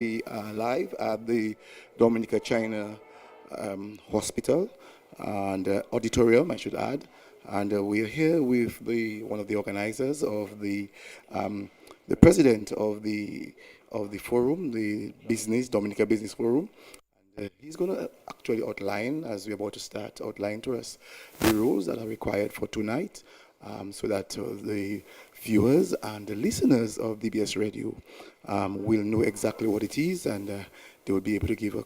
We are live at the Dominica China Hospital and auditorium, I should add. And we are here with the one of the organizers of the president of the forum, the Business Dominica Business Forum. He's going to actually outline, as we're about to start, outline to us the rules that are required for tonight, so that the viewers and the listeners of DBS Radio will know exactly what it is, and they will be able to give a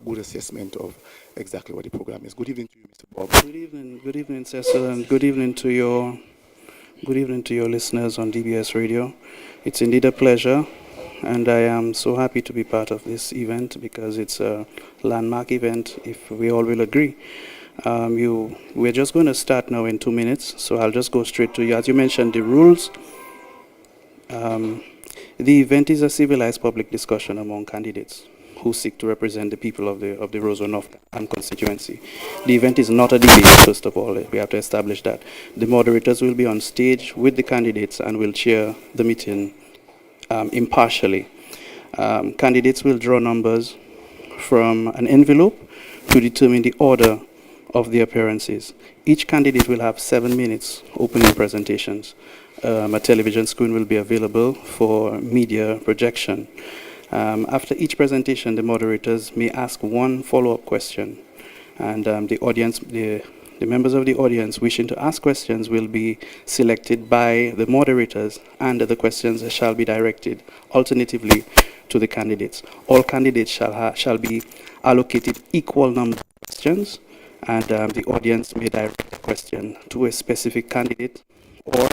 good assessment of exactly what the program is. Good evening to you, Mr. Bob. Good evening, Cecil, and good evening to your listeners on DBS Radio. It's indeed a pleasure, and I am so happy to be part of this event because it's a landmark event, if we all will agree. We're just going to start now in 2 minutes, so I'll just go straight to you. As you mentioned, the rules. Um, the event is a civilized public discussion among candidates who seek to represent the people of the Roseau North constituency. The event is not a debate, first of all. We have to establish that. The moderators will be on stage with the candidates and will chair the meeting impartially. Candidates will draw numbers from an envelope to determine the order of the appearances. Each candidate will have 7 minutes opening presentations. A television screen will be available for media projection. After each presentation, the moderators may ask one follow-up question, and the members of the audience wishing to ask questions will be selected by the moderators, and the questions shall be directed alternatively to the candidates. All candidates shall be allocated equal number of questions, and the audience may direct a question to a specific candidate or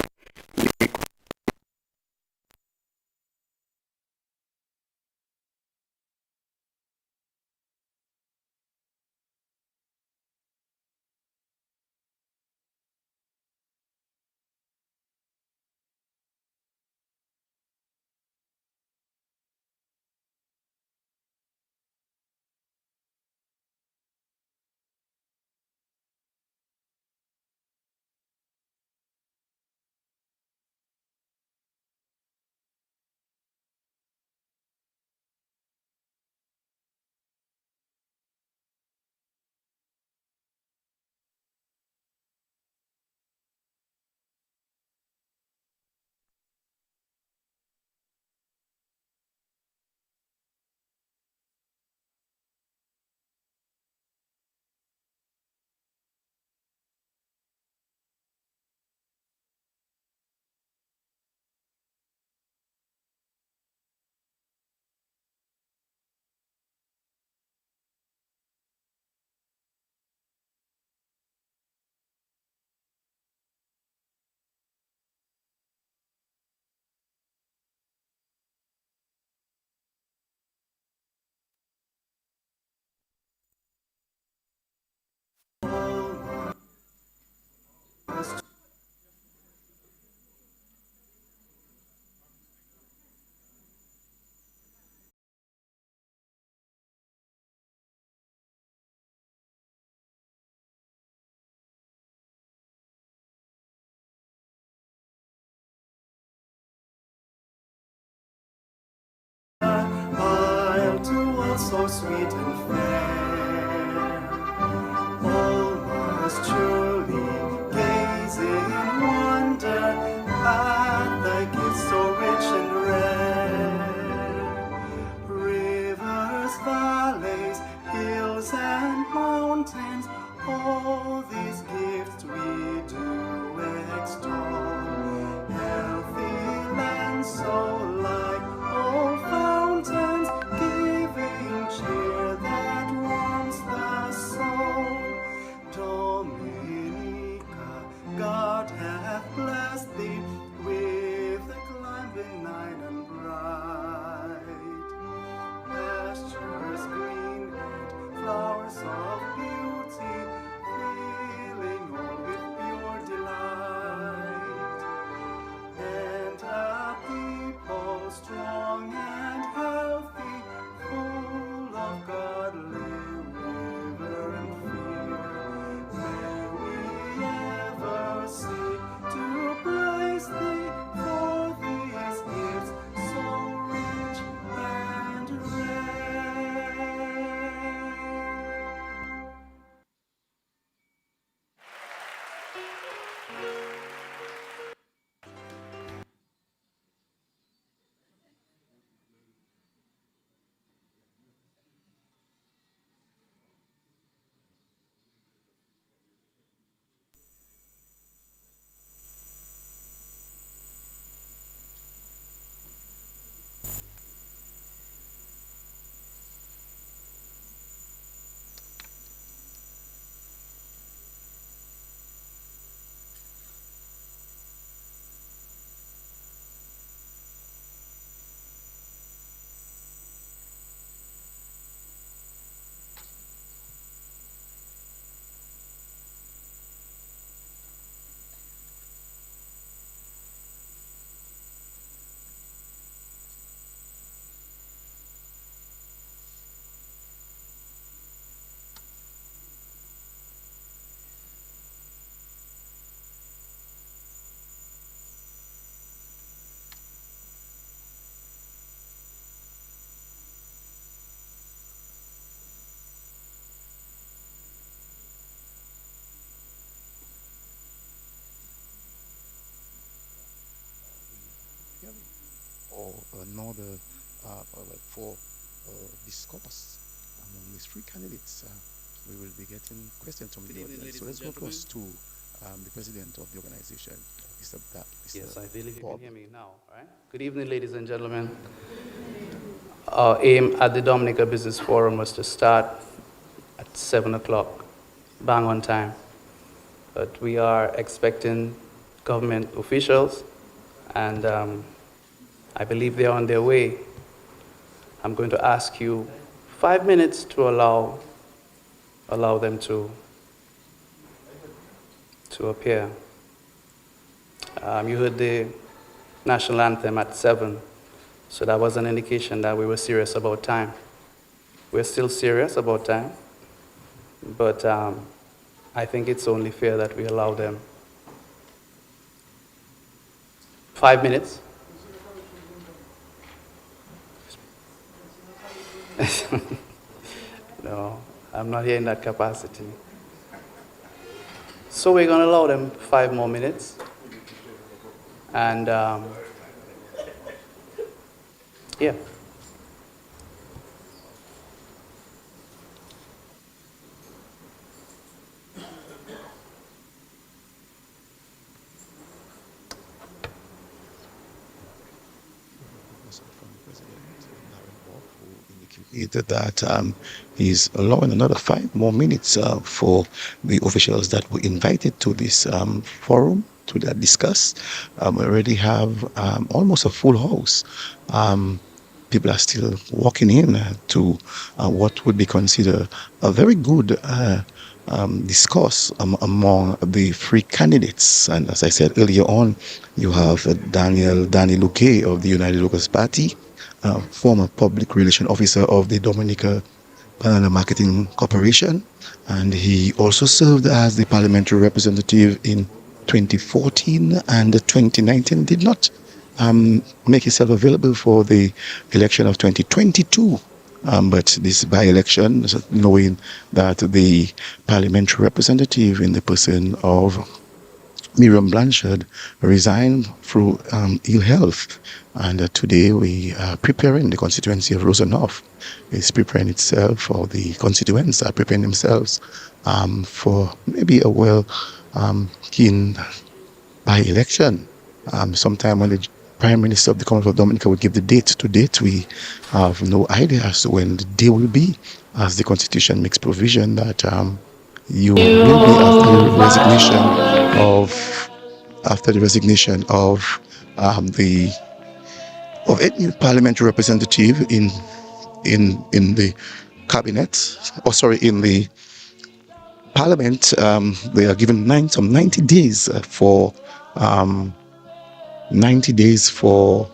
Isle to us so sweet and fair, all must surely gaze in wonder at thy gifts so rich and rare. Rivers, valleys, hills, and mountains, all these gifts we do extol. Healthy land so like all fountains, giving cheer that warms the soul. Dominica, God hath blessed thee with a clime benign and bright. Pastures green and flowers of beauty, filling all with pure delight. for another for discourse among these three candidates. We will be getting questions from the audience. So let's go first to the president of the organization, Yes, Mr. I believe you can Bob. hear me now, right? Good evening, ladies and gentlemen. Our aim at the Dominica Business Forum was to start at 7 o'clock, bang on time. But we are expecting government officials, and I believe they're on their way. I'm going to ask you 5 minutes to allow them to appear. You heard the national anthem at 7, so that was an indication that we were serious about time. We're still serious about time, but I think it's only fair that we allow them 5 minutes. No, I'm not here in that capacity. So we're going to allow them 5 more minutes. And yeah. From the president, Darren Bob, who indicated that he's allowing another 5 more minutes for the officials that were invited to this forum to discuss. We already have almost a full house. People are still walking in to what would be considered a very good discourse among the three candidates. And as I said earlier on, you have Danny Luque of the United Workers Party, former public relation officer of the Dominica Banana Marketing Corporation, and he also served as the parliamentary representative in 2014 and 2019. Did not make himself available for the election of 2022. But this by-election, knowing that the parliamentary representative in the person of Miriam Blanchard resigned through ill health, and today we are preparing the constituency of Roseau North is preparing itself, or the constituents are preparing themselves for maybe a keen by-election. Sometime when the Prime Minister of the Commonwealth of Dominica would give the date to date, we have no idea as to when the day will be, as the Constitution makes provision that you will be after the resignation of any parliamentary representative in the cabinet, or sorry, in the parliament. They are given some 90 days for 90 days for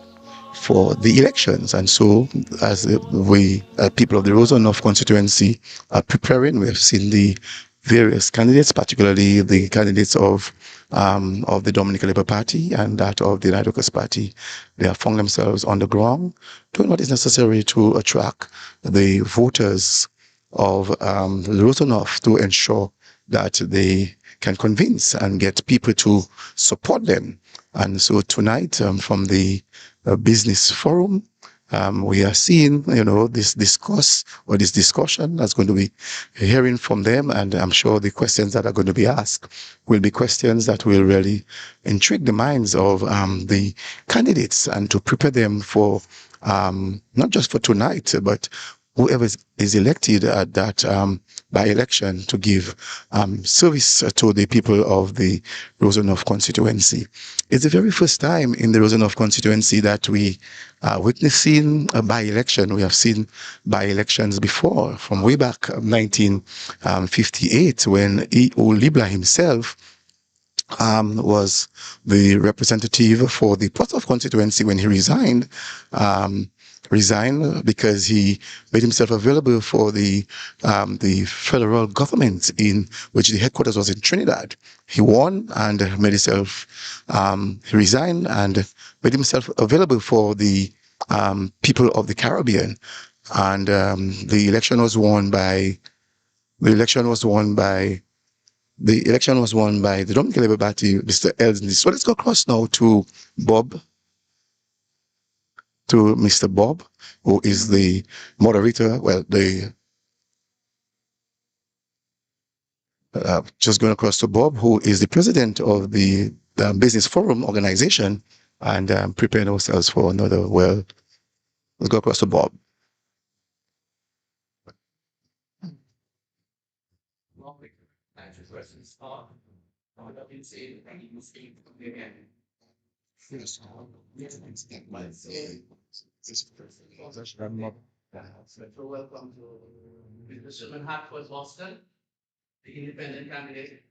the elections. And so as we people of the Roseau North constituency are preparing, we have seen the various candidates, particularly the candidates of the Dominican Labour Party and that of the United Workers Party. They have found themselves on the ground doing what is necessary to attract the voters of the Roseau North to ensure that they can convince and get people to support them. And so tonight, from the business forum, we are seeing, this discourse or this discussion that's going to be hearing from them. And I'm sure the questions that are going to be asked will be questions that will really intrigue the minds of the candidates, and to prepare them for not just for tonight, but whoever is elected at that by-election to give service to the people of the Roseau North constituency. It's the very first time in the Roseau North constituency that we are witnessing a by-election. We have seen by-elections before, from way back 1958, when E.O. Libla himself was the representative for the Port of constituency. When he resigned because he made himself available for the federal government, in which the headquarters was in Trinidad. He won and made himself, he resigned and made himself available for the people of the Caribbean. And the election was won by the Dominican Labour Party, Mr. Elsney. So let's go across now to Bob. to Mr. Bob, who is the moderator, well, just going across to Bob, who is the president of the Business Forum organization, and preparing ourselves for another, well, let's go across to Bob. Welcome to Mr. Sherman Hartford Boston, the independent candidate,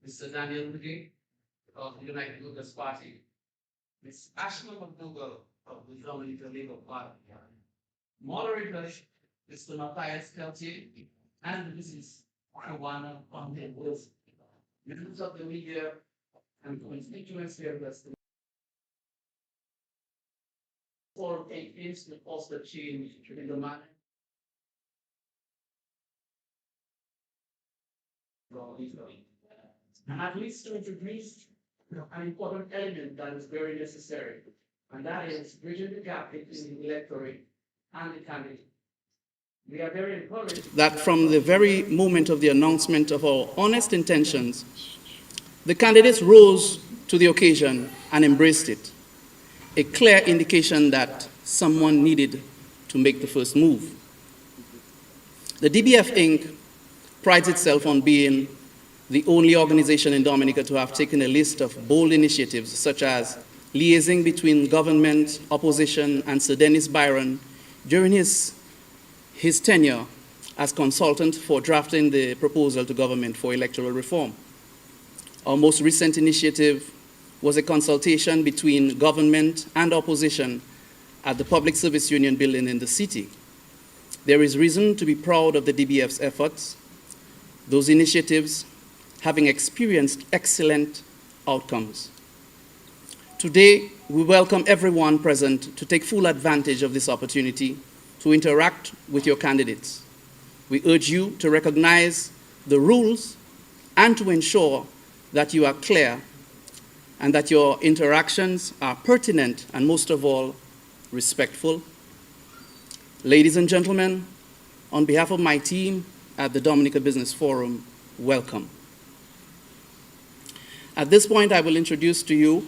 Mr. Daniel Mugay of the United Lucas Party, Ms. Ashley McDougall of the Dominican Labour Party, moderators, Mr. Matthias Peltier and Mrs. Kawana Fontaine Wilson, members of the media and constituents here that for aims to foster change in the manner. And at least to introduce an important element that is very necessary, and that is bridging the gap between the electorate and the candidate. We are very encouraged that from the very moment of the announcement of our honest intentions, the candidates rose to the occasion and embraced it, a clear indication that someone needed to make the first move. The DBF Inc. prides itself on being the only organization in Dominica to have taken a list of bold initiatives such as liaising between government, opposition, and Sir Dennis Byron during his tenure as consultant for drafting the proposal to government for electoral reform. Our most recent initiative was a consultation between government and opposition at the Public Service Union building in the city. There is reason to be proud of the DBF's efforts, those initiatives having experienced excellent outcomes. Today, we welcome everyone present to take full advantage of this opportunity to interact with your candidates. We urge you to recognize the rules and to ensure that you are clear and that your interactions are pertinent and, most of all, respectful. Ladies and gentlemen, on behalf of my team at the Dominica Business Forum, welcome. At this point, I will introduce to you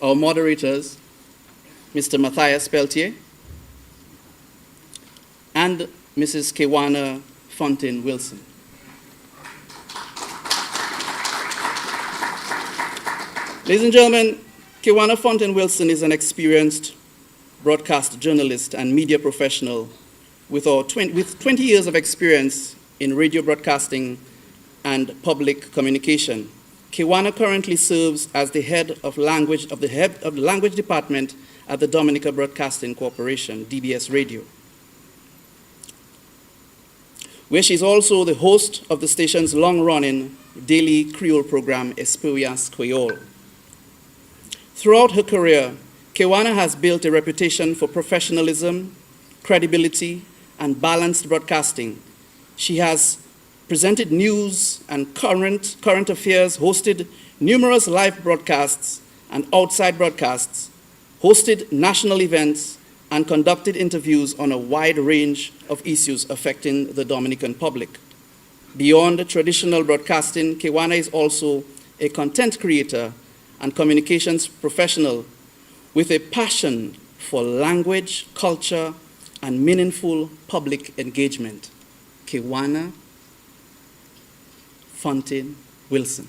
our moderators, Mr. Matthias Peltier and Mrs. Kawana Fontaine Wilson. Ladies and gentlemen, Kawana Fontaine Wilson is an experienced broadcast journalist and media professional with 20 years of experience in radio broadcasting and public communication. Kawana currently serves as the head of the language department at the Dominica Broadcasting Corporation, DBS Radio, where she's also the host of the station's long-running daily Creole program, Experience Creole. Throughout her career, Kawana has built a reputation for professionalism, credibility, and balanced broadcasting. She has presented news and current affairs, hosted numerous live broadcasts and outside broadcasts, hosted national events, and conducted interviews on a wide range of issues affecting the Dominican public. Beyond traditional broadcasting, Kawana is also a content creator and communications professional with a passion for language, culture, and meaningful public engagement. Kawana Fontaine Wilson.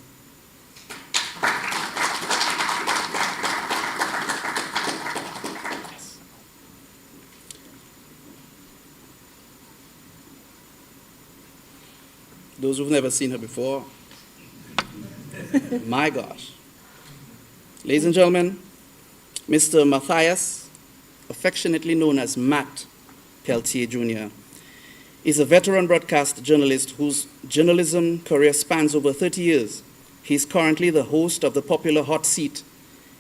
Those who've never seen her before, my gosh. Ladies and gentlemen, Mr. Matthias, affectionately known as Matt Peltier Jr., is a veteran broadcast journalist whose journalism career spans over 30 years. He is currently the host of the popular Hot Seat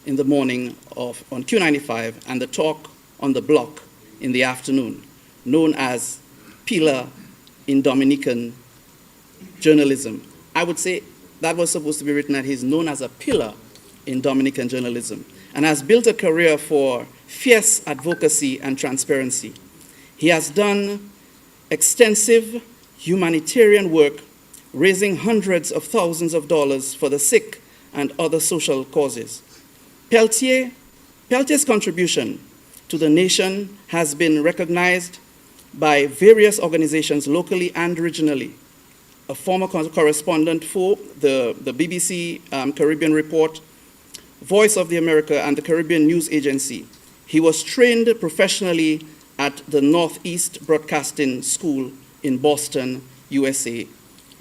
in the morning on Q95 and the Talk on the Block in the afternoon, known as Pillar in Dominican journalism. I would say that was supposed to be written that he's known as a pillar in Dominican journalism. and has built a career for fierce advocacy and transparency. He has done extensive humanitarian work, raising hundreds of thousands of dollars for the sick and other social causes. Peltier's contribution to the nation has been recognized by various organizations locally and regionally. A former correspondent for the BBC Caribbean Report, Voice of the America, and the Caribbean News Agency. He was trained professionally at the Northeast Broadcasting School in Boston, USA,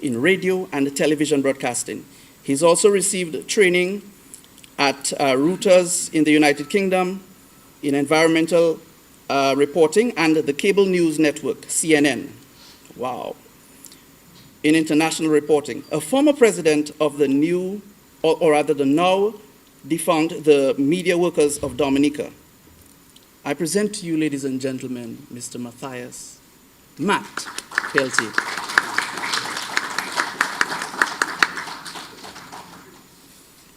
in radio and television broadcasting. He's also received training at Reuters in the United Kingdom in environmental reporting and the cable news network, CNN. Wow. In international reporting. A former president of the now defunct the Media Workers of Dominica. I present to you, ladies and gentlemen, Mr. Matt Peltier.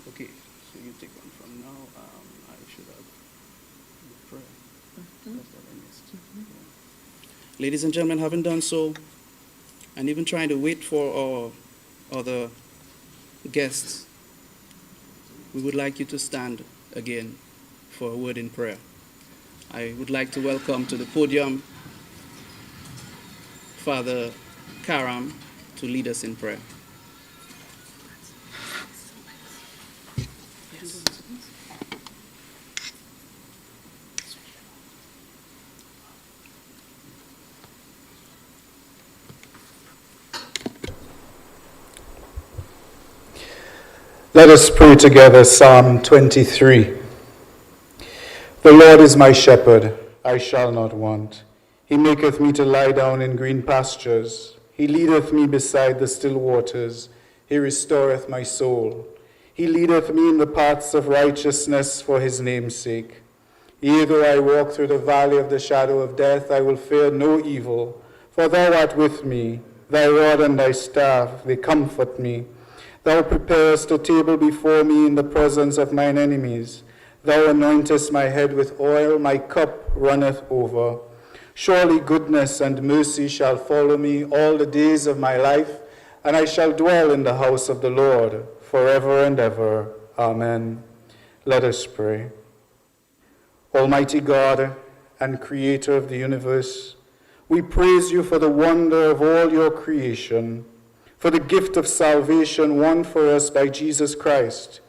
Okay, so you take one from now. I should have the prayer. That's what I missed. Yeah. Ladies and gentlemen, having done so, and even trying to wait for our other guests, we would like you to stand again for a word in prayer. I would like to welcome to the podium Father Karam to lead us in prayer. Let us pray together Psalm 23. The Lord is my shepherd, I shall not want. He maketh me to lie down in green pastures. He leadeth me beside the still waters. He restoreth my soul. He leadeth me in the paths of righteousness for his name's sake. Yea, though I walk through the valley of the shadow of death, I will fear no evil, for thou art with me. Thy rod and thy staff, they comfort me. Thou preparest a table before me in the presence of mine enemies. Thou anointest my head with oil, my cup runneth over. Surely goodness and mercy shall follow me all the days of my life, and I shall dwell in the house of the Lord forever and ever. Amen. Let us pray. Almighty God and Creator of the universe, we praise you for the wonder of all your creation, for the gift of salvation won for us by Jesus Christ,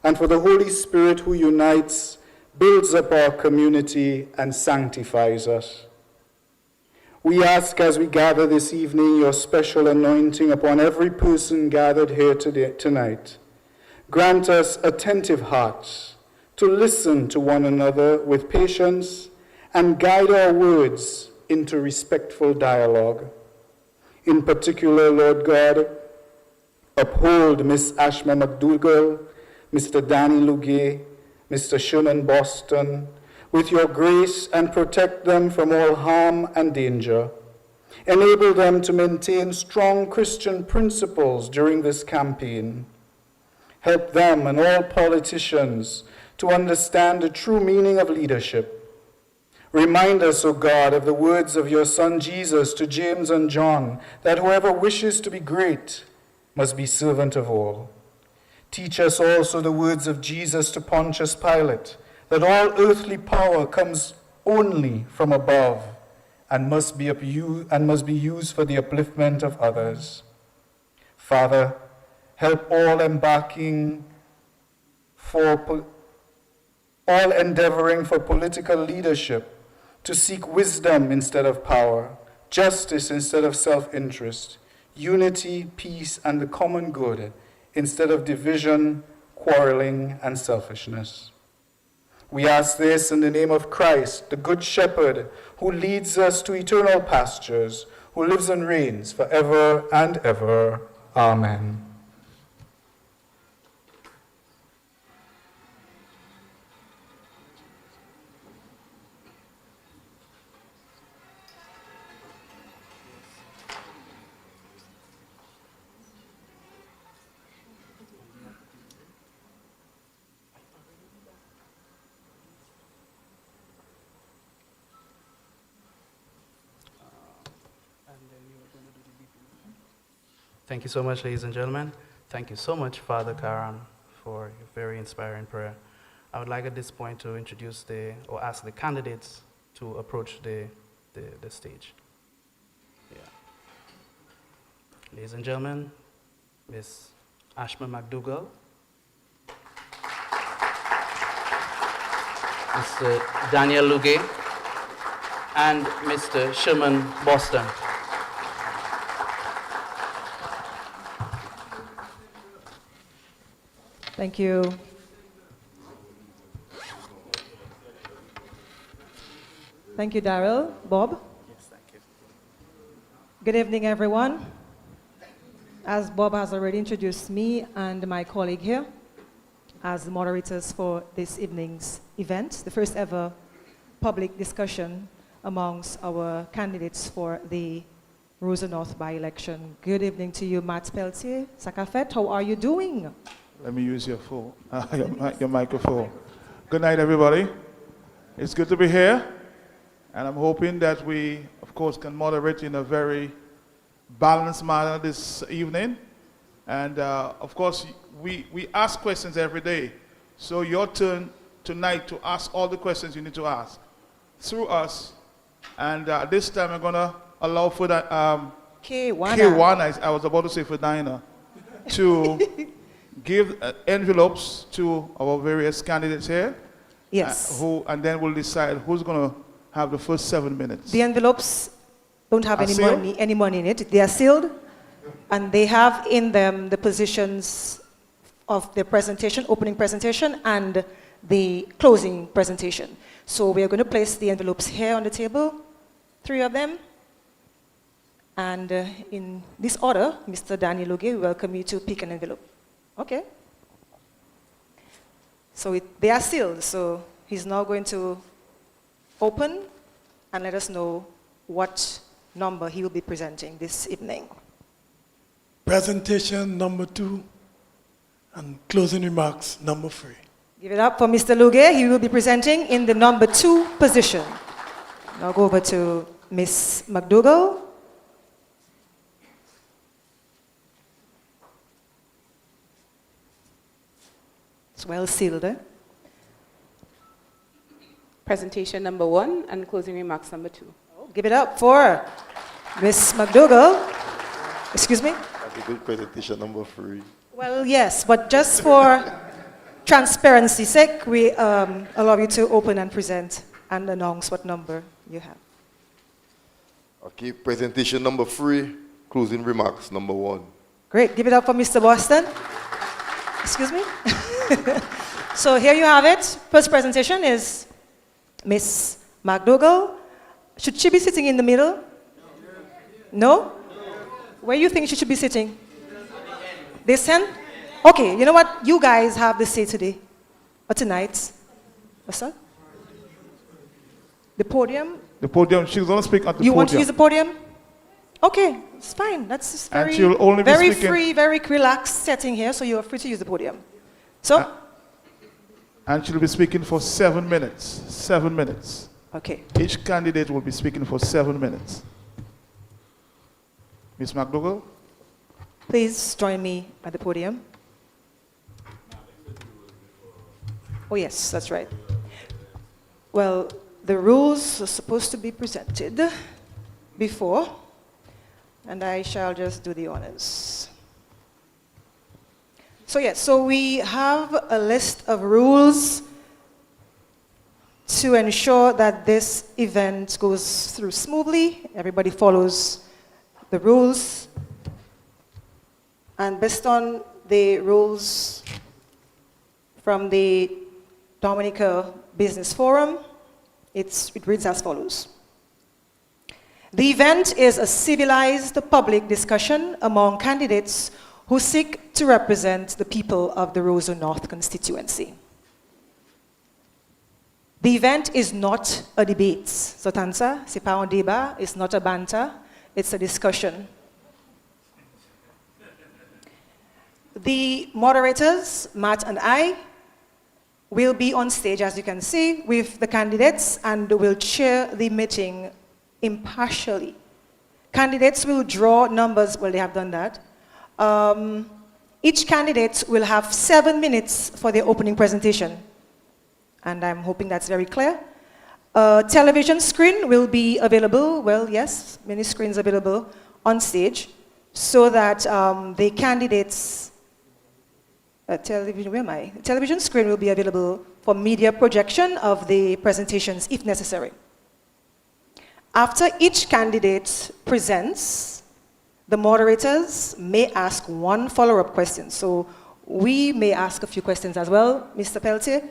and for the Holy Spirit who unites, builds up our community, and sanctifies us. We ask as we gather this evening your special anointing upon every person gathered here tonight. Grant us attentive hearts to listen to one another with patience and guide our words into respectful dialogue. In particular, Lord God, uphold Miss Ashma McDougall, Mr. Danny Lugay, Mr. Sherman Boston, with your grace and protect them from all harm and danger. Enable them to maintain strong Christian principles during this campaign. Help them and all politicians to understand the true meaning of leadership. Remind us, O God, of the words of your Son Jesus to James and John, that whoever wishes to be great must be servant of all. Teach us also the words of Jesus to Pontius Pilate, that all earthly power comes only from above and must be used for the upliftment of others. Father, help all endeavoring for political leadership to seek wisdom instead of power, justice instead of self-interest, unity, peace, and the common good instead of division, quarreling, and selfishness. We ask this in the name of Christ, the Good Shepherd, who leads us to eternal pastures, who lives and reigns forever and ever. Amen. Thank you so much, ladies and gentlemen. Thank you so much, Father Karan, for your very inspiring prayer. I would like at this point to introduce or ask the candidates to approach the stage. Yeah. Ladies and gentlemen, Ms. Ashma McDougall, Mr. Daniel Luge, and Mr. Sherman Boston. Thank you. Thank you, Daryl. Bob? Yes, thank you. Good evening, everyone. As Bob has already introduced me and my colleague here as the moderators for this evening's event, the first ever public discussion amongst our candidates for the Roseau North by-election. Good evening to you, Matt Peltier. Sakafet, how are you doing? Let me use your phone, your microphone. Good night, everybody. It's good to be here, and I'm hoping that we, of course, can moderate in a very balanced manner this evening. And of course, we ask questions every day. So your turn tonight to ask all the questions you need to ask through us. And this time I'm gonna allow for that K1, I was about to say for Dinah, to give envelopes to our various candidates here. Yes. And then we'll decide who's going to have the first 7 minutes. The envelopes don't have Are sealed? any money in it. They are sealed, and they have in them the positions of the presentation, opening presentation, and the closing presentation. So we are going to place the envelopes here on the table, 3 of them. And in this order, Mr. Daniel Luge, we welcome you to pick an envelope. Okay. So they are sealed, so he's now going to open and let us know what number he will be presenting this evening. Presentation number 2 and closing remarks number 3. Give it up for Mr. Luge. He will be presenting in the number 2 position. Now go over to Ms. McDougall. It's well sealed, eh? Presentation number 1 and closing remarks number 2. Give it up for Ms. McDougall. Excuse me? That's a good presentation number 3. Well, yes, but just for transparency's sake, we allow you to open and present and announce what number you have. Okay, presentation number 3, closing remarks number 1. Great. Give it up for Mr. Boston. Excuse me? So here you have it. First presentation is Miss McDougall. Should she be sitting in the middle? No? Where do you think she should be sitting? This end? Okay, you know what? You guys have the say today. Or tonight. What's that? The podium? The podium, she's going to speak at the You podium. want to use the podium? Okay, it's fine. That's just And very, she'll only be very speaking- free, very relaxed setting here, so you're free to use the podium. So, And she'll be speaking for 7 minutes. 7 minutes. okay. Each candidate will be speaking for 7 minutes. Ms. McDougall? Please join me at the podium. Oh, yes, that's right. Well, the rules are supposed to be presented before, and I shall just do the honors. So, yes, so we have a list of rules to ensure that this event goes through smoothly. Everybody follows the rules. And based on the rules from the Dominica Business Forum, it reads as follows. The event is a civilized public discussion among candidates who seek to represent the people of the Roseau North constituency. The event is not a debate. Sotansa, c'est pas un débat, it's not a banter, it's a discussion. The moderators, Matt and I, will be on stage, as you can see, with the candidates and will chair the meeting impartially. Candidates will draw numbers, well, they have done that, Each candidate will have 7 minutes for their opening presentation. And I'm hoping that's very clear. A television screen will be available, well, yes, many screens available on stage, so that the candidates, television screen will be available for media projection of the presentations if necessary. After each candidate presents, the moderators may ask one follow-up question. So we may ask a few questions as well, Mr. Peltier.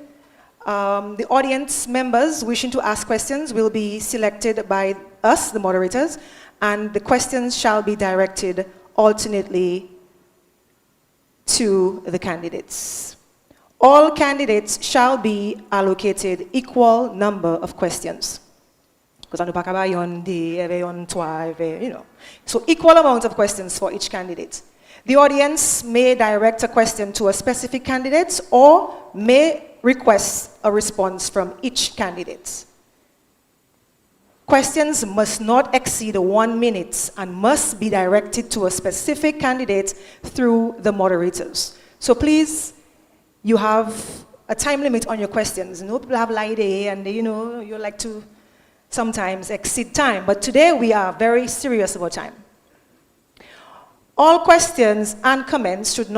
The audience members wishing to ask questions will be selected by us, the moderators, and the questions shall be directed alternately to the candidates. All candidates shall be allocated equal number of questions. Because so equal amount of questions for each candidate. The audience may direct a question to a specific candidate or may request a response from each candidate. Questions must not exceed 1 minute and must be directed to a specific candidate through the moderators. So please, you have a time limit on your questions. You know, people have light day and you like to sometimes exceed time, but today we are very serious about time. All questions and comments should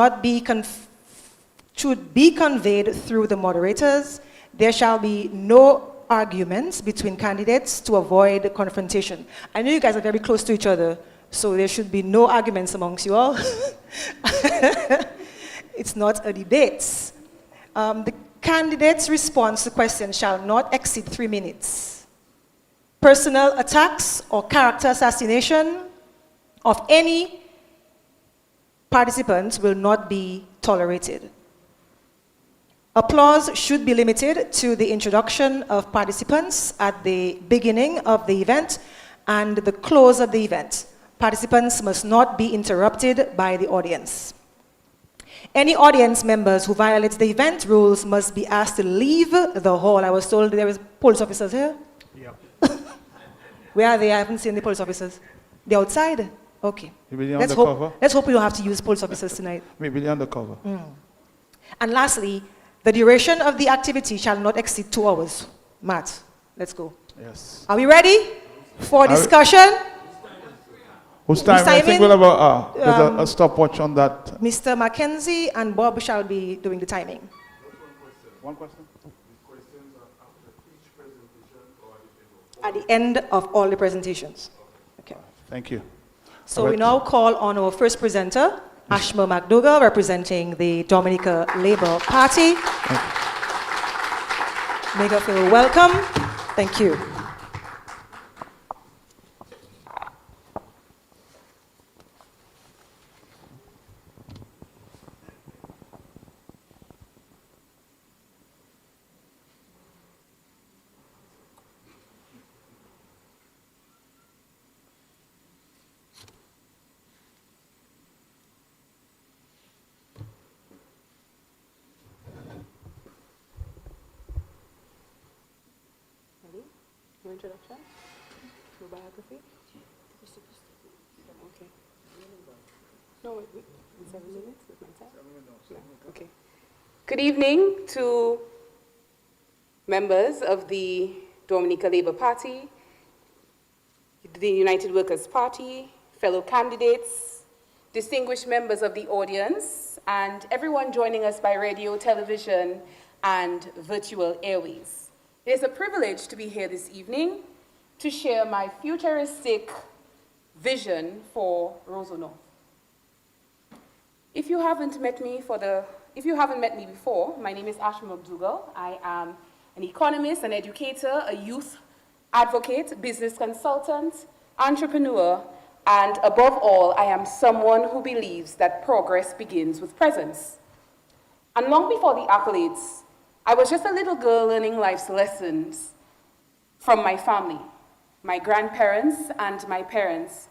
be conveyed through the moderators. There shall be no arguments between candidates to avoid confrontation. I know you guys are very close to each other, so there should be no arguments amongst you all. It's not a debate. The candidate's response to questions shall not exceed 3 minutes. Personal attacks or character assassination of any participants will not be tolerated. Applause should be limited to the introduction of participants at the beginning of the event and the close of the event. Participants must not be interrupted by the audience. Any audience members who violate the event rules must be asked to leave the hall. I was told there was police officers here. Yep. Where are they? I haven't seen the police officers. They're outside? Okay. Maybe they're undercover? Let's hope we don't have to use police officers tonight. Maybe they're undercover. And lastly, the duration of the activity shall not exceed 2 hours. Matt, let's go. Yes. Are we ready for discussion? Whose time? I think we'll have there's a stopwatch on that. Mr. Mackenzie and Bob shall be doing the timing. One question? At the end of all the presentations. Okay. Thank you. So All we right. now call on our first presenter, Ashma McDougall, representing the Dominica Labour Party. Make her feel welcome. Thank you. No introduction? No biography? Okay. No, wait, 7 minutes with my time? Yeah, okay. Good evening to members of the Dominica Labour Party, the United Workers' Party, fellow candidates, distinguished members of the audience, and everyone joining us by radio, television, and virtual airways. It is a privilege to be here this evening to share my futuristic vision for Roseau North. If you haven't met me before, my name is Ashma McDougall. I am an economist, an educator, a youth advocate, business consultant, entrepreneur, and above all, I am someone who believes that progress begins with presence. And long before the accolades, I was just a little girl learning life's lessons from my family. My grandparents and my parents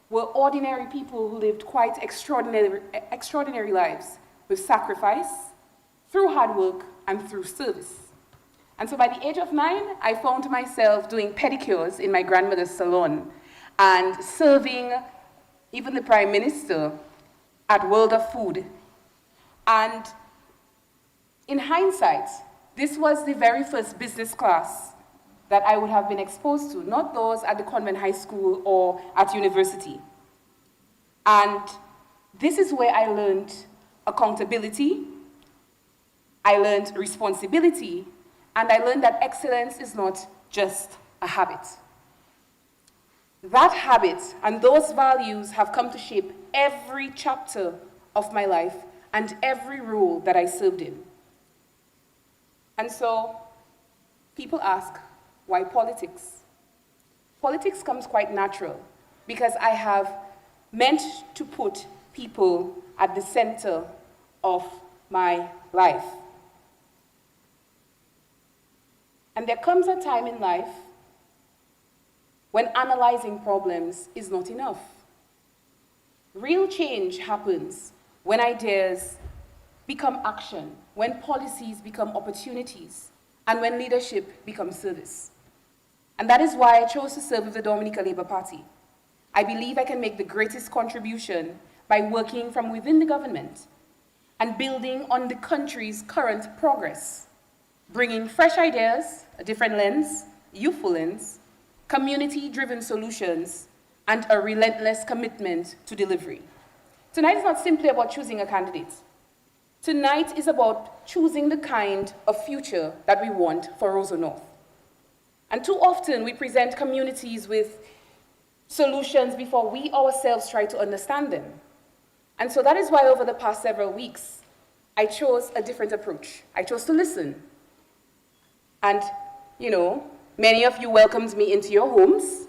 were ordinary people who lived quite extraordinary lives with sacrifice, through hard work, and through service. And so by the age of 9, I found myself doing pedicures in my grandmother's salon and serving even the Prime Minister at World of Food. And in hindsight, this was the very first business class that I would have been exposed to, not those at the convent high school or at university. And this is where I learned accountability, I learned responsibility, and I learned that excellence is not just a habit. That habit and those values have come to shape every chapter of my life and every role that I served in. And so, people ask, why politics? Politics comes quite natural because I have meant to put people at the center of my life. And there comes a time in life when analyzing problems is not enough. Real change happens when ideas become action, when policies become opportunities, and when leadership becomes service. And that is why I chose to serve with the Dominica Labour Party. I believe I can make the greatest contribution by working from within the government and building on the country's current progress, bringing fresh ideas, a different lens, youthful lens, community-driven solutions, and a relentless commitment to delivery. Tonight is not simply about choosing a candidate. Tonight is about choosing the kind of future that we want for Roseau North. And too often we present communities with solutions before we ourselves try to understand them. And so that is why over the past several weeks, I chose a different approach. I chose to listen. And, you know, many of you welcomed me into your homes,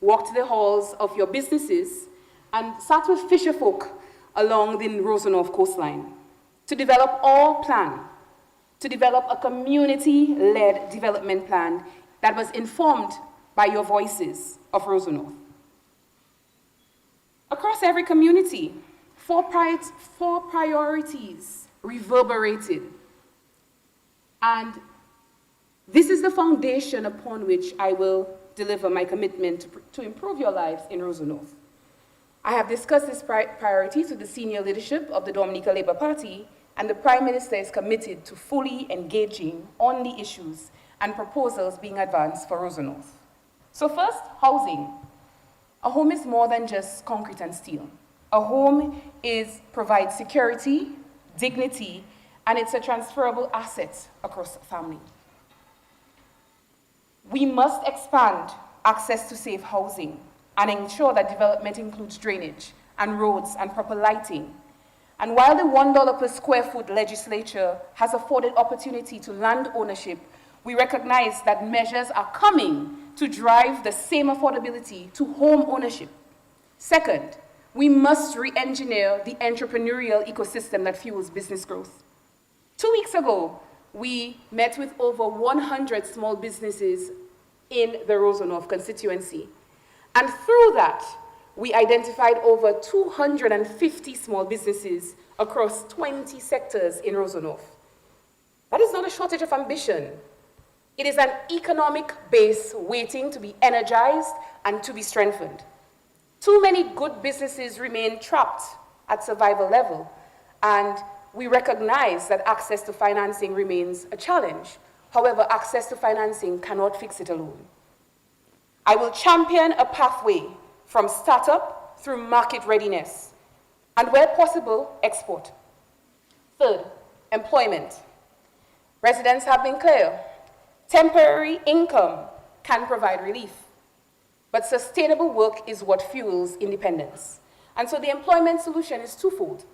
walked the halls of your businesses, and sat with fisherfolk along the Roseau North coastline to develop our plan, to develop a community-led development plan that was informed by your voices of Roseau North. Across every community, four priorities reverberated. And this is the foundation upon which I will deliver my commitment to improve your lives in Roseau North. I have discussed these priorities with the senior leadership of the Dominica Labour Party, and the Prime Minister is committed to fully engaging on the issues and proposals being advanced for Roseau North. So first, housing. A home is more than just concrete and steel. A home provides security, dignity, and it's a transferable asset across the family. We must expand access to safe housing and ensure that development includes drainage and roads and proper lighting. And while the $1 per square foot legislature has afforded opportunity to land ownership, we recognize that measures are coming to drive the same affordability to home ownership. Second, we must re-engineer the entrepreneurial ecosystem that fuels business growth. 2 weeks ago, we met with over 100 small businesses in the Roseau North constituency. And through that, we identified over 250 small businesses across 20 sectors in Roseau North. That is not a shortage of ambition. It is an economic base waiting to be energized and to be strengthened. Too many good businesses remain trapped at survival level, and we recognize that access to financing remains a challenge. However, access to financing cannot fix it alone. I will champion a pathway from startup through market readiness, and where possible, export. Third, employment. Residents have been clear. Temporary income can provide relief, but sustainable work is what fuels independence. And so the employment solution is twofold.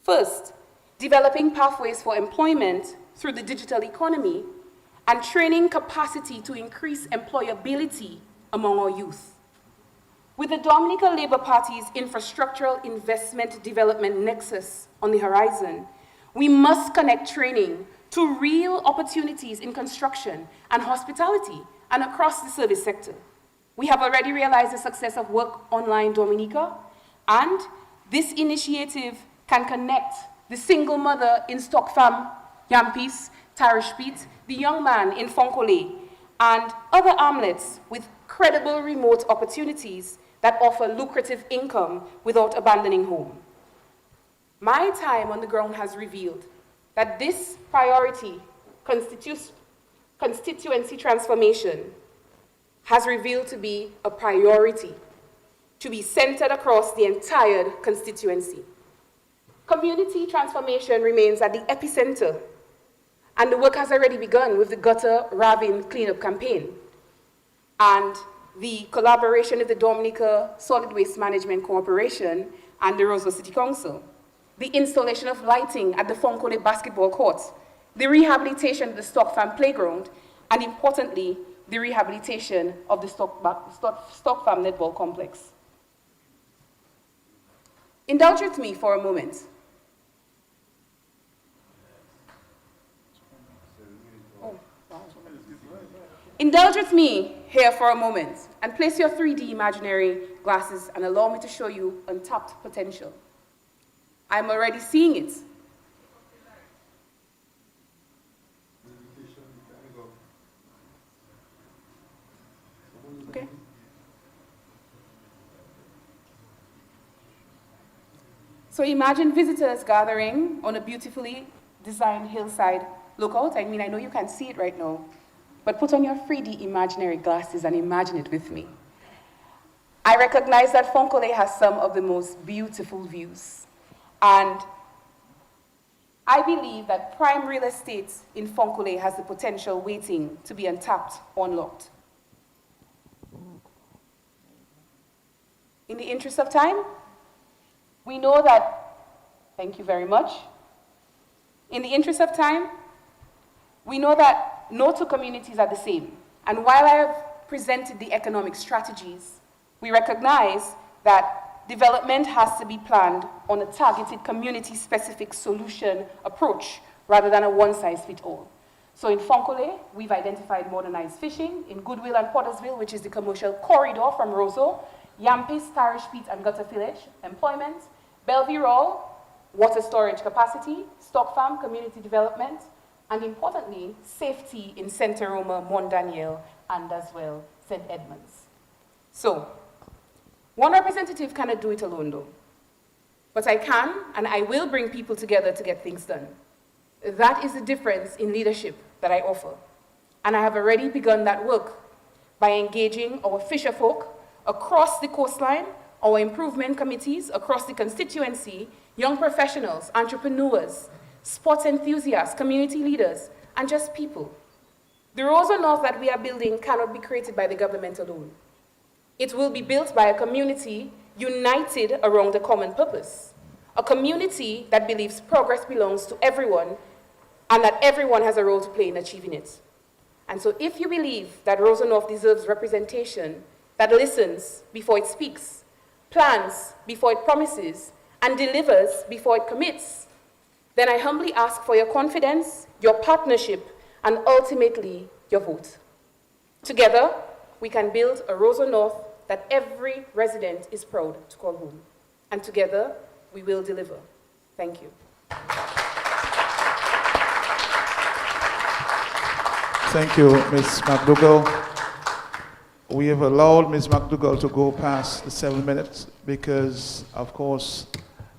First, developing pathways for employment through the digital economy and training capacity to increase employability among our youth. With the Dominica Labour Party's infrastructural investment development nexus on the horizon, we must connect training to real opportunities in construction and hospitality and across the service sector. We have already realized the success of Work Online Dominica, and this initiative can connect the single mother in Stockfarm, Yampis, Tarishpit, the young man in Fonkole, and other hamlets with credible remote opportunities that offer lucrative income without abandoning home. My time on the ground has revealed that this priority, constituency transformation, has revealed to be a priority, to be centered across the entire constituency. Community transformation remains at the epicenter, and the work has already begun with the Gutter Ravine Cleanup Campaign and the collaboration with the Dominica Solid Waste Management Corporation and the Roseau City Council, the installation of lighting at the Fonkole basketball courts, the rehabilitation of the Stock Farm playground, and importantly, the rehabilitation of the Stock Farm netball complex. Indulge with me for a moment. Indulge with me here for a moment and place your 3D imaginary glasses and allow me to show you untapped potential. I'm already seeing it. Okay. So imagine visitors gathering on a beautifully designed hillside lookout. I mean, I know you can't see it right now, but put on your 3D imaginary glasses and imagine it with me. I recognize that Fonkole has some of the most beautiful views. And I believe that prime real estate in Fonkole has the potential waiting to be untapped or unlocked. In the interest of time, we know that, thank you very much. In the interest of time, we know that no two communities are the same. And while I have presented the economic strategies, we recognize that development has to be planned on a targeted community-specific solution approach rather than a one-size-fits-all. So in Fonkole, we've identified modernized fishing. In Goodwill and Pottersville, which is the commercial corridor from Roseau, Yampis, Parish Peat, and Gutter Village, employment, Bellevue Roll, water storage capacity, Stock Farm, community development, and importantly, safety in St. Roma, Mont Daniel, and as well, St. Edmunds. So, one representative cannot do it alone though. But I can, and I will bring people together to get things done. That is the difference in leadership that I offer. And I have already begun that work by engaging our fisher folk across the coastline, our improvement committees across the constituency, young professionals, entrepreneurs, sports enthusiasts, community leaders, and just people. The Roseau North that we are building cannot be created by the government alone. It will be built by a community united around a common purpose, a community that believes progress belongs to everyone and that everyone has a role to play in achieving it. And so if you believe that Roseau North deserves representation that listens before it speaks, plans before it promises, and delivers before it commits, then I humbly ask for your confidence, your partnership, and ultimately, your vote. Together, we can build a Roseau North that every resident is proud to call home. And together, we will deliver. Thank you. Thank you, Ms. McDougall. We have allowed Ms. McDougall to go past the 7 minutes because, of course,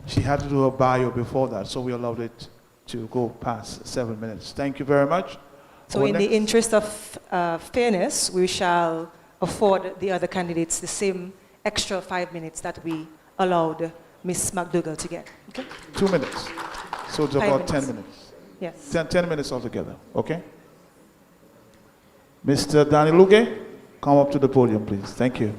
she had to do her bio before that, so we allowed it to go past 7 minutes. Thank you very much. So in the interest of fairness, we shall afford the other candidates the same extra 5 minutes that we allowed Ms. McDougall to get. Okay? 2 minutes. So it's about 10 minutes. Yes. 10 minutes altogether, okay? Mr. Danny Luge, come up to the podium, please. Thank you.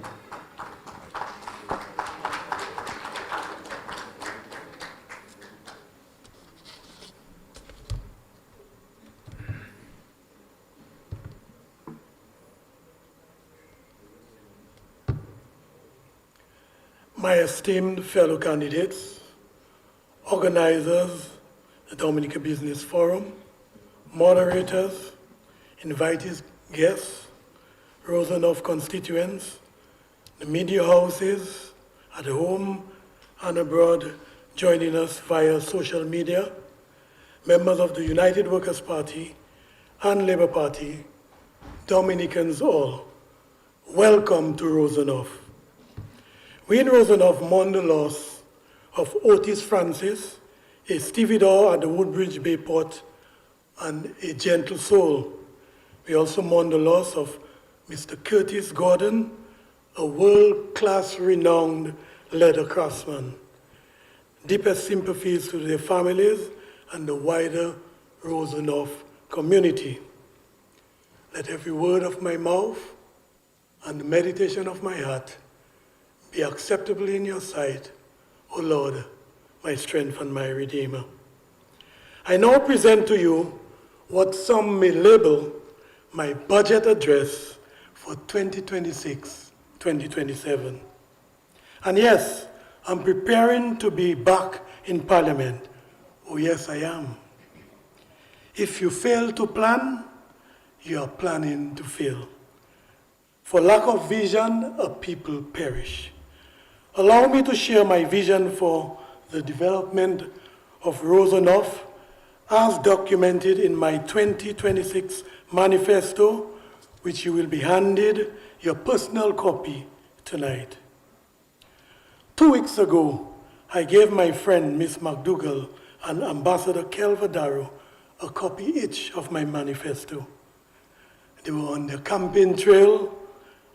My esteemed fellow candidates, organizers, the Dominica Business Forum, moderators, invited guests, Roseau North constituents, the media houses at home and abroad joining us via social media, members of the United Workers' Party and Labour Party, Dominicans all, welcome to Roseau North. We in Roseau North mourn the loss of Otis Francis a stevedore at the Woodbridge Bay Port, and a gentle soul. We also mourn the loss of Mr. Curtis Gordon, a world-class renowned leather craftsman. Deepest sympathies to their families and the wider Roseau North community. Let every word of my mouth and the meditation of my heart be acceptable in your sight, O Lord, my strength and my Redeemer. I now present to you what some may label my budget address for 2026-2027. And yes, I'm preparing to be back in Parliament. Oh yes, I am. If you fail to plan, you are planning to fail. For lack of vision, a people perish. Allow me to share my vision for the development of Roseau North as documented in my 2026 manifesto, which you will be handed your personal copy tonight. 2 weeks ago, I gave my friend Miss McDougall and Ambassador Kelvedaro a copy each of my manifesto. They were on the campaign trail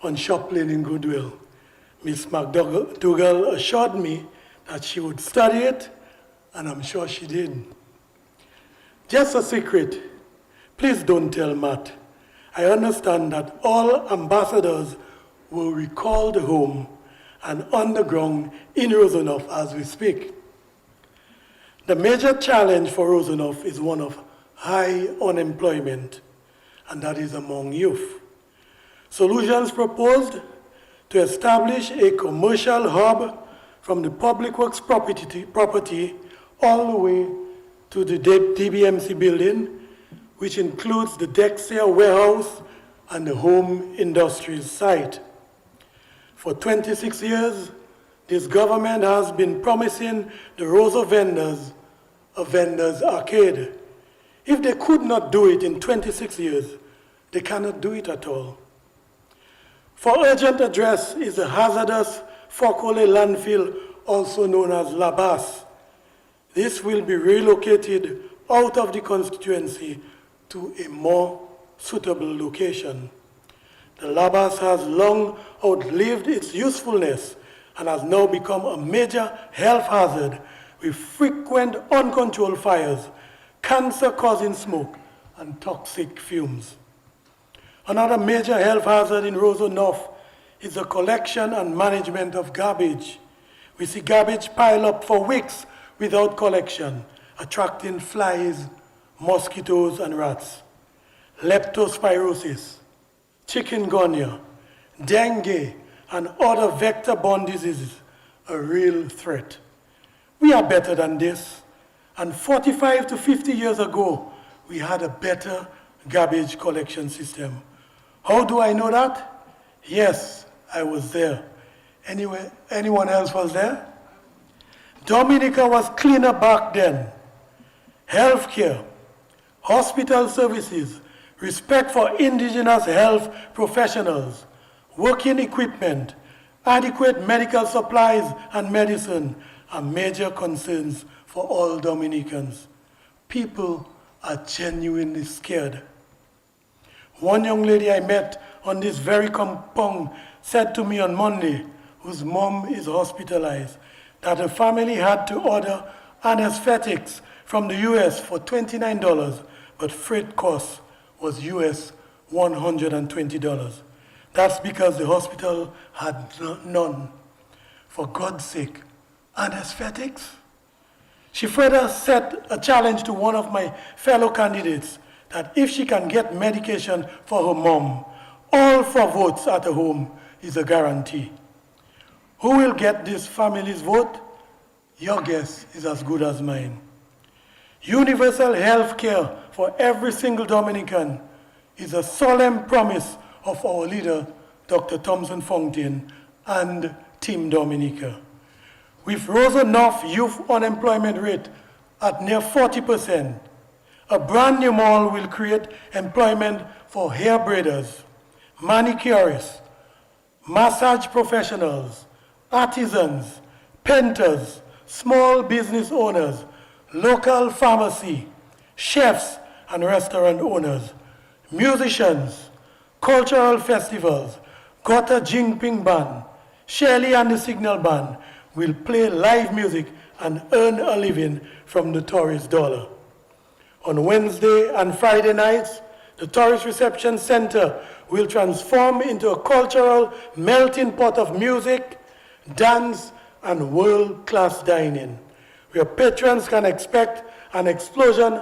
on Shoplin in Goodwill. Miss McDougall assured me that she would study it, and I'm sure she did. Just a secret, please don't tell Matt. I understand that all ambassadors were recalled home and on the ground in Roseau North as we speak. The major challenge for Roseau North is one of high unemployment, and that is among youth. Solutions proposed to establish a commercial hub from the public works property all the way to the DBMC building, which includes the Dexia warehouse and the home industries site. For 26 years, this government has been promising the Roseau vendors a vendor's arcade. If they could not do it in 26 years, they cannot do it at all. For urgent address is the hazardous Fokole landfill, also known as Labas. This will be relocated out of the constituency to a more suitable location. The Labas has long outlived its usefulness and has now become a major health hazard with frequent uncontrolled fires, cancer-causing smoke, and toxic fumes. Another major health hazard in Roseau North is the collection and management of garbage. We see garbage pile up for weeks without collection, attracting flies, mosquitoes, and rats. Leptospirosis, chikungunya, dengue, and other vector-borne diseases are a real threat. We are better than this, and 45 to 50 years ago, we had a better garbage collection system. How do I know that? Yes, I was there. Anyway, anyone else was there? Dominica was cleaner back then. Healthcare, hospital services, respect for indigenous health professionals, working equipment, adequate medical supplies and medicine are major concerns for all Dominicans. People are genuinely scared. One young lady I met on this very compound said to me on Monday, whose mom is hospitalized, that her family had to order anesthetics from the US for $29, but freight cost was US $120. That's because the hospital had none. For God's sake, anesthetics? She further set a challenge to one of my fellow candidates that if she can get medication for her mom, all 4 votes at her home is a guarantee. Who will get this family's vote? Your guess is as good as mine. Universal health care for every single Dominican is a solemn promise of our leader, Dr. Thompson Fountain, and Team Dominica. With Roseau North youth unemployment rate at near 40%, a brand new mall will create employment for hair braiders, manicurists, massage professionals, artisans, painters, small business owners, local pharmacy, chefs and restaurant owners, musicians, cultural festivals, Gota Jingping Band, Shirley and the Signal Band will play live music and earn a living from the tourist dollar. On Wednesday and Friday nights, the Tourist Reception Center will transform into a cultural melting pot of music, dance, and world-class dining, where patrons can expect an explosion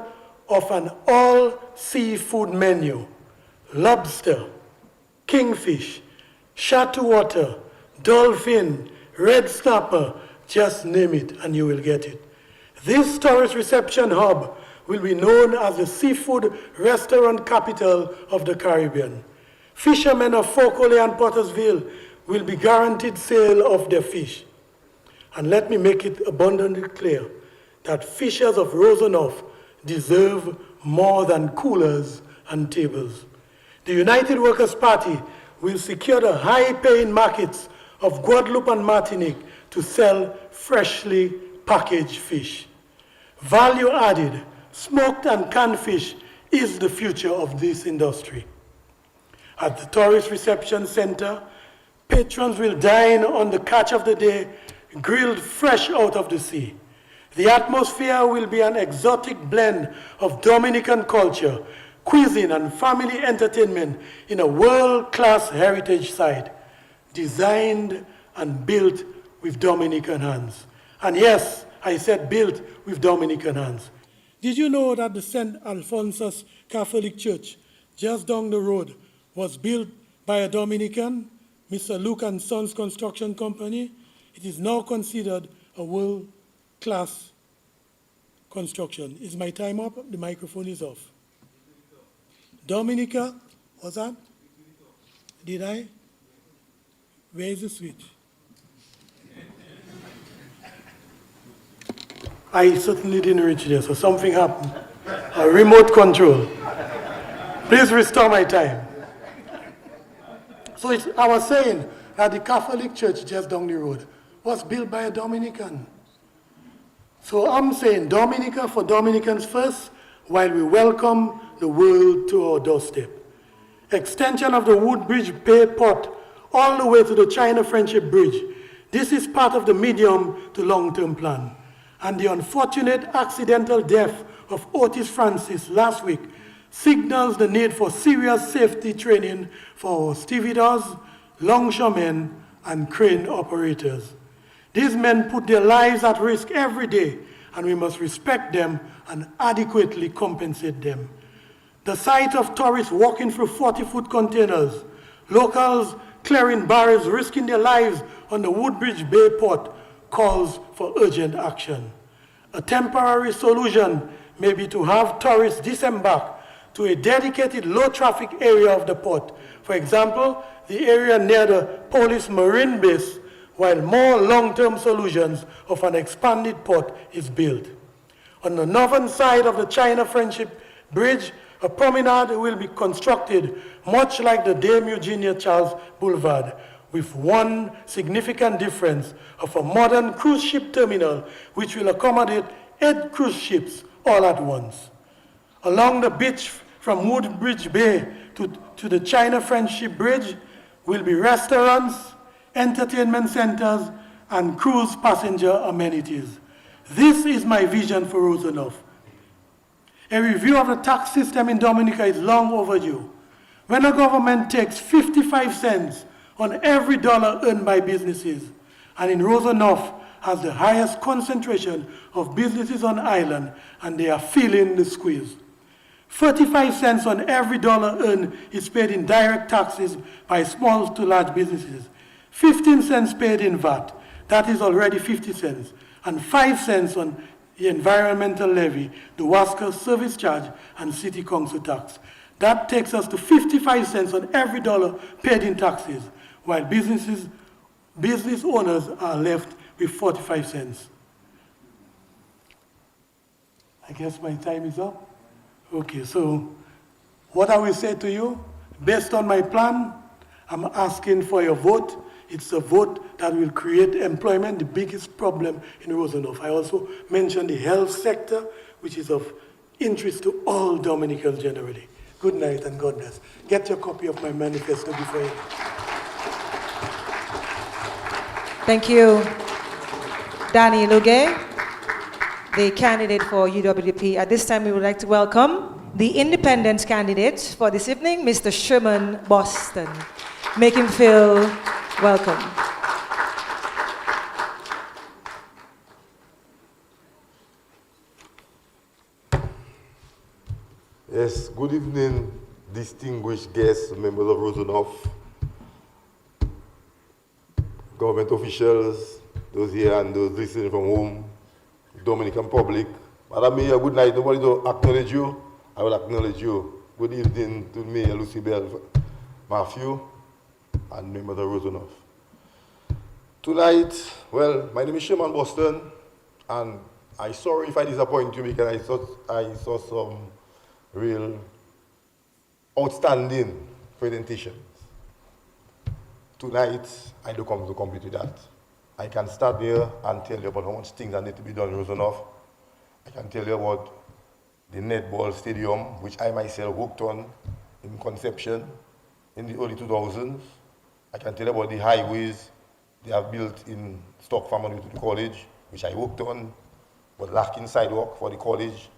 of an all-seafood menu: lobster, kingfish, shattu water, dolphin, red snapper, just name it and you will get it. This tourist reception hub will be known as the seafood restaurant capital of the Caribbean. Fishermen of Focole and Pottersville will be guaranteed sale of their fish. And let me make it abundantly clear that fishers of Roseau North deserve more than coolers and tables. The United Workers' Party will secure the high-paying markets of Guadeloupe and Martinique to sell freshly packaged fish. Value-added, smoked and canned fish is the future of this industry. At the Tourist Reception Center, patrons will dine on the catch of the day, grilled fresh out of the sea. The atmosphere will be an exotic blend of Dominican culture, cuisine, and family entertainment in a world-class heritage site, designed and built with Dominican hands. And yes, I said built with Dominican hands. Did you know that the St. Alphonsus Catholic Church, just down the road, was built by a Dominican, Mr. Luke and Sons Construction Company? It is now considered a world-class construction. Is my time up? The microphone is off. Dominica, what's that? Did I? Where is the switch? I certainly didn't reach there, so something happened. A remote control. Please restore my time. So I was saying that the Catholic Church just down the road was built by a Dominican. So I'm saying Dominica for Dominicans first, while we welcome the world to our doorstep. Extension of the Woodbridge Bay Port all the way to the China-Friendship Bridge. This is part of the medium to long-term plan. And the unfortunate accidental death of Otis Francis last week signals the need for serious safety training for our stevedores, longshoremen, and crane operators. These men put their lives at risk every day, and we must respect them and adequately compensate them. The sight of tourists walking through 40-foot containers, locals clearing barrels, risking their lives on the Woodbridge Bay Port calls for urgent action. A temporary solution may be to have tourists disembark to a dedicated low-traffic area of the port. For example, the area near the Police Marine Base, while more long-term solutions of an expanded port is built. On the northern side of the China-Friendship Bridge, a promenade will be constructed much like the Dame Eugenia Charles Boulevard, with one significant difference of a modern cruise ship terminal which will accommodate 8 cruise ships all at once. Along the beach from Woodbridge Bay to the China-Friendship Bridge will be restaurants, entertainment centers, and cruise passenger amenities. This is my vision for Roseau North. A review of the tax system in Dominica is long overdue. When a government takes 55 cents on every dollar earned by businesses, and in Roseau North has the highest concentration of businesses on island, and they are feeling the squeeze. 35 cents on every dollar earned is paid in direct taxes by small to large businesses. 15 cents paid in VAT, that is already 50 cents, and 5 cents on the environmental levy, the WASCA service charge, and city council tax. That takes us to 55 cents on every dollar paid in taxes, while business owners are left with 45 cents. I guess my time is up. Okay, so what I will say to you, based on my plan, I'm asking for your vote It's a vote that will create employment, the biggest problem in Roseau North. I also mentioned the health sector, which is of interest to all Dominicans generally. Good night and God bless. Get your copy of my manifesto before you. Thank you, Danny Luge, the candidate for UWP. At this time, we would like to welcome the independent candidate for this evening, Mr. Sherman Boston. Make him feel welcome. Yes, good evening, distinguished guests, members of Roseau North, government officials, those here and those listening from home, Dominican public. Madam Mayor, good night. Nobody to acknowledge you. I will acknowledge you. Good evening to Mayor Lucibel Matthew and members of Roseau North. Tonight, well, my name is Sherman Boston, and I'm sorry if I disappoint you because I saw some real outstanding presentations. Tonight, I do come to compete with that. I can start here and tell you about how much things that need to be done in Roseau North. I can tell you about the netball stadium, which I myself worked on in conception in the early 2000s. I can tell you about the highways they have built in Stock Farm to the college, which I worked on, but lacking sidewalk for the college.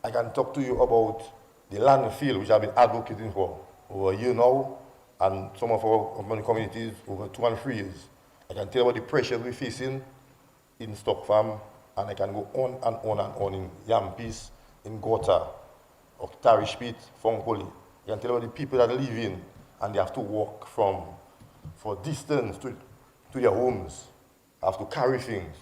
I can talk to you about the landfill, which I've been advocating for over a year now, and some of our communities over 2 and 3 years. I can tell you about the pressures we're facing in Stock Farm, and I can go on and on and on in Yampis, in Gotha, Octarish Pit, Fongpoli. I can tell you about the people that live in, and they have to walk for distance to their homes, have to carry things,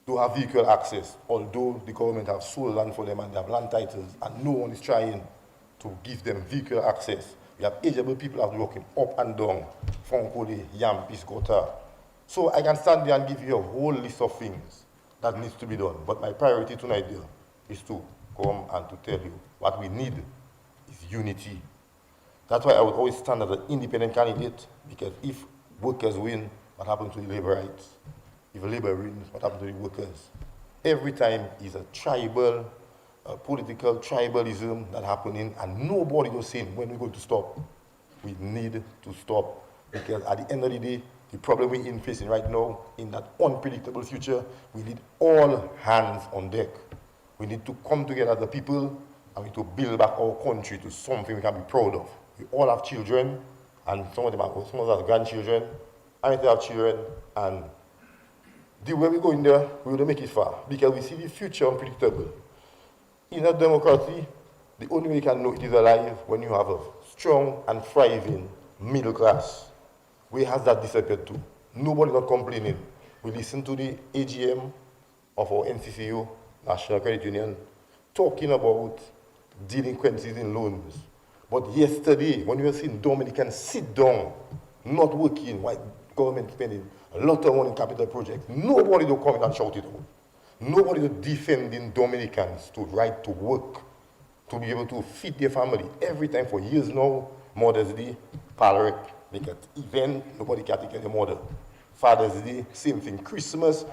to have vehicle access, although the government have sold land for them and they have land titles, and no one is trying to give them vehicle access. We have ageable people that are walking up and down, Fongpoli, Yampis, Gotha. So I can stand there and give you a whole list of things that needs to be done. But my priority tonight there is to come and to tell you what we need is unity. That's why I would always stand as an independent candidate, because if workers win, what happens to the labor rights? If labor wins, what happens to the workers? Every time is a tribal, political tribalism that happening, and nobody was saying when we're going to stop. We need to stop, because at the end of the day, the problem we're facing right now, in that unpredictable future, we need all hands on deck. We need to come together as a people, and we need to build back our country to something we can be proud of. We all have children, and some of us have grandchildren. I might have children, and the way we go in there, we will make it far, because we see the future unpredictable. In a democracy, the only way you can know it is alive when you have a strong and thriving middle class. We have that disappeared too. Nobody not complaining. We listen to the AGM of our NCCU, National Credit Union, talking about delinquencies in loans. But yesterday, when we were seeing Dominicans sit down, not working, while government spending a lot of money in capital projects, nobody will come in and shout it out. Nobody is defending Dominicans to right to work, to be able to feed their family. Every time for years now, Mother's Day, Palrec, make an event, nobody can take care of their mother. Father's Day, same thing. Christmas,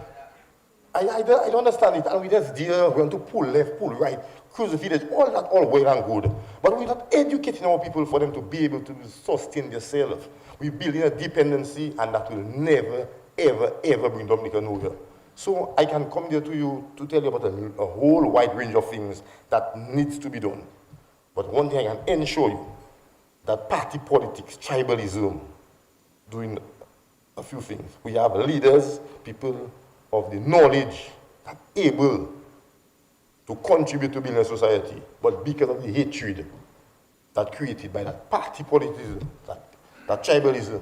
I don't understand it. And we just there, we want to pull left, pull right, cruise the village, all that, all well and good. But we're not educating our people for them to be able to sustain themselves. We're building a dependency, and that will never, ever, ever bring Dominica nowhere. So I can come there to you to tell you about a whole wide range of things that needs to be done. But one thing I can ensure you, that party politics, tribalism, doing a few things. We have leaders, people of the knowledge, that are able to contribute to building a society, but because of the hatred that created by that party politics, that tribalism,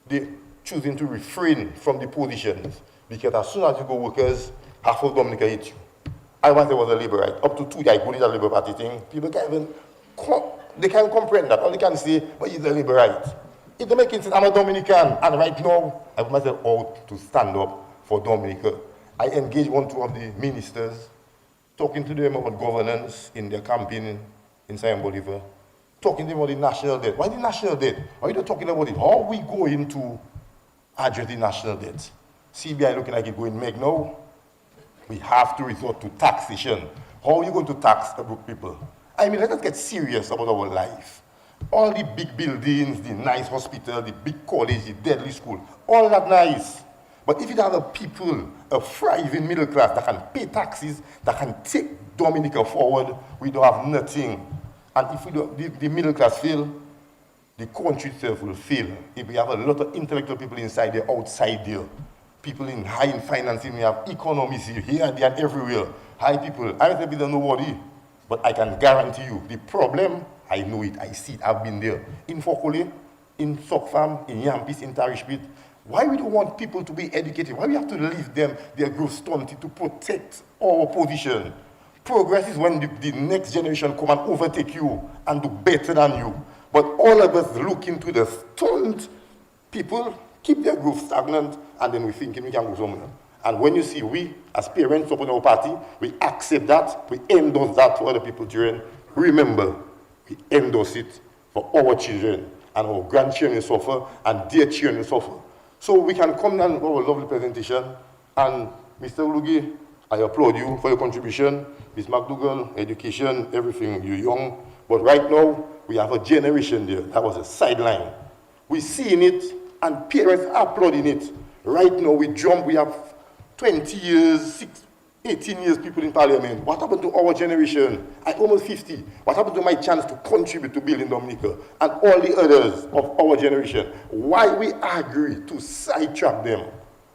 they're choosing to refrain from the positions, because as soon as you go workers, half of Dominica hate you. I once there was a labor right, up to 2 years, I go in the labor party thing, people can't even they can't comprehend that. All they can say, but he's a labor right. It doesn't make sense. I'm a Dominican, and right now, I put myself out to stand up for Dominica. I engaged 1 or 2 of the ministers, talking to them about governance in their campaign in Simon Bolivar, talking to them about the national debt. Why the national debt? Why are you not talking about it? How are we going to address the national debt. CBI looking like it's going meg now. We have to resort to taxation. How are you going to tax the broke people? I mean, let us get serious about our life. All the big buildings, the nice hospital, the big college, the deadly school, all that nice. But if you have a people, a thriving middle class that can pay taxes, that can take Dominica forward, we don't have nothing. And if we don't, the middle class fail, the country itself will fail. If we have a lot of intellectual people inside there, outside there, people in high in financing, we have economies here, there, and everywhere. High people, I don't know nobody, but I can guarantee you, the problem, I know it, I see it, I've been there. In Fokole, in Sok Farm, in Yampis, in Tarishpit. Why we don't want people to be educated? Why we have to leave them their growth stunted to protect our position? Progress is when the next generation come and overtake you and do better than you. But all of us look into the stunned people, keep their growth stagnant, and then we thinking we can go somewhere. And when you see we, as parents of our party, we accept that, we endorse that for other people's children, remember, we endorse it for our children, and our grandchildren suffer, and their children suffer. So we can come down with our lovely presentation, and Mr. Ulugi, I applaud you for your contribution. Ms. McDougall, education, everything, you're young. But right now, we have a generation there. That was a sideline. We're seeing it, and parents are applauding it. Right now, we have 20 years, 18 years people in parliament. What happened to our generation? I'm almost 50. What happened to my chance to contribute to building Dominica? And all the others of our generation. Why we agree to sidetrack them?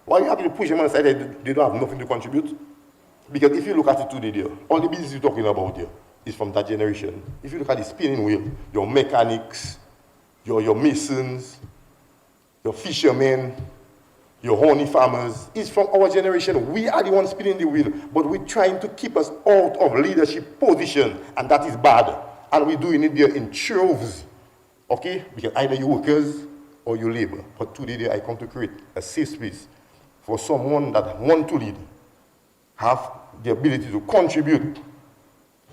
Why you have to push them aside that they don't have nothing to contribute? Because if you look at it today there, all the business you're talking about here is from that generation. If you look at the spinning wheel, your mechanics, your masons, your fishermen, your honey farmers, is from our generation. We are the ones spinning the wheel, but we're trying to keep us out of leadership position, and that is bad. And we're doing it there in troves, okay? Because either you workers or you labor. But today there I come to create a safe space for someone that want to lead, have the ability to contribute,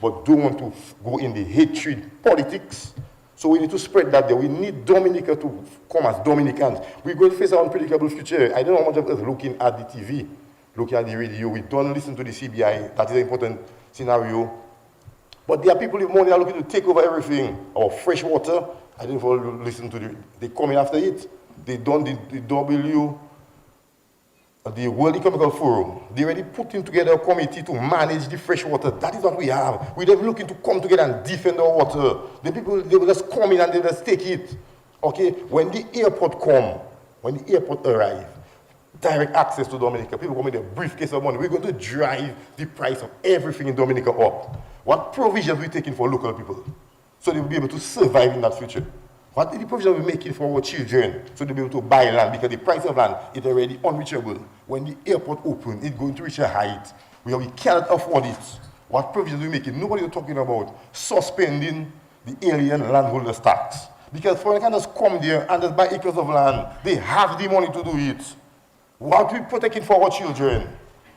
but don't want to go in the hatred politics. So we need to spread that there. We need Dominica to come as Dominicans. We're going to face our unpredictable future. I don't know how much of us looking at the TV, looking at the radio. We don't listen to the CBI. That is an important scenario. But there are people with money that are looking to take over everything. Our fresh water, I didn't even listen to they coming after it. They done the World Economic Forum. They already putting together a committee to manage the fresh water. That is what we have. We're looking to come together and defend our water. The people, they will just come in and they just take it. Okay? When the airport arrive, direct access to Dominica, people come with a briefcase of money. We're going to drive the price of everything in Dominica up. What provisions we taking for local people so they will be able to survive in that future? What are the provisions we're making for our children so they'll be able to buy land? Because the price of land is already unreachable. When the airport opens, it's going to reach a height where we cannot afford it. What provisions we're making? Nobody is talking about suspending the alien landholders tax. Because foreign can just come there and just buy acres of land. They have the money to do it. What are we protecting for our children?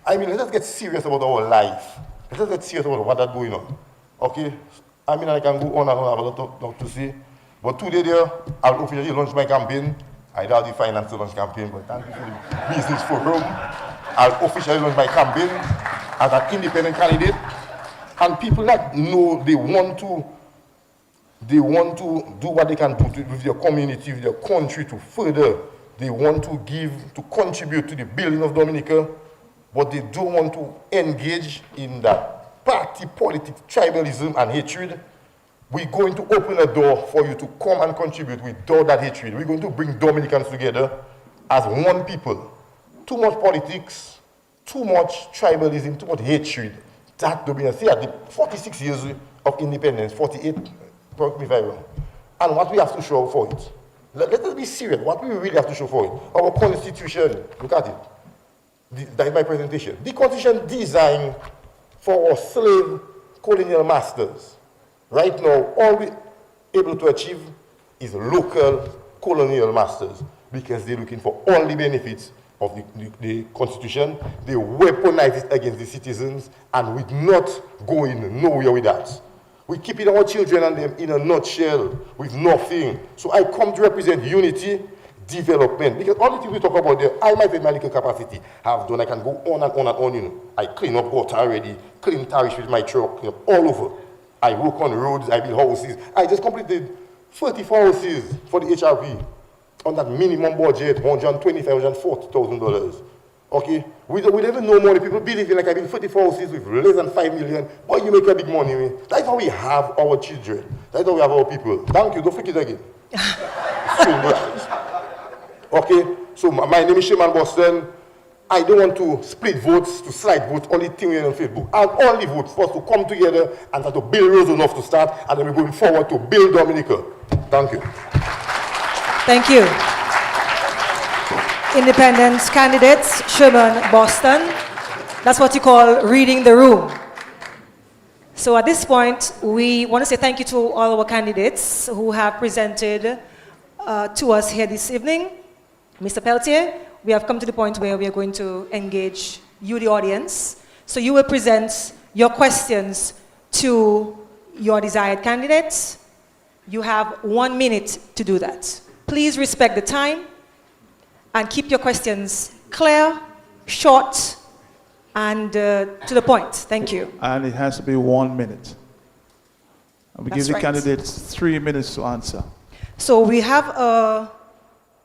I mean, let us get serious about our life. Let us get serious about what that's going on. Okay? I mean, I can go on and on, I have a lot to say. But today there, I'll officially launch my campaign. I don't have the finance to launch campaign, but thank you for the business forum. I'll officially launch my campaign as an independent candidate. And people that know they want to do what they can do with their community, with their country to further. They want to to contribute to the building of Dominica, but they don't want to engage in that party politics, tribalism, and hatred. We're going to open a door for you to come and contribute without that hatred. We're going to bring Dominicans together as one people. Too much politics, too much tribalism, too much hatred. That Dominica, see, at the 46 years of independence, 48, correct me if I'm wrong. And what we have to show for it. Let us be serious. What we really have to show for it. Our constitution, look at it. That is my presentation. The constitution designed for our slave colonial masters. Right now, all we're able to achieve is local colonial masters because they're looking for all the benefits of the Constitution. They weaponize it against the citizens, and we're not going nowhere with that. We're keeping our children and them in a nutshell with nothing. So I come to represent unity, development. Because all the things we talk about there, I might in my little capacity have done. I can go on and on and on, you know. I clean up water already, clean tariffs with my truck, you know, all over. I work on roads, I build houses. I just completed 34 houses for the HRP on that minimum budget, $125,000, $140,000. Okay? We don't even know money. People believe in like I built 34 houses with less than 5 million. But you make a big money. Man. That's how we have our children. That's how we have our people. Thank you. Don't forget again. Okay? So my name is Shaman Boston. I don't want to split votes, to slide votes, only thing on Facebook. I'll only vote for us to come together and to build Roseau North to start, and then we're going forward to build Dominica. Thank you. Thank you. Independent candidates, Sherman Boston. That's what you call reading the room. So at this point, we want to say thank you to all our candidates who have presented to us here this evening. Mr. Peltier, we have come to the point where we are going to engage you, the audience. So you will present your questions to your desired candidates. You have 1 minute to do that. Please respect the time and keep your questions clear, short, and to the point. Thank you. And it has to be 1 minute. And we That's give the right. candidates 3 minutes to answer. So we have a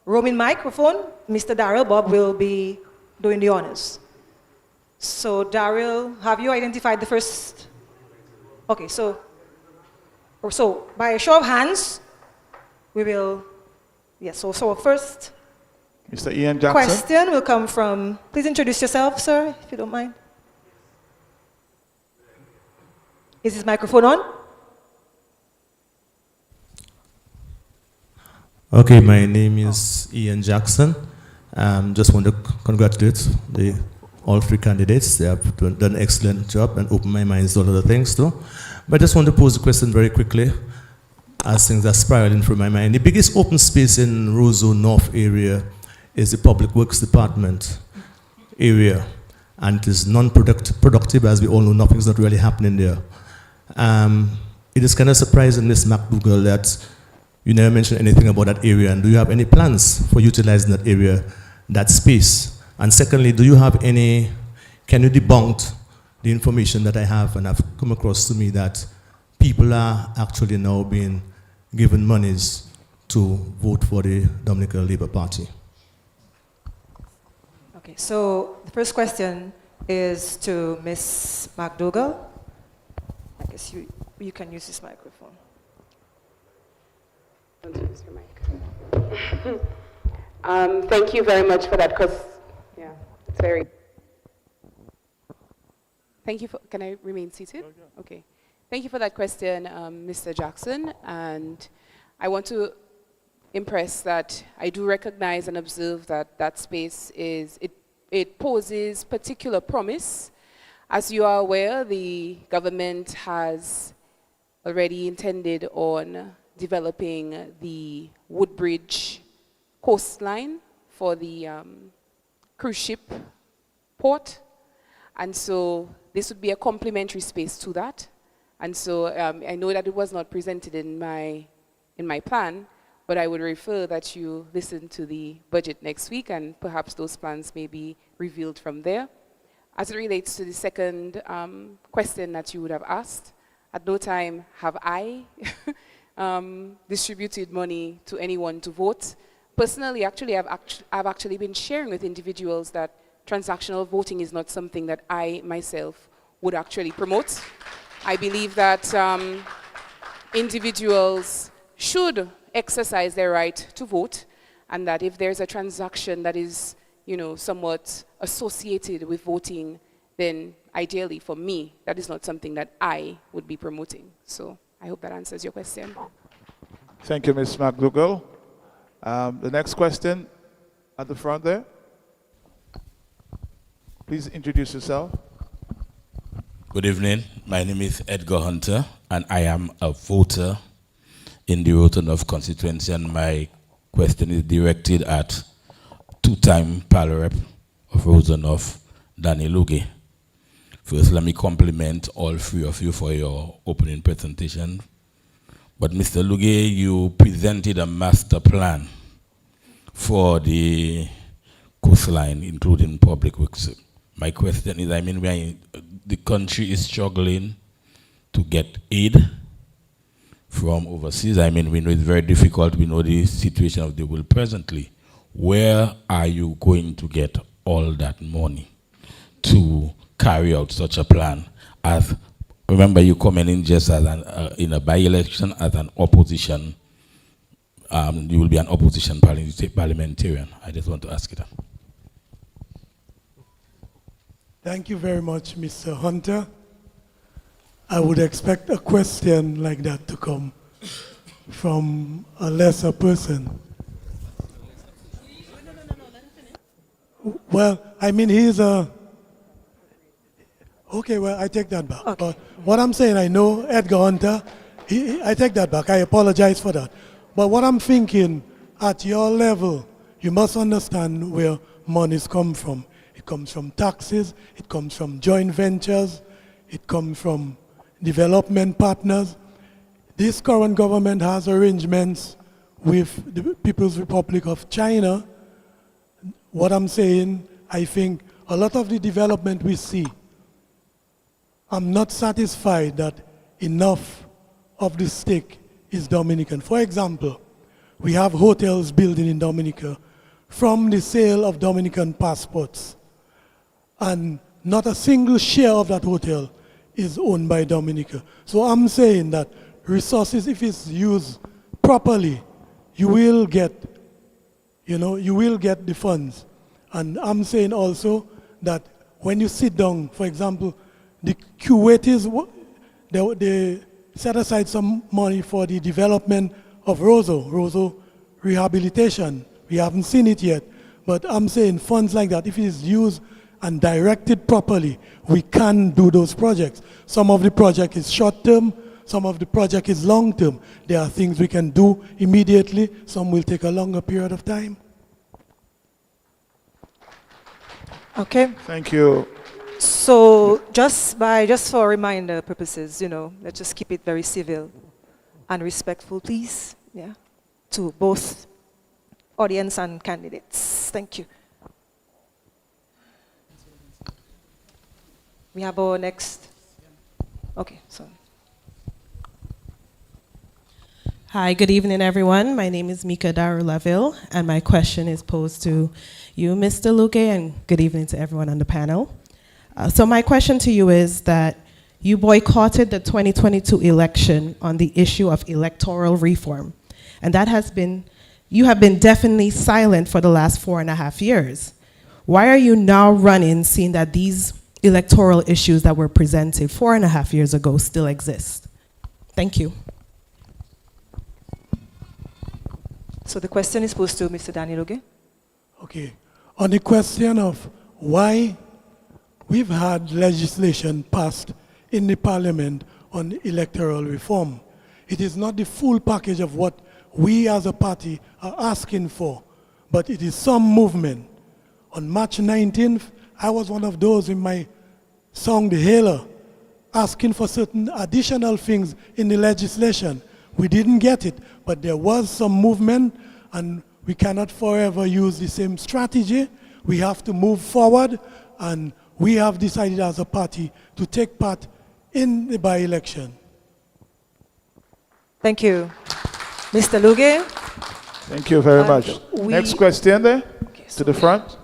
roaming microphone. Mr. Daryl Bob will be doing the honors. So Daryl, have you identified the first? Okay, so by a show of hands, we will, yes, so first Mr. Ian Jackson. question will come from, please introduce yourself, sir, if you don't mind. Is his microphone on? Okay, my name is Ian Jackson. Just want to congratulate all three candidates. They have done an excellent job and opened my mind to a lot of things too. But I just want to pose a question very quickly as things are spiraling through my mind. The biggest open space in Roseau North area is the Public Works Department area. And it is non-productive, as we all know, nothing's not really happening there. It is kind of surprising, Ms. McDougall, that you never mentioned anything about that area. And do you have any plans for utilizing that area, that space? And secondly, do you have any, can you debunk the information that I have and have come across to me that people are actually now being given monies to vote for the Dominican Labour Party? Okay, so the first question is to Ms. McDougall. I guess you can use this microphone. Don't use your mic. Thank you very much for that, because, yeah, it's very... Thank you for... Can I remain seated? Okay. Thank you for that question, Mr. Jackson. And I want to impress that I do recognize and observe that that space is... It poses particular promise. As you are aware, the government has already intended on developing the Woodbridge coastline for the cruise ship port. And so this would be a complementary space to that. And so I know that it was not presented in my plan, but I would refer that you listen to the budget next week, and perhaps those plans may be revealed from there. As it relates to the second question that you would have asked, at no time have I distributed money to anyone to vote. Personally, actually, I've actually been sharing with individuals that transactional voting is not something that I myself would actually promote. I believe that individuals should exercise their right to vote, and that if there's a transaction that is, somewhat associated with voting, then ideally for me, that is not something that I would be promoting. So I hope that answers your question. Thank you, Ms. McDougall. The next question at the front there. Please introduce yourself. Good evening. My name is Edgar Hunter, and I am a voter in the Roseau North constituency, and my question is directed at two-time Palo Rep of Roseau North, Danny Luge. First, let me compliment all three of you for your opening presentation. But Mr. Luge, you presented a master plan for the coastline, including public works. My question is, the country is struggling to get aid from overseas. We know it's very difficult. We know the situation of the world presently. Where are you going to get all that money to carry out such a plan? As remember, you coming in just as in a by-election as an opposition. You will be an opposition parliamentarian. I just want to ask you that. Thank you very much, Mr. Hunter. I would expect a question like that to come from a lesser person. Well, he's a... Okay, well, I take that back. Okay. But what I'm saying, I know Edgar Hunter, I take that back. I apologize for that. But what I'm thinking, at your level, you must understand where monies come from. It comes from taxes, it comes from joint ventures, it comes from development partners. This current government has arrangements with the People's Republic of China. What I'm saying, I think a lot of the development we see, I'm not satisfied that enough of the stake is Dominican. For example, we have hotels building in Dominica from the sale of Dominican passports. And not a single share of that hotel is owned by Dominica. So I'm saying that resources, if it's used properly, you will get the funds. And I'm saying also that when you sit down, for example, the Kuwaitis, they set aside some money for the development of Roseau rehabilitation. We haven't seen it yet, but I'm saying funds like that, if it is used and directed properly, we can do those projects. Some of the project is short-term, some of the project is long-term. There are things we can do immediately, some will take a longer period of time. Okay. Thank you. So just for reminder purposes, let's just keep it very civil and respectful, please. Yeah, to both audience and candidates. Thank you. We have our next. Okay, sorry. Hi, good evening, everyone. My name is Mika Daru-Laville, and my question is posed to you, Mr. Luque, and good evening to everyone on the panel. So my question to you is that you boycotted the 2022 election on the issue of electoral reform, and you have been definitely silent for the last 4.5 years. Why are you now running, seeing that these electoral issues that were presented 4.5 years ago still exist? Thank you. So the question is posed to Mr. Daniel Oge. Okay. On the question of why we've had legislation passed in the parliament on electoral reform, it is not the full package of what we as a party are asking for, but it is some movement. On March 19th, I was one of those in my song, The Hailer, asking for certain additional things in the legislation. We didn't get it, but there was some movement, and we cannot forever use the same strategy. We have to move forward, and we have decided as a party to take part in the by-election. Thank you. Mr. Luge. Thank you very much. Next question there, to the front.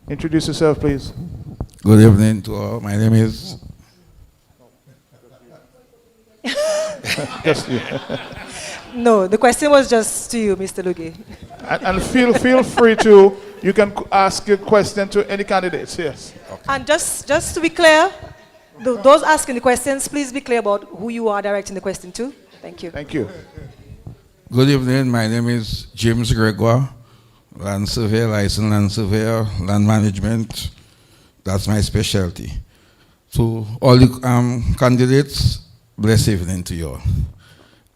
Introduce yourself, please. Good evening to all. My name is... Just you. No, the question was just to you, Mr. Luge. And feel free to, you can ask your question to any candidates, yes. Okay. And just to be clear, those asking the questions, please be clear about who you are directing the question to. Thank you. Thank you. Good evening. My name is James Gregoire, land surveyor, licensed land surveyor, land management. That's my specialty. To all the candidates, blessed evening to you all.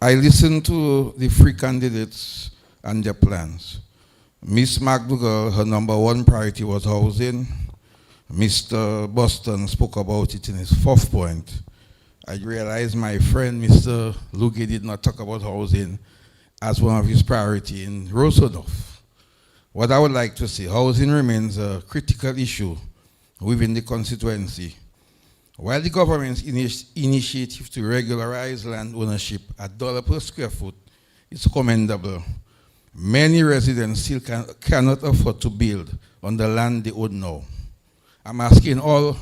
I listened to the three candidates and their plans. Miss McDougall, her #1 priority was housing. Mr. Boston spoke about it in his 4th point. I realized my friend, Mr. Luque, did not talk about housing as one of his priorities in Roseau North. What I would like to see, housing remains a critical issue within the constituency. While the government's initiative to regularize land ownership at $1 per square foot is commendable, many residents still cannot afford to build on the land they own now. I'm asking all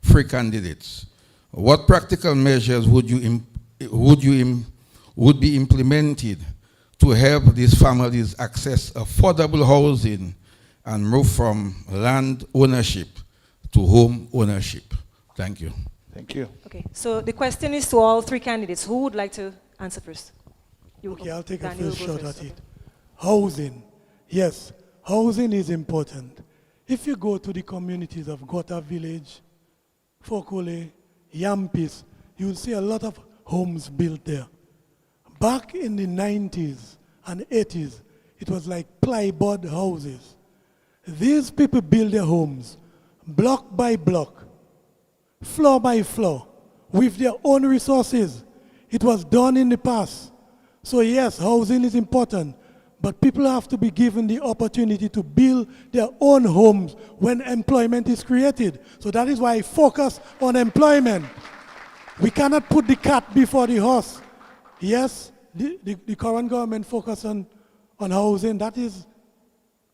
three candidates, what practical measures would be implemented to help these families access affordable housing and move from land ownership to home ownership? Thank you. Thank you. Okay, so the question is to all three candidates. Who would like to answer first? Okay, I'll take a Daniel first will go shot first. at it. Housing. Yes, housing is important. If you go to the communities of Gota Village, Fokole, Yampis, you'll see a lot of homes built there. Back in the 90s and 80s, it was like plywood houses. These people build their homes block by block, floor by floor, with their own resources. It was done in the past. So yes, housing is important, but people have to be given the opportunity to build their own homes when employment is created. So that is why I focus on employment. We cannot put the cart before the horse. Yes, the current government focus on housing. That is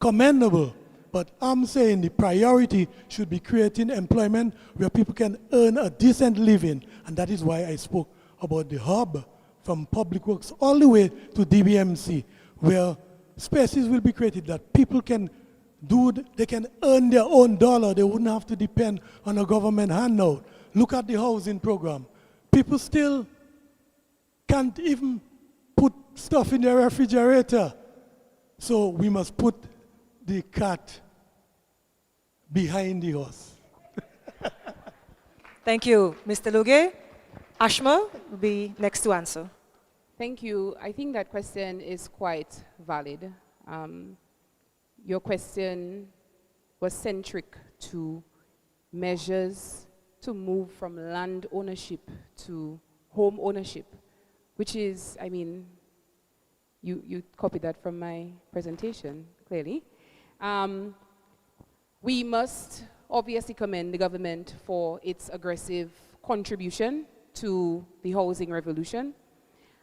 commendable. But I'm saying the priority should be creating employment where people can earn a decent living. And that is why I spoke about the hub from Public Works all the way to DBMC, where spaces will be created that people can they can earn their own dollar. They wouldn't have to depend on a government handout. Look at the housing program. People still can't even put stuff in their refrigerator. So we must put the cart behind the horse. Thank you, Mr. Luge. Ashma will be next to answer. Thank you. I think that question is quite valid. Your question was centric to measures to move from land ownership to home ownership, which is, I mean, you copied that from my presentation, clearly. We must obviously commend the government for its aggressive contribution to the housing revolution.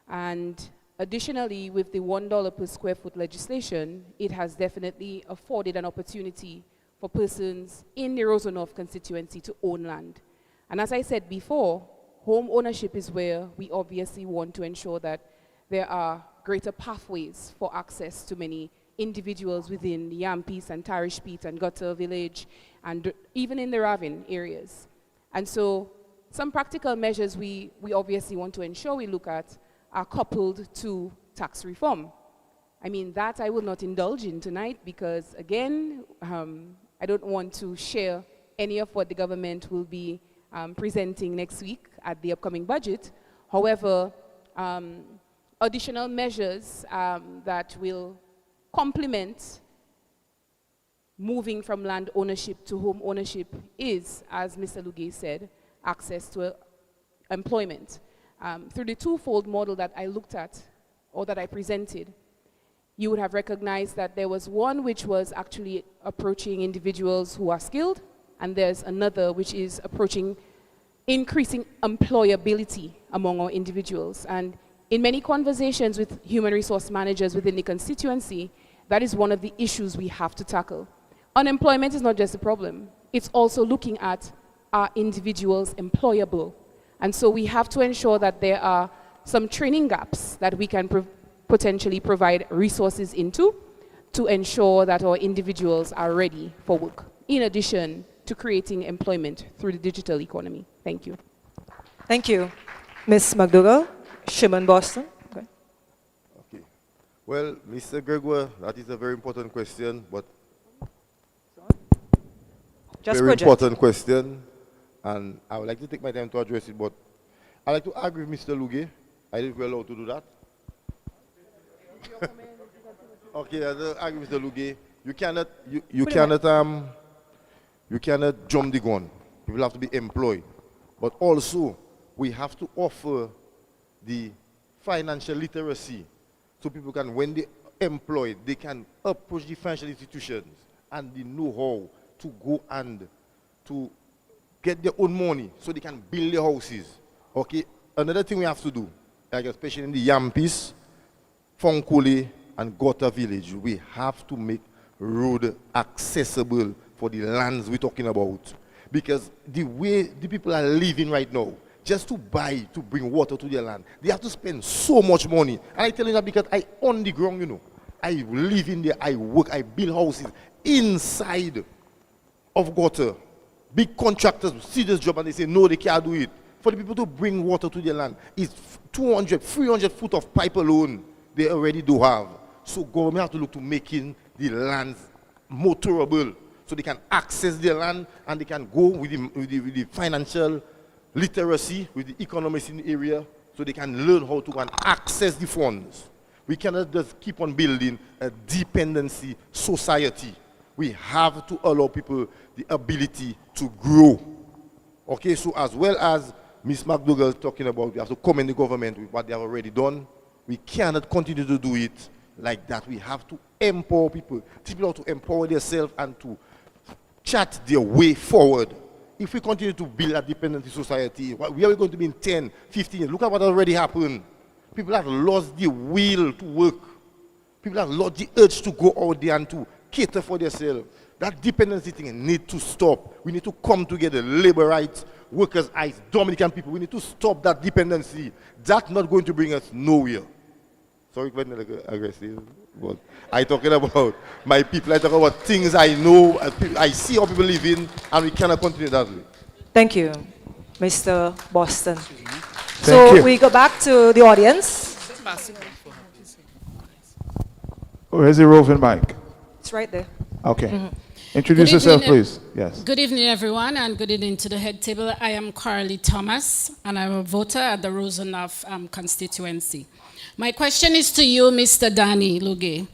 And additionally, with the $1 per square foot legislation, it has definitely afforded an opportunity for persons in the Roseau North constituency to own land. And as I said before, home ownership is where we obviously want to ensure that there are greater pathways for access to many individuals within the Yampis and Tarishpeet and Gutter Village and even in the Ravin areas. And so some practical measures we obviously want to ensure we look at are coupled to tax reform. I mean, that I will not indulge in tonight because, again, I don't want to share any of what the government will be presenting next week at the upcoming budget. However, additional measures that will complement moving from land ownership to home ownership is, as Mr. Luge said, access to employment. Through the twofold model that I looked at, or that I presented, you would have recognized that there was one which was actually approaching individuals who are skilled, and there's another which is approaching increasing employability among our individuals. And in many conversations with human resource managers within the constituency, that is one of the issues we have to tackle. Unemployment is not just a problem. It's also looking at are individuals employable? And so we have to ensure that there are some training gaps that we can potentially provide resources into to ensure that our individuals are ready for work, in addition to creating employment through the digital economy. Thank you. Thank you. Ms. McDougall, Shimon Boston. Okay. Okay. Well, Mr. Gregoire, that is a very important question, but Just very project. important question, and I would like to take my time to address it, but I'd like to agree with Mr. Luge. I think we're allowed to do that. Okay, I agree with Mr. Luge. You cannot jump the gun. People have to be employed. But also, we have to offer the financial literacy So people can, when they employed, they can approach the financial institutions and the know-how to go and to get their own money so they can build their houses. Okay, another thing we have to do, like especially in the Yampis, Fonkole, and Gota village, we have to make road accessible for the lands we're talking about. Because the way the people are living right now, just to buy, to bring water to their land, they have to spend so much money. And I tell you that because I on the ground, you know, I live in there, I work, I build houses inside of Gota. Big contractors see this job and they say, no, they can't do it. For the people to bring water to their land, it's 200, 300 foot of pipe alone they already do have. So government have to look to making the lands motorable so they can access their land and they can go with the financial literacy, with the economics in the area, so they can learn how to go and access the funds. We cannot just keep on building a dependency society. We have to allow people the ability to grow. Okay, so as well as Ms. McDougall talking about, we have to commend the government with what they have already done. We cannot continue to do it like that. We have to empower people, teach people how to empower themselves and to chart their way forward. If we continue to build a dependency society, where are we going to be in 10, 15 years? Look at what already happened. People have lost the will to work. People have lost the urge to go out there and to cater for themselves. That dependency thing needs to stop. We need to come together, labor rights, workers' rights, Dominican people. We need to stop that dependency. That's not going to bring us nowhere. Sorry if I'm not aggressive, but I'm talking about my people. I talk about things I know, I see how people live in, and we cannot continue that way. Thank you, Mr. Boston. Thank you. We go back to the audience. Where's the roving mic? It's right there. Okay. Introduce yourself, please. Yes. Good evening, everyone, and good evening to the head table. I am Carly Thomas, and I'm a voter at the Roseau North constituency. My question is to you, Mr. Danny Luge.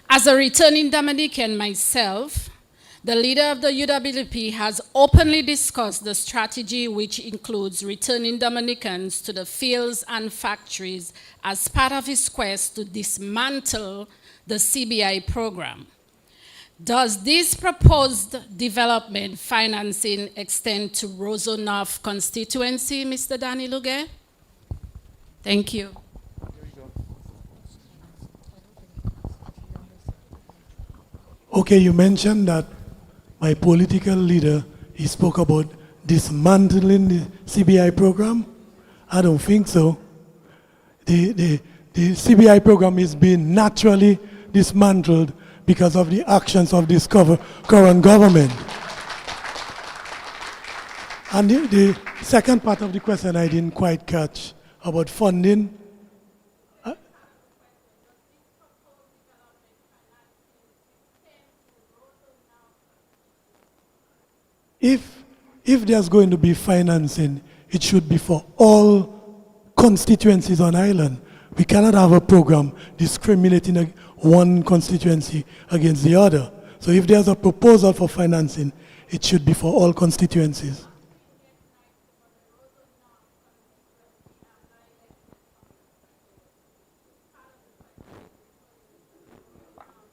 As a returning Dominican myself, the leader of the UWP has openly discussed the strategy which includes returning Dominicans to the fields and factories as part of his quest to dismantle the CBI program. Does this proposed development financing extend to Roseau North constituency, Mr. Danny Luge? Thank you. Okay, you mentioned that my political leader, he spoke about dismantling the CBI program. I don't think so. The CBI program is being naturally dismantled because of the actions of this current government. And the second part of the question I didn't quite catch about funding. If there's going to be financing, it should be for all constituencies on island. We cannot have a program discriminating one constituency against the other. So if there's a proposal for financing, it should be for all constituencies.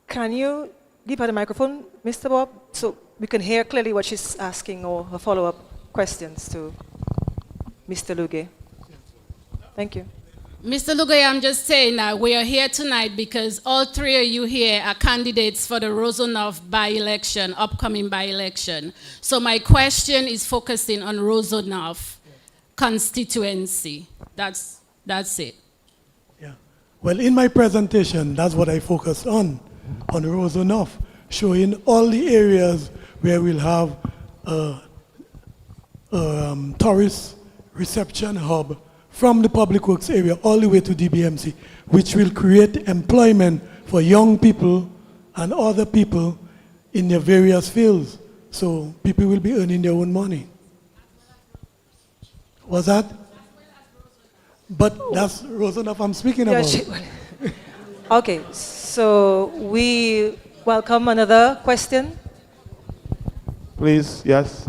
Can you give her the microphone, Mr. Bob, so we can hear clearly what she's asking or her follow-up questions to Mr. Luge? Thank you. Mr. Luge, I'm just saying that we are here tonight because all three of you here are candidates for the Roseau North by-election, upcoming by-election. So my question is focusing on Roseau North constituency. That's it. Yeah. Well, in my presentation, that's what I focused on Roseau North, showing all the areas where we'll have a tourist reception hub from the public works area all the way to DBMC, which will create employment for young people and other people in their various fields. So people will be earning their own money. Was that? But that's Roseau North I'm speaking about. Okay, so we welcome another question. Please, yes.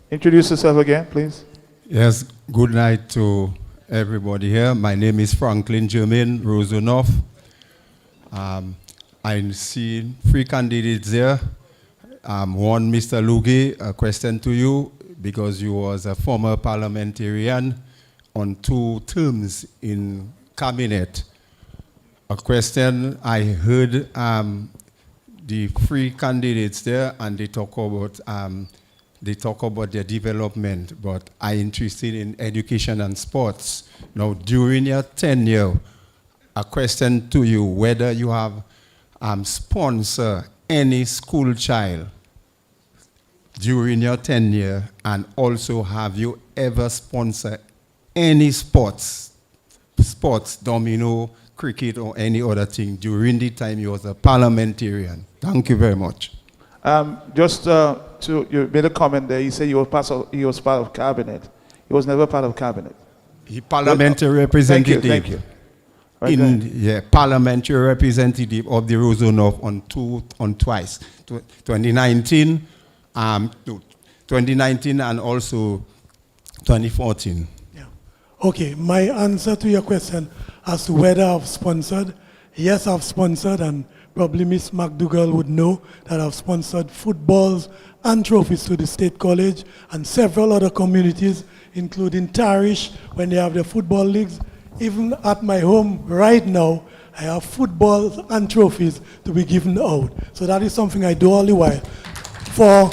Introduce yourself again, please. Yes, good night to everybody here. My name is Franklin Germain, Roseau North. I see 3 candidates there. One, Mr. Luge, a question to you, because you was a former parliamentarian on 2 terms in cabinet. A question, I heard the 3 candidates there, and they talk about their development, but I'm interested in education and sports. Now, during your tenure, a question to you, whether you have sponsored any school child during your tenure, and also have you ever sponsored any sports, domino, cricket, or any other thing during the time you was a parliamentarian? Thank you very much. You made a comment there. You said he was part of cabinet. He was never part of cabinet. He parliamentary representative. Thank you. Right, parliamentary representative of the Roseau North on twice, 2019 and also 2014. Yeah. Okay, my answer to your question as to whether I've sponsored, yes, I've sponsored, and probably Miss McDougall would know that I've sponsored footballs and trophies to the State College and several other communities, including Tarish, when they have their football leagues. Even at my home right now, I have footballs and trophies to be given out. So that is something I do all the while. For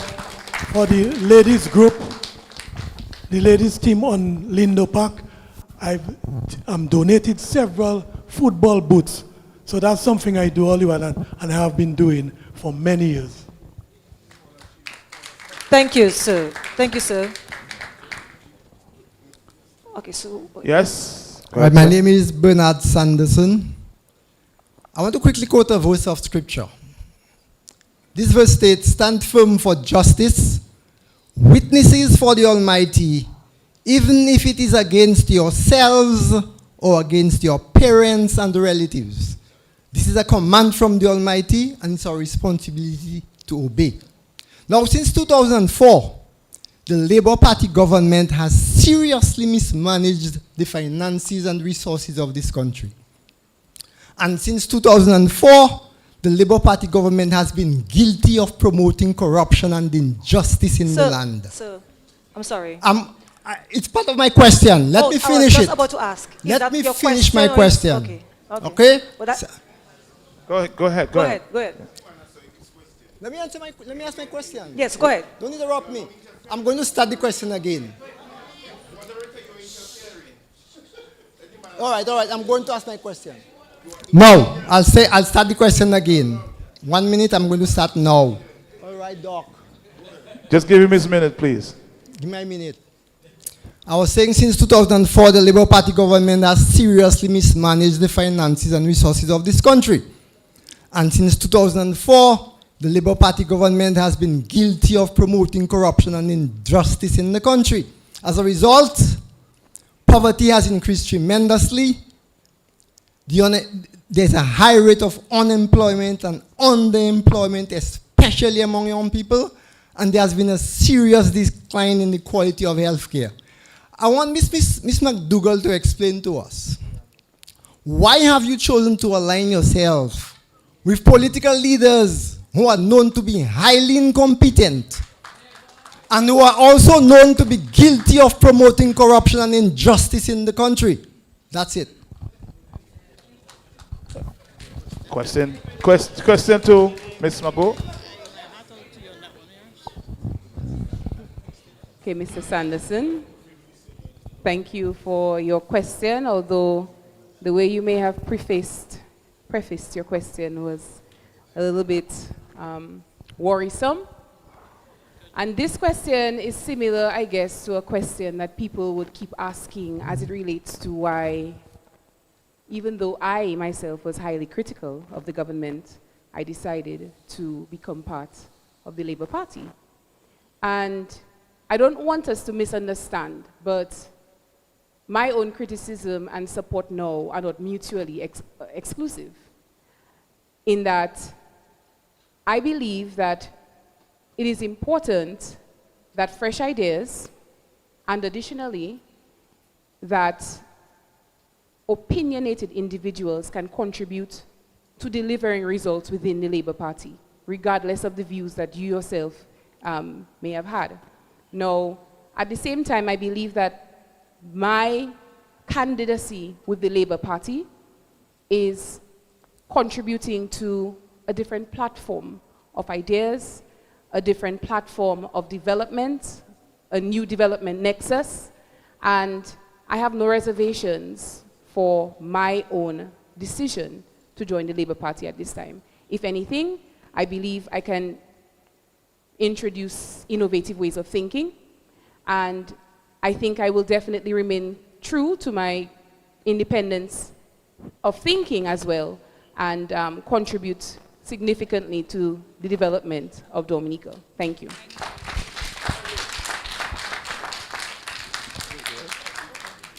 the ladies group, the ladies team on Lindo Park, I've donated several football boots. So that's something I do all the while and have been doing for many years. Thank you, sir. Thank you, sir. Okay, so... Yes? Right, my name is Bernard Sanderson. I want to quickly quote a verse of scripture. This verse states, "Stand firm for justice, witnesses for the Almighty, even if it is against yourselves or against your parents and relatives." This is a command from the Almighty, and it's our responsibility to obey. Now, since 2004, the Labour Party government has seriously mismanaged the finances and resources of this country. And since 2004, the Labour Party government has been guilty of promoting corruption and injustice in the land. Sir, I'm sorry. It's part of my question. Let me finish I was it. just about to ask. Let me finish my question. Okay? Go ahead. Let me ask my question. Yes, go ahead. Don't interrupt me. I'm going to start the question again. All right. I'm going to ask my question. No, I'll start the question again. 1 minute, I'm going to start now. All right, Doc. Just give him his minute, please. Give me a minute. I was saying since 2004, the Labour Party government has seriously mismanaged the finances and resources of this country. And since 2004, the Labour Party government has been guilty of promoting corruption and injustice in the country. As a result, poverty has increased tremendously. There's a high rate of unemployment and underemployment, especially among young people, and there has been a serious decline in the quality of healthcare. I want Miss McDougall to explain to us, why have you chosen to align yourself with political leaders who are known to be highly incompetent and who are also known to be guilty of promoting corruption and injustice in the country? That's it. Question to Ms. Mago. Okay, Mr. Sanderson, thank you for your question, although the way you may have prefaced your question was a little bit worrisome. And this question is similar, I guess, to a question that people would keep asking as it relates to why, even though I myself was highly critical of the government, I decided to become part of the Labour Party. And I don't want us to misunderstand, but my own criticism and support now are not mutually exclusive, in that I believe that it is important that fresh ideas, and additionally, that opinionated individuals can contribute to delivering results within the Labour Party, regardless of the views that you yourself may have had. Now, at the same time, I believe that my candidacy with the Labour Party is contributing to a different platform of ideas, a different platform of development, a new development nexus, and I have no reservations for my own decision to join the Labour Party at this time. If anything, I believe I can introduce innovative ways of thinking, and I think I will definitely remain true to my independence of thinking as well, and contribute significantly to the development of Dominica. Thank you.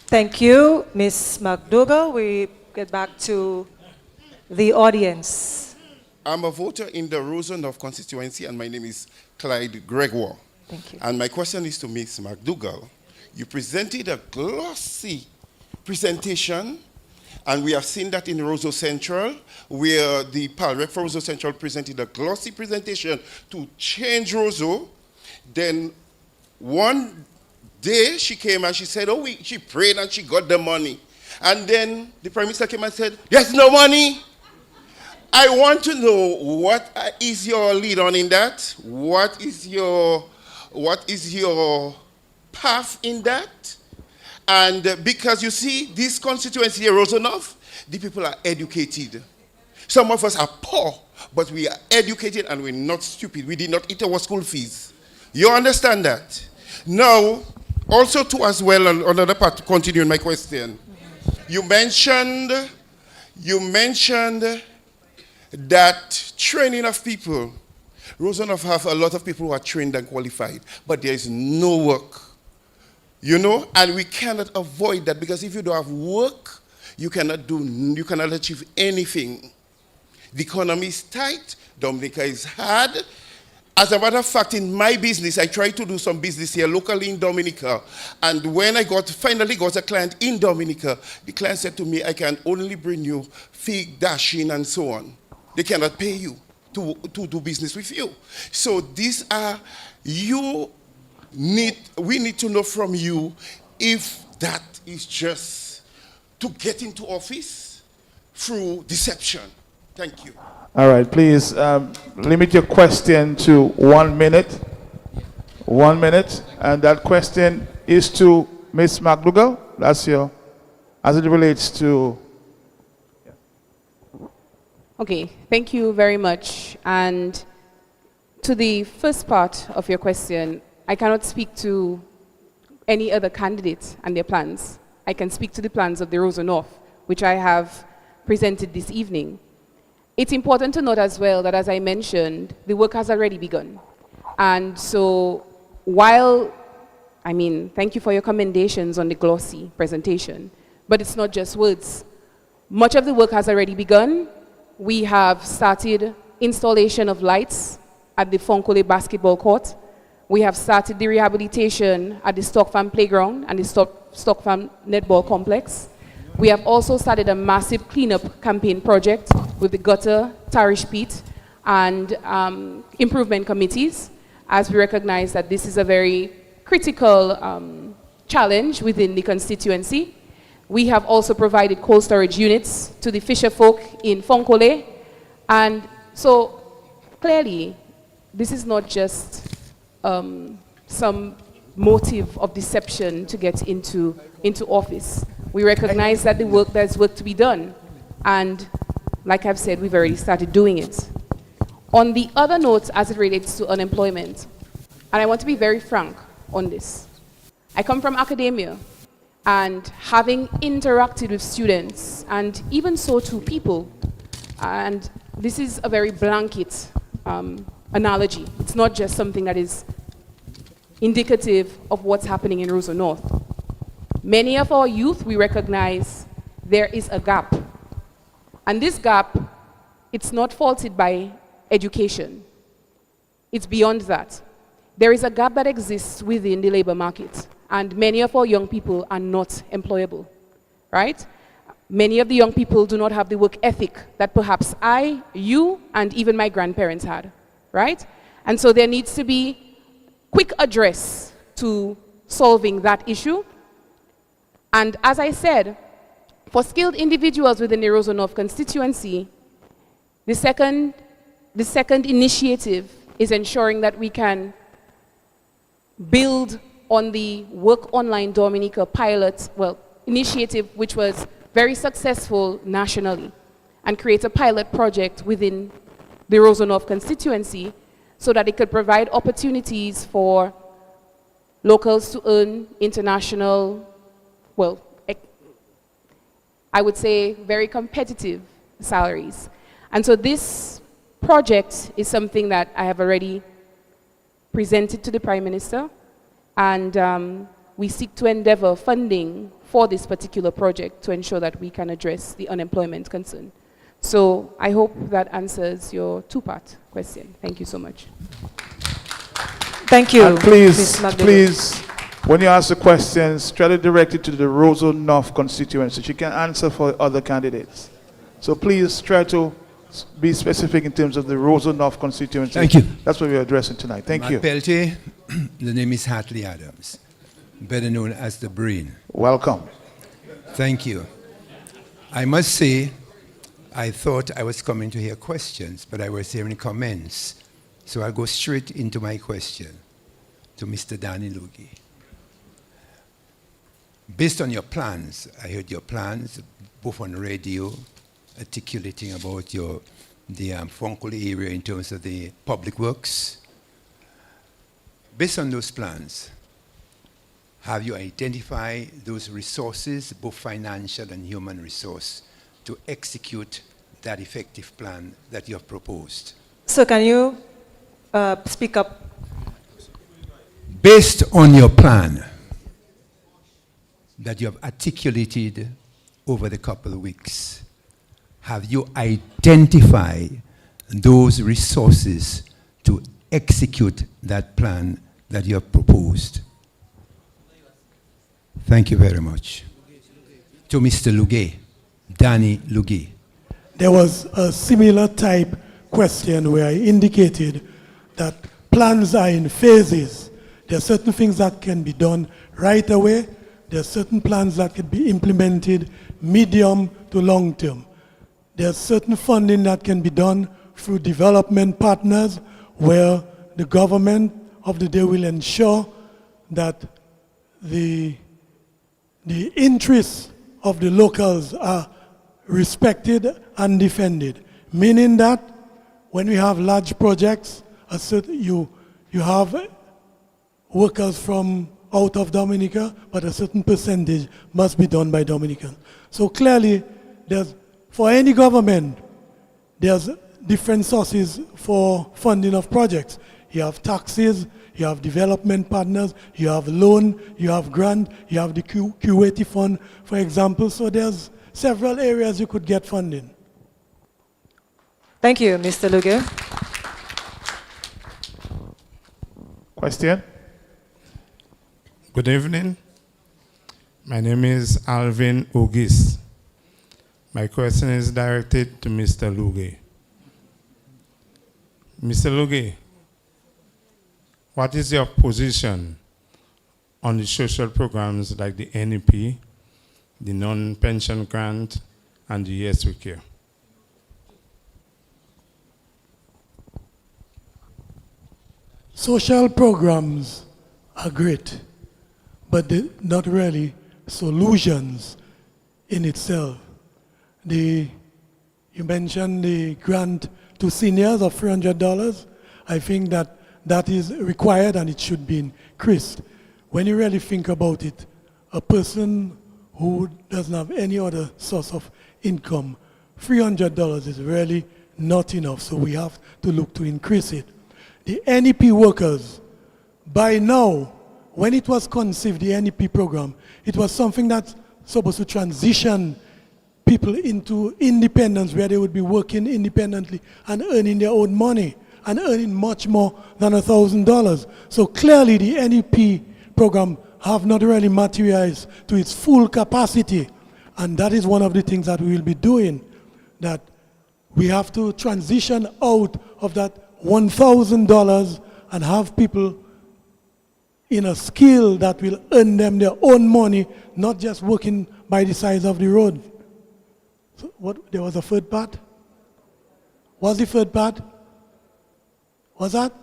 Thank you, Ms. McDougall. We get back to the audience. I'm a voter in the Roseau North constituency, and my name is Clyde Gregoire. Thank you. And my question is to Ms. McDougall. You presented a glossy presentation, and we have seen that in Roseau Central, where the Palrep for Roseau Central presented a glossy presentation to change Roseau. Then one day she came and she said, she prayed and she got the money. And then the Prime Minister came and said, there's no money. I want to know, what is your lead on in that? What is your path in that? And because you see, this constituency here, Roseau North, the people are educated. Some of us are poor, but we are educated and we're not stupid. We did not eat our school fees. You understand that? Now, also too as well, another part, continuing my question. You mentioned that training of people. Roseau North have a lot of people who are trained and qualified, but there is no work. You know, and we cannot avoid that, because if you don't have work, you cannot achieve anything. The economy is tight, Dominica is hard. As a matter of fact, in my business, I tried to do some business here locally in Dominica, and when I finally got a client in Dominica, the client said to me, I can only bring you fee, dashing, and so on. They cannot pay you to do business with you. So these are, we need to know from you if that is just to get into office through deception. Thank you. All right, please limit your question to 1 minute. 1 minute. And that question is to Ms. McDougall. That's as it relates to. Okay, thank you very much. And to the first part of your question, I cannot speak to any other candidate and their plans. I can speak to the plans of the Roseau North, which I have presented this evening. It's important to note as well that, as I mentioned, the work has already begun. And so thank you for your commendations on the glossy presentation, but it's not just words. Much of the work has already begun. We have started installation of lights at the Fonkole basketball court. We have started the rehabilitation at the Stock Farm playground and the Stock Farm netball complex. We have also started a massive cleanup campaign project with the gutter, tarish pit, and improvement committees, as we recognize that this is a very critical challenge within the constituency. We have also provided cold storage units to the fisher folk in Fonkole. And so clearly, this is not just some motive of deception to get into office. We recognize that there's work to be done. And like I've said, we've already started doing it. On the other note, as it relates to unemployment, and I want to be very frank on this. I come from academia, and having interacted with students, and even so to people, and this is a very blanket analogy. It's not just something that is indicative of what's happening in Roseau North. Many of our youth, we recognize there is a gap. And this gap, it's not faulted by education. It's beyond that. There is a gap that exists within the labor market, and many of our young people are not employable, right? many of the young people do not have the work ethic that perhaps I, you, and even my grandparents had, right? And so there needs to be quick address to solving that issue. And as I said, for skilled individuals within the Roseau North constituency, the second initiative is ensuring that we can build on the Work Online Dominica pilot, initiative, which was very successful nationally, and create a pilot project within the Roseau North constituency so that it could provide opportunities for locals to earn international, I would say very competitive salaries. And so this project is something that I have already presented to the Prime Minister, and we seek to endeavor funding for this particular project to ensure that we can address the unemployment concern. So I hope that answers your two-part question. Thank you so much. Thank you, And Ms. McDougall. please, when you ask the questions, try to direct it to the Roseau North constituency. She can answer for other candidates. So please try to be specific in terms of the Roseau North constituency. Thank you. That's what we're addressing tonight. Thank you. Peltier, the name is Hartley Adams, better known as the Brain. Welcome. Thank you. I must say, I thought I was coming to hear questions, but I was hearing comments. So I'll go straight into my question to Mr. Danny Lugie. Based on your plans, I heard your plans, both on radio, articulating about the Fonkola area in terms of the public works. Based on those plans, have you identified those resources, both financial and human resource, to execute that effective plan that you have proposed? So can you speak up? Based on your plan that you have articulated over the couple of weeks, have you identified those resources to execute that plan that you have proposed? Thank you very much. To Mr. Lugie, Danny Lugie. There was a similar type question where I indicated that plans are in phases. There are certain things that can be done right away. There are certain plans that can be implemented medium to long term. There's certain funding that can be done through development partners where the government of the day will ensure that the interests of the locals are respected and defended. Meaning that when we have large projects, you have workers from out of Dominica, but a certain percentage must be done by Dominicans. So clearly, for any government, there's different sources for funding of projects. You have taxes, you have development partners, you have loan, you have grant, you have the QAT fund, for example. So there's several areas you could get funding. Thank you, Mr. Lugie. Question? Good evening. My name is Alvin Ogis. My question is directed to Mr. Lugie. Mr. Lugie, what is your position on the social programs like the NEP, the non-pension grant, and the Yes We Care? Social programs are great, but they're not really solutions in itself. You mentioned the grant to seniors of $300. I think that is required and it should be increased. When you really think about it, a person who doesn't have any other source of income, $300 is really not enough, so we have to look to increase it. The NEP workers, by now, when it was conceived, the NEP program, it was something that's supposed to transition people into independence where they would be working independently and earning their own money and earning much more than $1,000. So clearly the NEP program have not really materialized to its full capacity. And that is one of the things that we will be doing, that we have to transition out of that $1,000 and have people in a skill that will earn them their own money, not just working by the sides of the road. So what, there was a third part? What's the third part? What's that?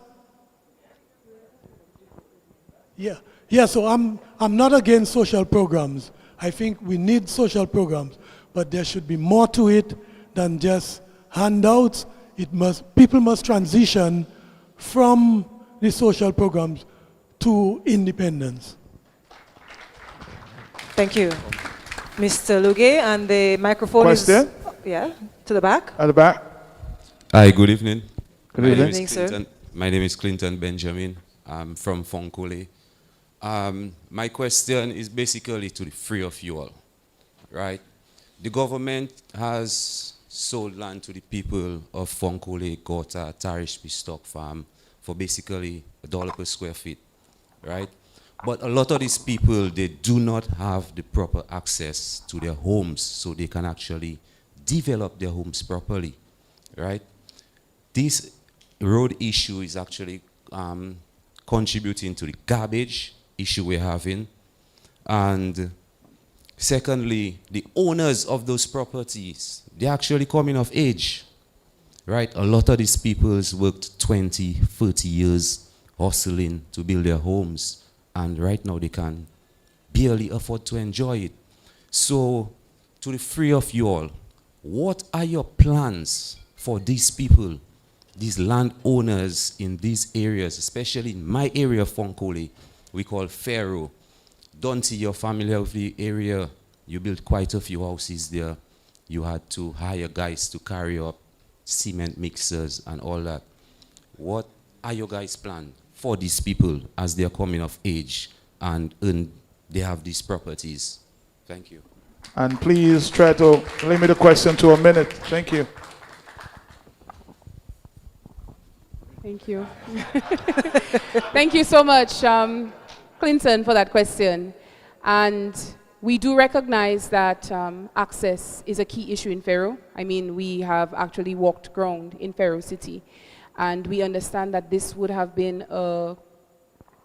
Yeah. Yeah, so I'm not against social programs. I think we need social programs, but there should be more to it than just handouts. People must transition from the social programs to independence. Thank you. Mr. Luge, and the microphone Question? is... Yeah, to the back. At the back. Hi, good evening. Good evening, sir. My name is Clinton Benjamin. I'm from Fonkole. My question is basically to the three of you all, right? The government has sold land to the people of Fonkole, Gota, Tarishby Stock Farm for basically $1 per square feet, right? But a lot of these people, they do not have the proper access to their homes so they can actually develop their homes properly, right? This road issue is actually contributing to the garbage issue we're having. And secondly, the owners of those properties, they're actually coming of age, right? A lot of these people worked 20, 30 years hustling to build their homes, and right now they can barely afford to enjoy it. So, to the three of you all, what are your plans for these people, these landowners in these areas, especially in my area of Fonkole, we call Pharaoh? Donty, you're familiar with the area. You built quite a few houses there. You had to hire guys to carry up cement mixers and all that. What are your guys' plans for these people as they're coming of age and they have these properties? Thank you. And please try to limit the question to a minute. Thank you. Thank you. Thank you so much, Clinton, for that question. And we do recognize that access is a key issue in Pharaoh. I mean, we have actually walked ground in Pharaoh City, and we understand that this would have been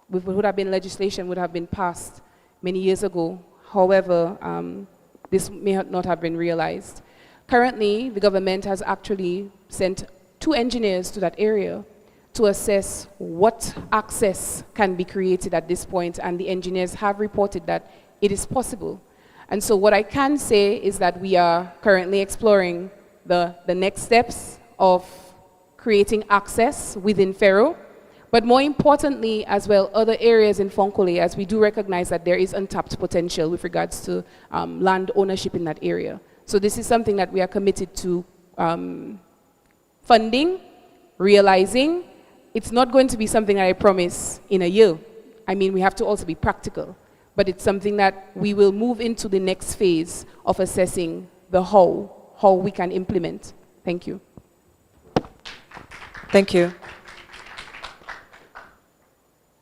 legislation would have been passed many years ago. However, this may not have been realized. Currently, the government has actually sent 2 engineers to that area to assess what access can be created at this point, and the engineers have reported that it is possible. And so what I can say is that we are currently exploring the next steps of creating access within Pharaoh, but more importantly as well, other areas in Fonkole, as we do recognize that there is untapped potential with regards to land ownership in that area. So this is something that we are committed to funding, realizing. It's not going to be something that I promise in a year. I mean, we have to also be practical. But it's something that we will move into the next phase of assessing the how we can implement. Thank you. Thank you.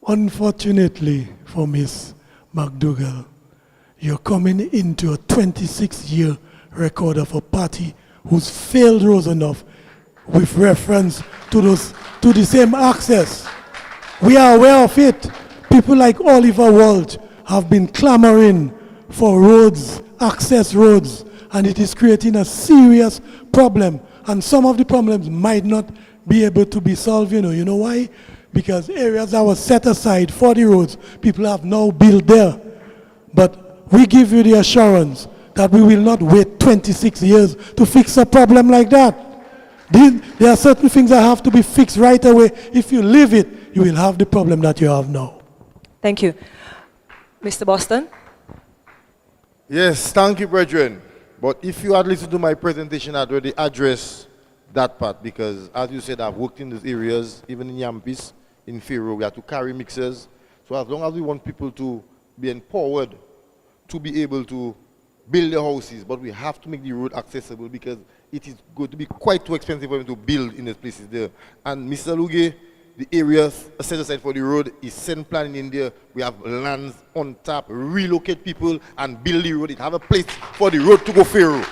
Unfortunately for Ms. McDougall, you're coming into a 26-year record of a party who's failed Roseau North with reference to the same access. We are aware of it. People like Oliver Walsh have been clamoring for roads, access roads, and it is creating a serious problem. And some of the problems might not be able to be solved, you know. You know why? Because areas that were set aside for the roads, people have now built there. But we give you the assurance that we will not wait 26 years to fix a problem like that. There are certain things that have to be fixed right away. If you leave it, you will have the problem that you have now. Thank you. Mr. Boston? Yes, thank you, brethren. But if you had listened to my presentation, I'd already addressed that part, because as you said, I've worked in these areas, even in Yampis, in Pharaoh, we have to carry mixers. So as long as we want people to be empowered to be able to build their houses, but we have to make the road accessible, because it is going to be quite too expensive for them to build in these places there. And Mr. Luge, the area set aside for the road is send planning in there. We have lands on tap, relocate people and build the road. It have a place for the road to go Pharaoh.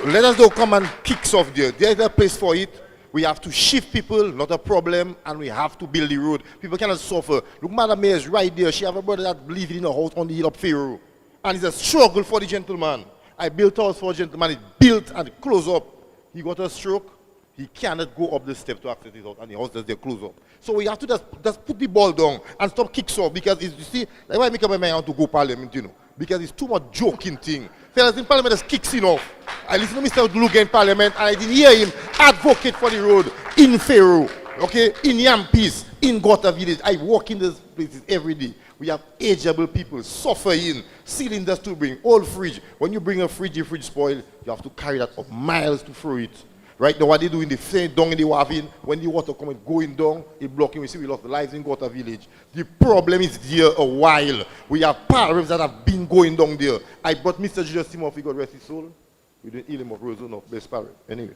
Let us don't come and kicks off there. There's a place for it. We have to shift people, not a problem, and we have to build the road. People cannot suffer. Look, Madam Mayor is right there. She have a brother that lives in a house on the hill of Pharaoh. And it's a struggle for the gentleman. I built a house for a gentleman. It built and closed up. He got a stroke. He cannot go up the step to access his house, and the house does close up. So we have to just put the ball down and stop kicks off, because it's, you see, that's why I make up my mind I want to go parliament, you know, because it's too much joking thing. Fellas in parliament just kicks in off. I listened to Mr. Luga in parliament, and I didn't hear him advocate for the road in Pharaoh, okay, in Yampis, in Gota Village. I walk in those places every day. We have ageable people suffering, cylinders to bring, old fridge. When you bring a fridge, your fridge spoil, you have to carry that up miles to throw it. Right now, what they do in the same down in the Wavin, when the water coming going down, it blocking. We see we lost lives in Gota Village. The problem is there a while. We have parents that have been going down there. I brought Mr. Julius Timothy, God rest his soul. We didn't heal him of Roseau North, best parent. Anyway.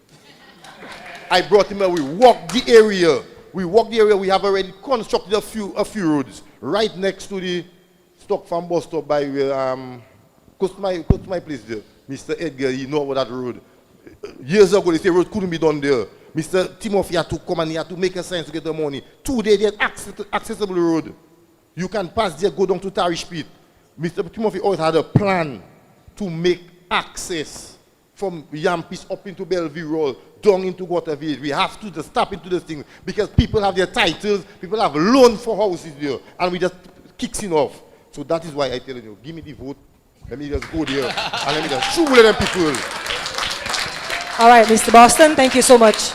I brought him and we walked the area. We have already constructed a few roads right next to the stock farm bus stop by close to my place there. Mr. Edgar, you know about that road. Years ago, they said road couldn't be done there. Mr. Timothy had to come and he had to make a sign to get the money. Today, there's accessible road. You can pass there, go down to Tarish Pit. Mr. Timothy always had a plan to make access from Yampis up into Bellevue Road, down into Gota Village. We have to just tap into this thing because people have their titles, people have loans for houses there, and we just kicks it off. So that is why I tell you, give me the vote. Let me just go there and let me just shoot them people. All right, Mr. Boston, thank you so much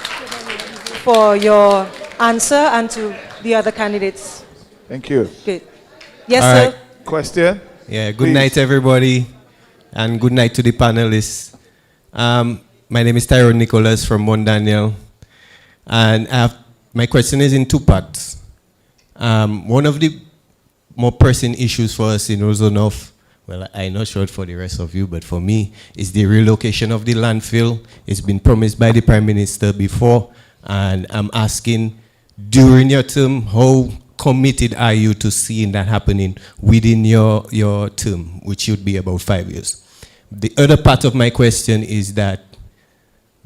for your answer, and to the other candidates. Thank you. Good. Yes, All sir. Right. Question? Yeah, good night, everybody, and good night to the panelists. My name is Tyrone Nicholas from Mount Daniel, and my question is in two parts. One of the more pressing issues for us in Roseau North, well, I'm not sure for the rest of you, but for me, is the relocation of the landfill. It's been promised by the Prime Minister before, and I'm asking, during your term, how committed are you to seeing that happening within your term, which should be about 5 years? The other part of my question is that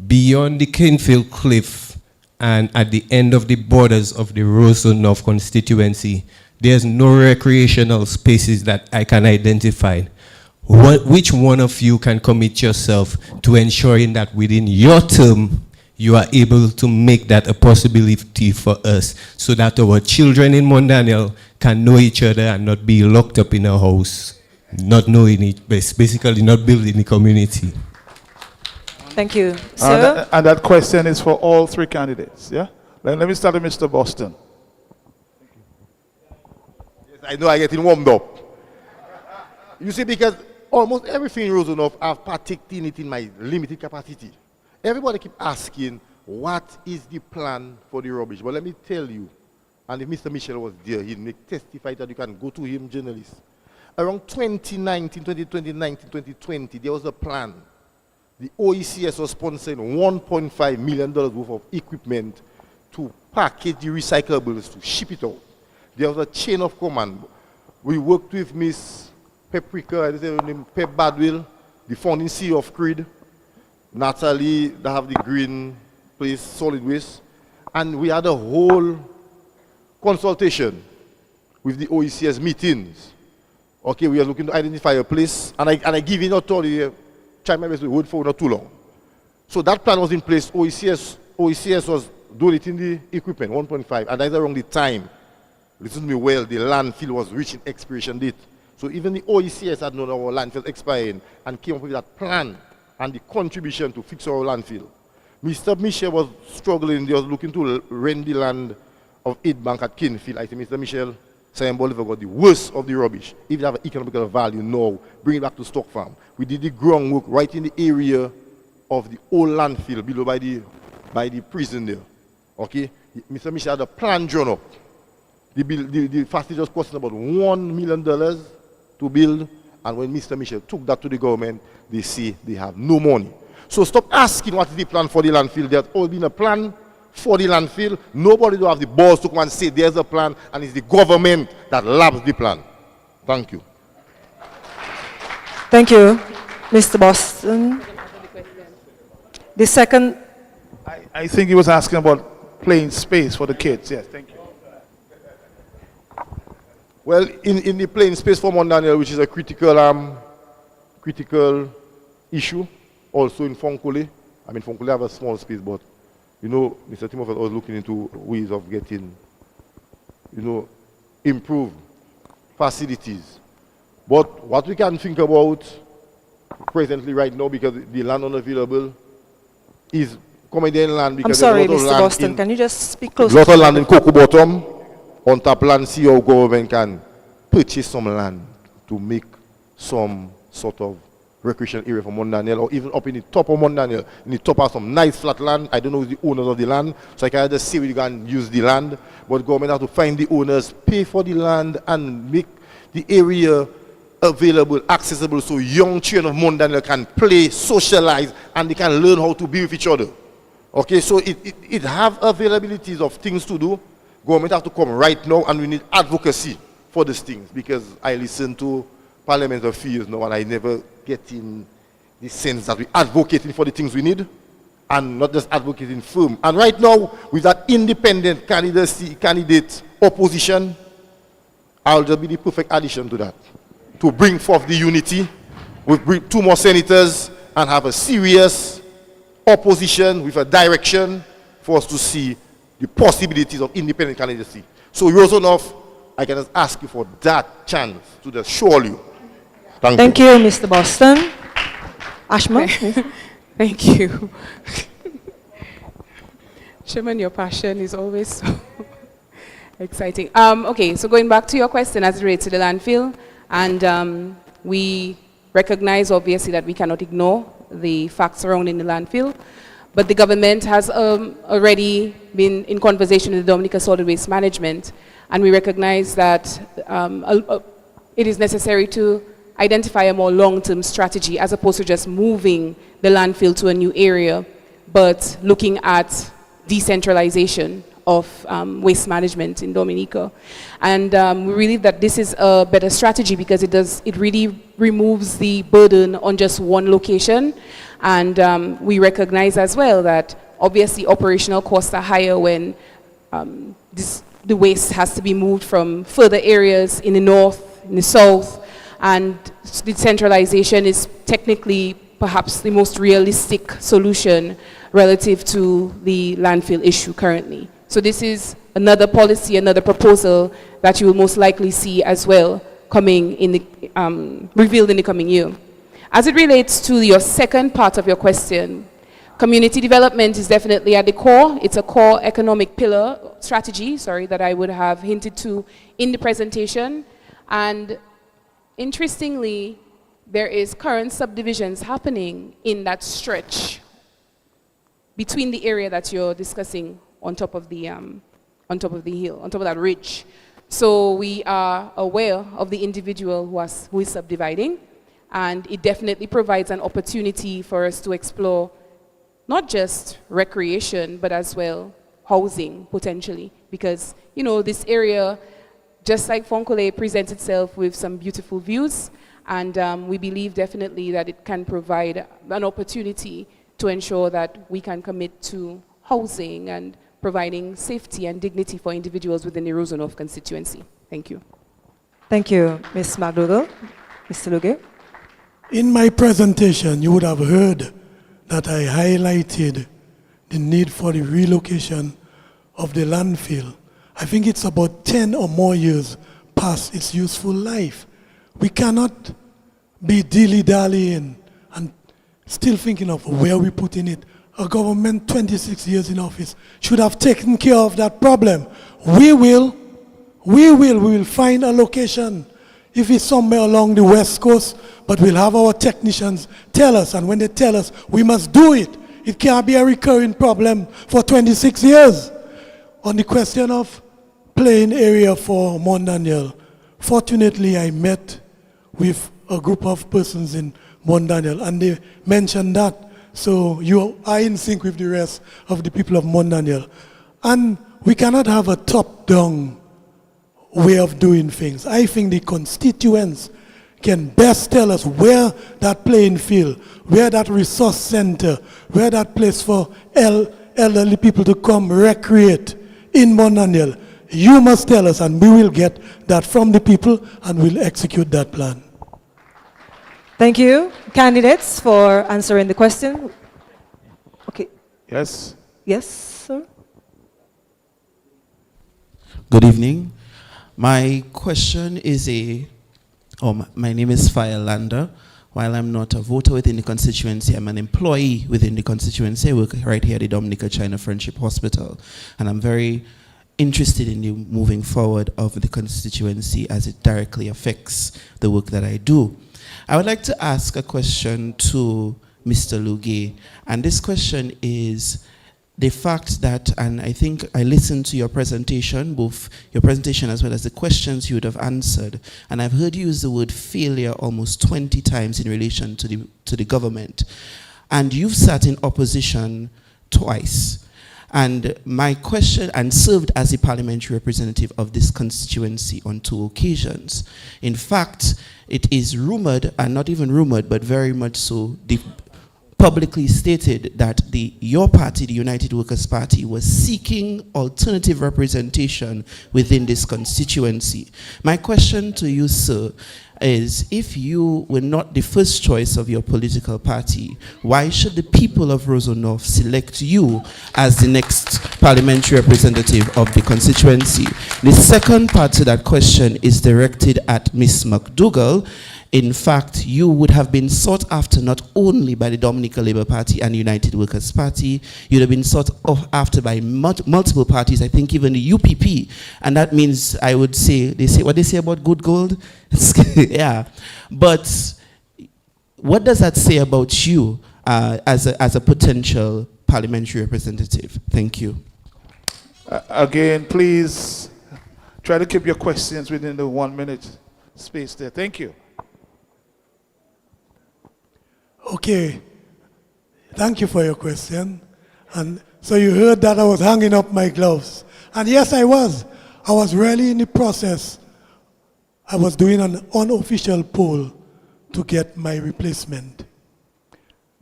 beyond the Canefield Cliff and at the end of the borders of the Roseau North constituency, there's no recreational spaces that I can identify. Which one of you can commit yourself to ensuring that within your term, you are able to make that a possibility for us so that our children in Mount Daniel can know each other and not be locked up in a house, not knowing it, basically not building a community? Thank you. Sir? And that question is for all three candidates, yeah? Let me start with Mr. Boston. I know I getting warmed up. You see, because almost everything in Roseau North, I've partaken in it in my limited capacity. Everybody keep asking, what is the plan for the rubbish? But let me tell you, and if Mr. Michel was there, he'll testify that you can go to him, journalists. Around 2019, 2020, there was a plan. The OECS was sponsoring $1.5 million worth of equipment to package the recyclables, to ship it out. There was a chain of command. We worked with Miss Paprika, Pep Badwill, the founding CEO of Creed, Natalie, that have the green place, solid waste, and we had a whole consultation with the OECS meetings. Okay, we are looking to identify a place, and I give in authority, try my best to word for not too long. So that plan was in place. OECS was doing it in the equipment, 1.5, and that's around the time. Listen to me well, the landfill was reaching expiration date. So even the OECS had known our landfill expiring and came up with that plan and the contribution to fix our landfill. Mr. Michel was struggling, he was looking to rent the land of 8 Bank at Canefield. I think Mr. Michel, Simon Bolivar got the worst of the rubbish. If it have an economical value now, bring it back to stock farm. We did the groundwork right in the area of the old landfill below by the prison there. Okay? Mr. Michel had a plan drawn up. The facility was costing about $1 million to build, and when Mr. Michel took that to the government, they say they have no money. So stop asking what is the plan for the landfill. There's always been a plan for the landfill, nobody will have the balls to come and say there's a plan, and it's the government that labs the plan. Thank you. Thank you, Mr. Boston. The second. I think he was asking about playing space for the kids. Yes, thank you. Well, in the playing space for Mount Daniel, which is a critical issue, also in Fonkole. I mean, Fonkole have a small space, but, you know, Mr. Timothy was looking into ways of getting, you know, improved facilities. But what we can think about presently right now, because the land unavailable is comedian land. Because I'm sorry, there's a lot of Mr. land Boston, can you just speak closer? A lot of land in Cocoa Bottom, on top land, see how government can purchase some land to make some sort of recreation area for Mount Daniel, or even up in the top of Mount Daniel, in the top of some nice flat land. I don't know who's the owners of the land, so I can't just say we can use the land, but government has to find the owners, pay for the land, and make the area available, accessible, so young children of Mount Daniel can play, socialize, and they can learn how to be with each other. Okay, so it have availabilities of things to do. Government have to come right now, and we need advocacy for these things, because I listen to Parliament of fears now, and I never get in the sense that we're advocating for the things we need, and not just advocating firm. And right now, with that independent candidate opposition, I'll just be the perfect addition to that, to bring forth the unity, with bring 2 more senators, and have a serious opposition with a direction for us to see the possibilities of independent candidacy. So Roseau North, I can just ask you for that chance to just show you. Thank you, Mr. Boston. Ashma? Thank you. Chairman, your passion is always so exciting. Okay, so going back to your question as it relates to the landfill, and we recognize obviously that we cannot ignore the facts surrounding the landfill, but the government has already been in conversation with the Dominica Solid Waste Management, and we recognize that it is necessary to identify a more long-term strategy as opposed to just moving the landfill to a new area, but looking at decentralization of waste management in Dominica. And we believe that this is a better strategy because it really removes the burden on just one location. And we recognize as well that obviously operational costs are higher when the waste has to be moved from further areas in the north, in the south, and decentralization is technically perhaps the most realistic solution relative to the landfill issue currently. So this is another policy, another proposal that you will most likely see as well coming in the, revealed in the coming year. As it relates to your second part of your question, community development is definitely at the core. It's a core economic pillar strategy, that I would have hinted to in the presentation. And interestingly, there is current subdivisions happening in that stretch between the area that you're discussing on top of the hill, on top of that ridge. So we are aware of the individual who is subdividing, and it definitely provides an opportunity for us to explore not just recreation, but as well housing potentially, because this area, just like Fonkole, presents itself with some beautiful views, and we believe definitely that it can provide an opportunity to ensure that we can commit to housing and providing safety and dignity for individuals within the Roseau North constituency. Thank you. Thank you, Ms. McDougall. Mr. Luge? In my presentation, you would have heard that I highlighted the need for the relocation of the landfill. I think it's about 10 or more years past its useful life. We cannot be dilly-dallying and still thinking of where we put in it. A government 26 years in office should have taken care of that problem. We will find a location. If it's somewhere along the west coast, but we'll have our technicians tell us, and when they tell us, we must do it. It can't be a recurring problem for 26 years. On the question of playing area for Mount Daniel, fortunately I met with a group of persons in Mount Daniel, and they mentioned that So you are in sync with the rest of the people of Mount Daniel. And we cannot have a top-down way of doing things. I think the constituents can best tell us where that playing field, where that resource center, where that place for elderly people to come recreate in Mount Daniel. You must tell us, and we will get that from the people, and we'll execute that plan. Thank you, candidates, for answering the question. Okay. Yes. Yes, sir. Good evening. My question is my name is Firelander. While I'm not a voter within the constituency, I'm an employee within the constituency. I work right here at the Dominica China Friendship Hospital. And I'm very interested in the moving forward of the constituency as it directly affects the work that I do. I would like to ask a question to Mr. Lugay. And this question is the fact that, and I think I listened to your presentation, both your presentation as well as the questions you would have answered, and I've heard you use the word failure almost 20 times in relation to the government. And you've sat in opposition twice. And my question, and served as a parliamentary representative of this constituency on 2 occasions. In fact, it is rumored, and not even rumored, but very much so, publicly stated that your party, the United Workers' Party, was seeking alternative representation within this constituency. My question to you, sir, is if you were not the first choice of your political party, why should the people of Roseau North select you as the next parliamentary representative of the constituency? The second part to that question is directed at Ms. McDougall. In fact, you would have been sought after not only by the Dominica Labour Party and United Workers' Party, you'd have been sought after by multiple parties, I think even the UPP. And that means, I would say, they say what they say about good gold? Yeah. But what does that say about you as a potential parliamentary representative? Thank you. Again, please try to keep your questions within the 1 minute space there. Thank you. Okay, thank you for your question. And so you heard that I was hanging up my gloves. And yes, I was. I was really in the process. I was doing an unofficial poll to get my replacement.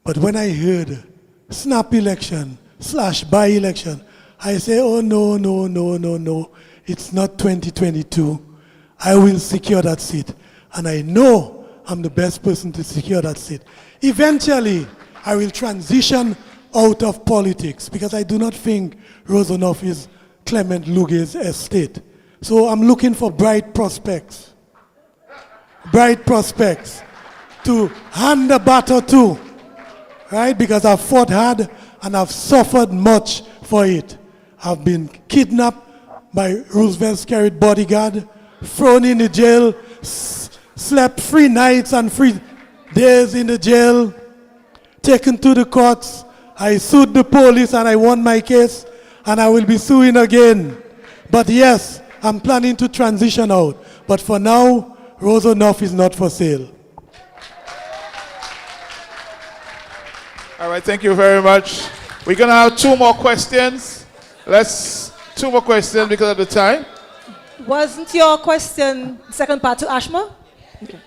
But when I heard snap election / by-election, I say, oh no, no, no, no, no. It's not 2022. I will secure that seat. And I know I'm the best person to secure that seat. Eventually, I will transition out of politics because I do not think Roseau North is Clement Lugay's estate. So I'm looking for bright prospects to hand the baton to, right? Because I've fought hard and I've suffered much for it. I've been kidnapped by Roosevelt's carried bodyguard, thrown in the jail, slept 3 nights and 3 days in the jail, taken to the courts. I sued the police and I won my case, and I will be suing again. But yes, I'm planning to transition out. But for now, Roseau North is not for sale. All right, thank you very much. We're going to have 2 more questions. 2 more questions because of the time. Wasn't your question second part to Ashma? Okay.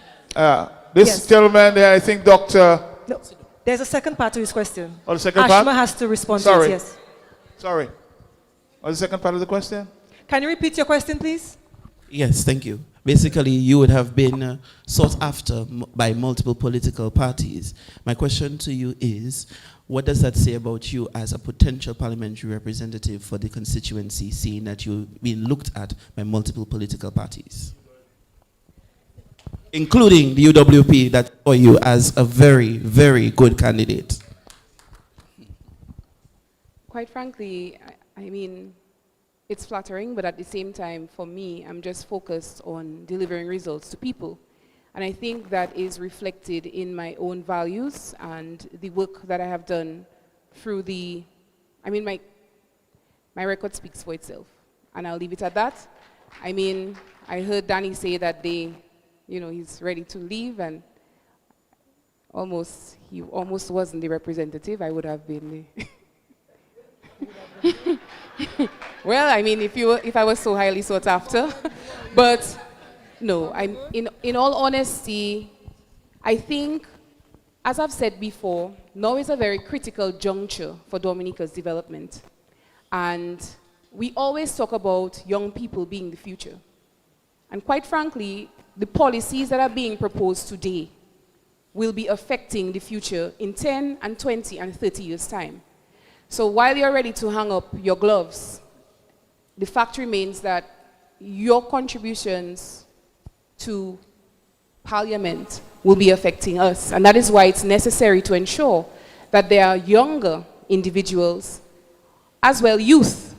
This gentleman there, I think Dr. No, there's a second part to his question. Oh, the second part? Ashma has to respond Sorry. to it, yes. Sorry. What's the second part of the question? Can you repeat your question, please? Yes, thank you. Basically, you would have been sought after by multiple political parties. My question to you is, what does that say about you as a potential parliamentary representative for the constituency, seeing that you've been looked at by multiple political parties? Including the UWP that saw you as a very, very good candidate. Quite frankly, I mean, it's flattering, but at the same time, for me, I'm just focused on delivering results to people. And I think that is reflected in my own values and the work that I have done through my record speaks for itself. And I'll leave it at that. I mean, I heard Danny say that he's ready to leave, and He almost wasn't the representative. I would have been the well, I mean, if I was so highly sought after. But no, in all honesty, I think, as I've said before, now is a very critical juncture for Dominica's development. And we always talk about young people being the future. And quite frankly, the policies that are being proposed today will be affecting the future in 10 and 20 and 30 years' time. So while you're ready to hang up your gloves, the fact remains that your contributions to Parliament will be affecting us. And that is why it's necessary to ensure that there are younger individuals, as well youth,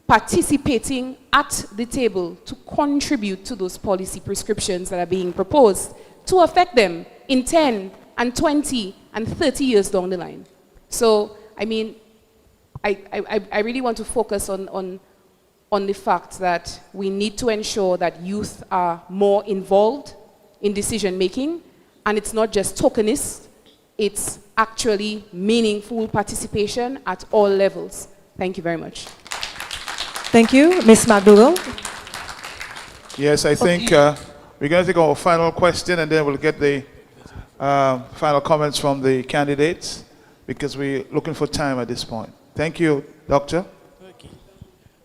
participating at the table to contribute to those policy prescriptions that are being proposed to affect them in 10 and 20 and 30 years down the line. So, I mean, I really want to focus on the fact that we need to ensure that youth are more involved in decision making, and it's not just tokenist, it's actually meaningful participation at all levels. Thank you very much. Thank you. Ms. McDougall. Yes, I think we're going to take our final question, and then we'll get the final comments from the candidates, because we're looking for time at this point. Thank you, Doctor. Okay.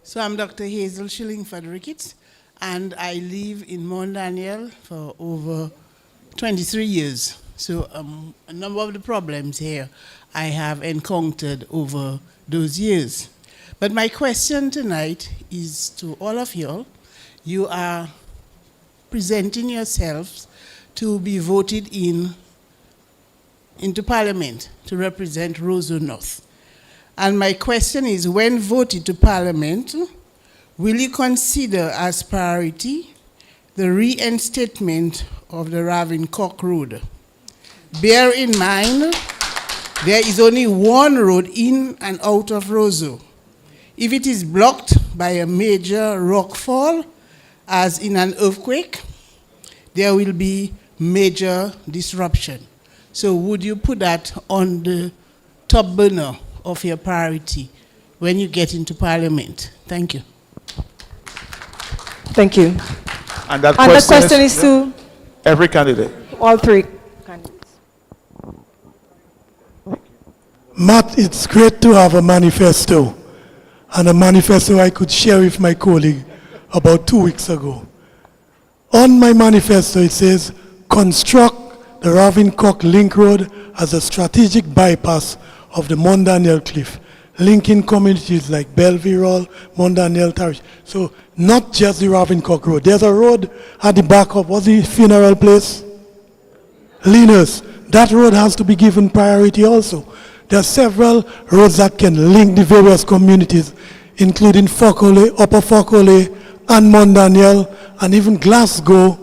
So I'm Dr. Hazel Shillingford Ricketts, and I live in Mount Daniel for over 23 years. So a number of the problems here I have encountered over those years. But my question tonight is to all of you. You are presenting yourselves to be voted into Parliament to represent Roseau North. And my question is, when voted to Parliament, will you consider as priority the reinstatement of the Ravencock Road? Bear in mind, there is only one road in and out of Roseau. If it is blocked by a major rockfall, as in an earthquake, there will be major disruption. So would you put that on the top burner of your priority when you get into Parliament? Thank you. Thank you. And that question is to every candidate. All three candidates. Matt, it's great to have a manifesto, and a manifesto I could share with my colleague about 2 weeks ago. On my manifesto, it says, construct the Ravencock Link Road as a strategic bypass of the Mount Daniel Cliff, linking communities like Belvirol, Mount Daniel Parish. So not just the Ravencock Road. There's a road at the back of, what's the funeral place? Linus. That road has to be given priority also. There are several roads that can link the various communities, including Fokole, Upper Fokole, and Mount Daniel, and even Glasgow,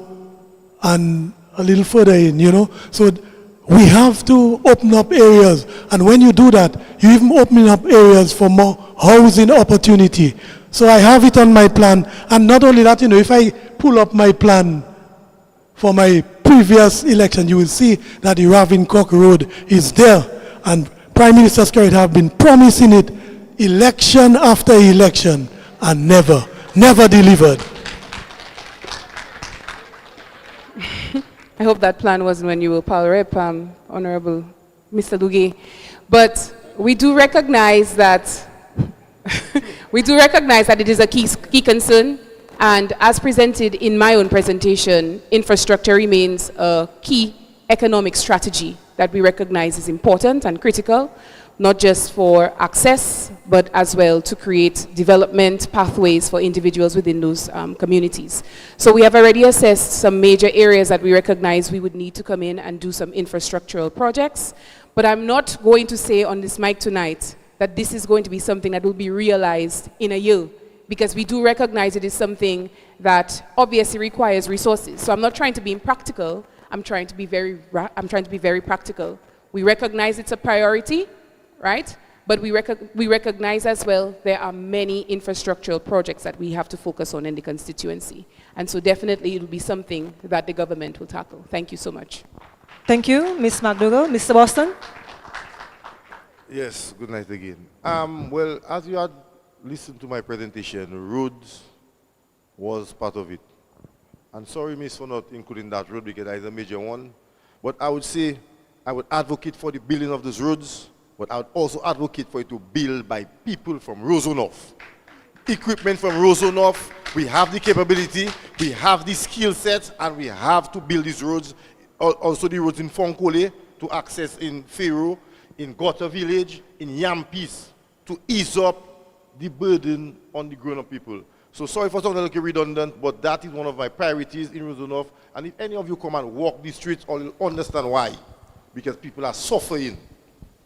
and a little further in, you know. So we have to open up areas, and when you do that, you even open up areas for more housing opportunity. So I have it on my plan, and not only that, you know, if I pull up my plan for my previous election, you will see that the Ravencock Road is there, and Prime Minister Skerrit have been promising it election after election, and never delivered. I hope that plan wasn't when you were Power Rep, Honorable Mr. Luge. But we do recognize that it is a key concern, and as presented in my own presentation, infrastructure remains a key economic strategy that we recognize is important and critical, not just for access, but as well to create development pathways for individuals within those communities. So we have already assessed some major areas that we recognize we would need to come in and do some infrastructural projects, but I'm not going to say on this mic tonight that this is going to be something that will be realized in a year, because we do recognize it is something that obviously requires resources. So I'm not trying to be impractical, I'm trying to be very practical. We recognize it's a priority, right? But we recognize as well there are many infrastructural projects that we have to focus on in the constituency. And so definitely it will be something that the government will tackle. Thank you so much. Thank you, Ms. McDougall. Mr. Boston? Yes, good night again. Well, as you had listened to my presentation, roads was part of it. And sorry, miss, for not including that road because that is a major one. But I would say I would advocate for the building of those roads, but I would also advocate for it to build by people from Roseau North. Equipment from Roseau North, we have the capability, we have the skill set, and we have to build these roads. Also the roads in Fonkole to access in Faro, in Gotter Village, in Yampis, to ease up the burden on the grown-up people. So sorry for sounding like redundant, but that is one of my priorities in Roseau North. And if any of you come and walk the streets, you'll understand why. Because people are suffering.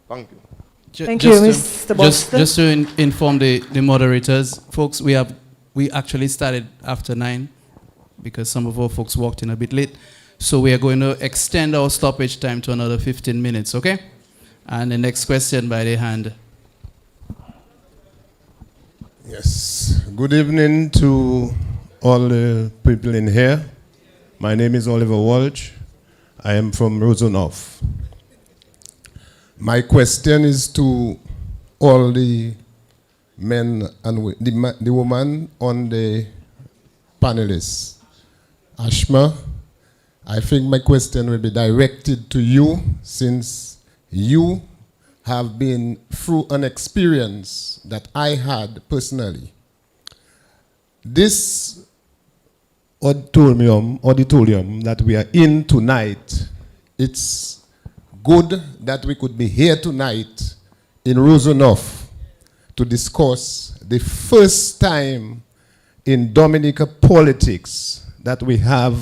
Thank you. Thank you, Mr. Boston. Just to inform the moderators, folks, we actually started after 9 because some of our folks walked in a bit late. So we are going to extend our stoppage time to another 15 minutes, okay? And the next question by the hand. Yes. Good evening to all the people in here. My name is Oliver Walsh. I am from Roseau North. My question is to all the men and the woman on the panelists. Ashma, I think my question will be directed to you since you have been through an experience that I had personally. This auditorium that we are in tonight, it's good that we could be here tonight in Roseau North to discuss the first time in Dominica politics that we have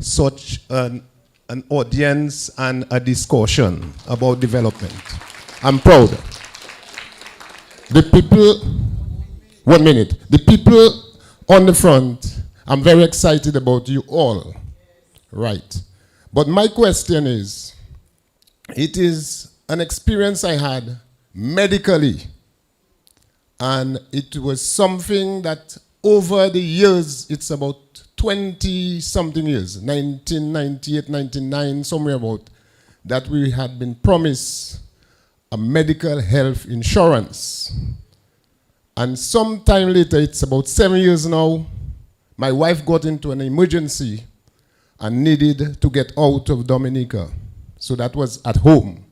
such an audience and a discussion about development. I'm proud. The people, 1 minute, the people on the front, I'm very excited about you all, right? But my question is, it is an experience I had medically, and it was something that over the years, it's about 20-something years, 1998, 99, somewhere about, that we had been promised a medical health insurance. And sometime later, it's about 7 years now, my wife got into an emergency and needed to get out of Dominica. So that was at home.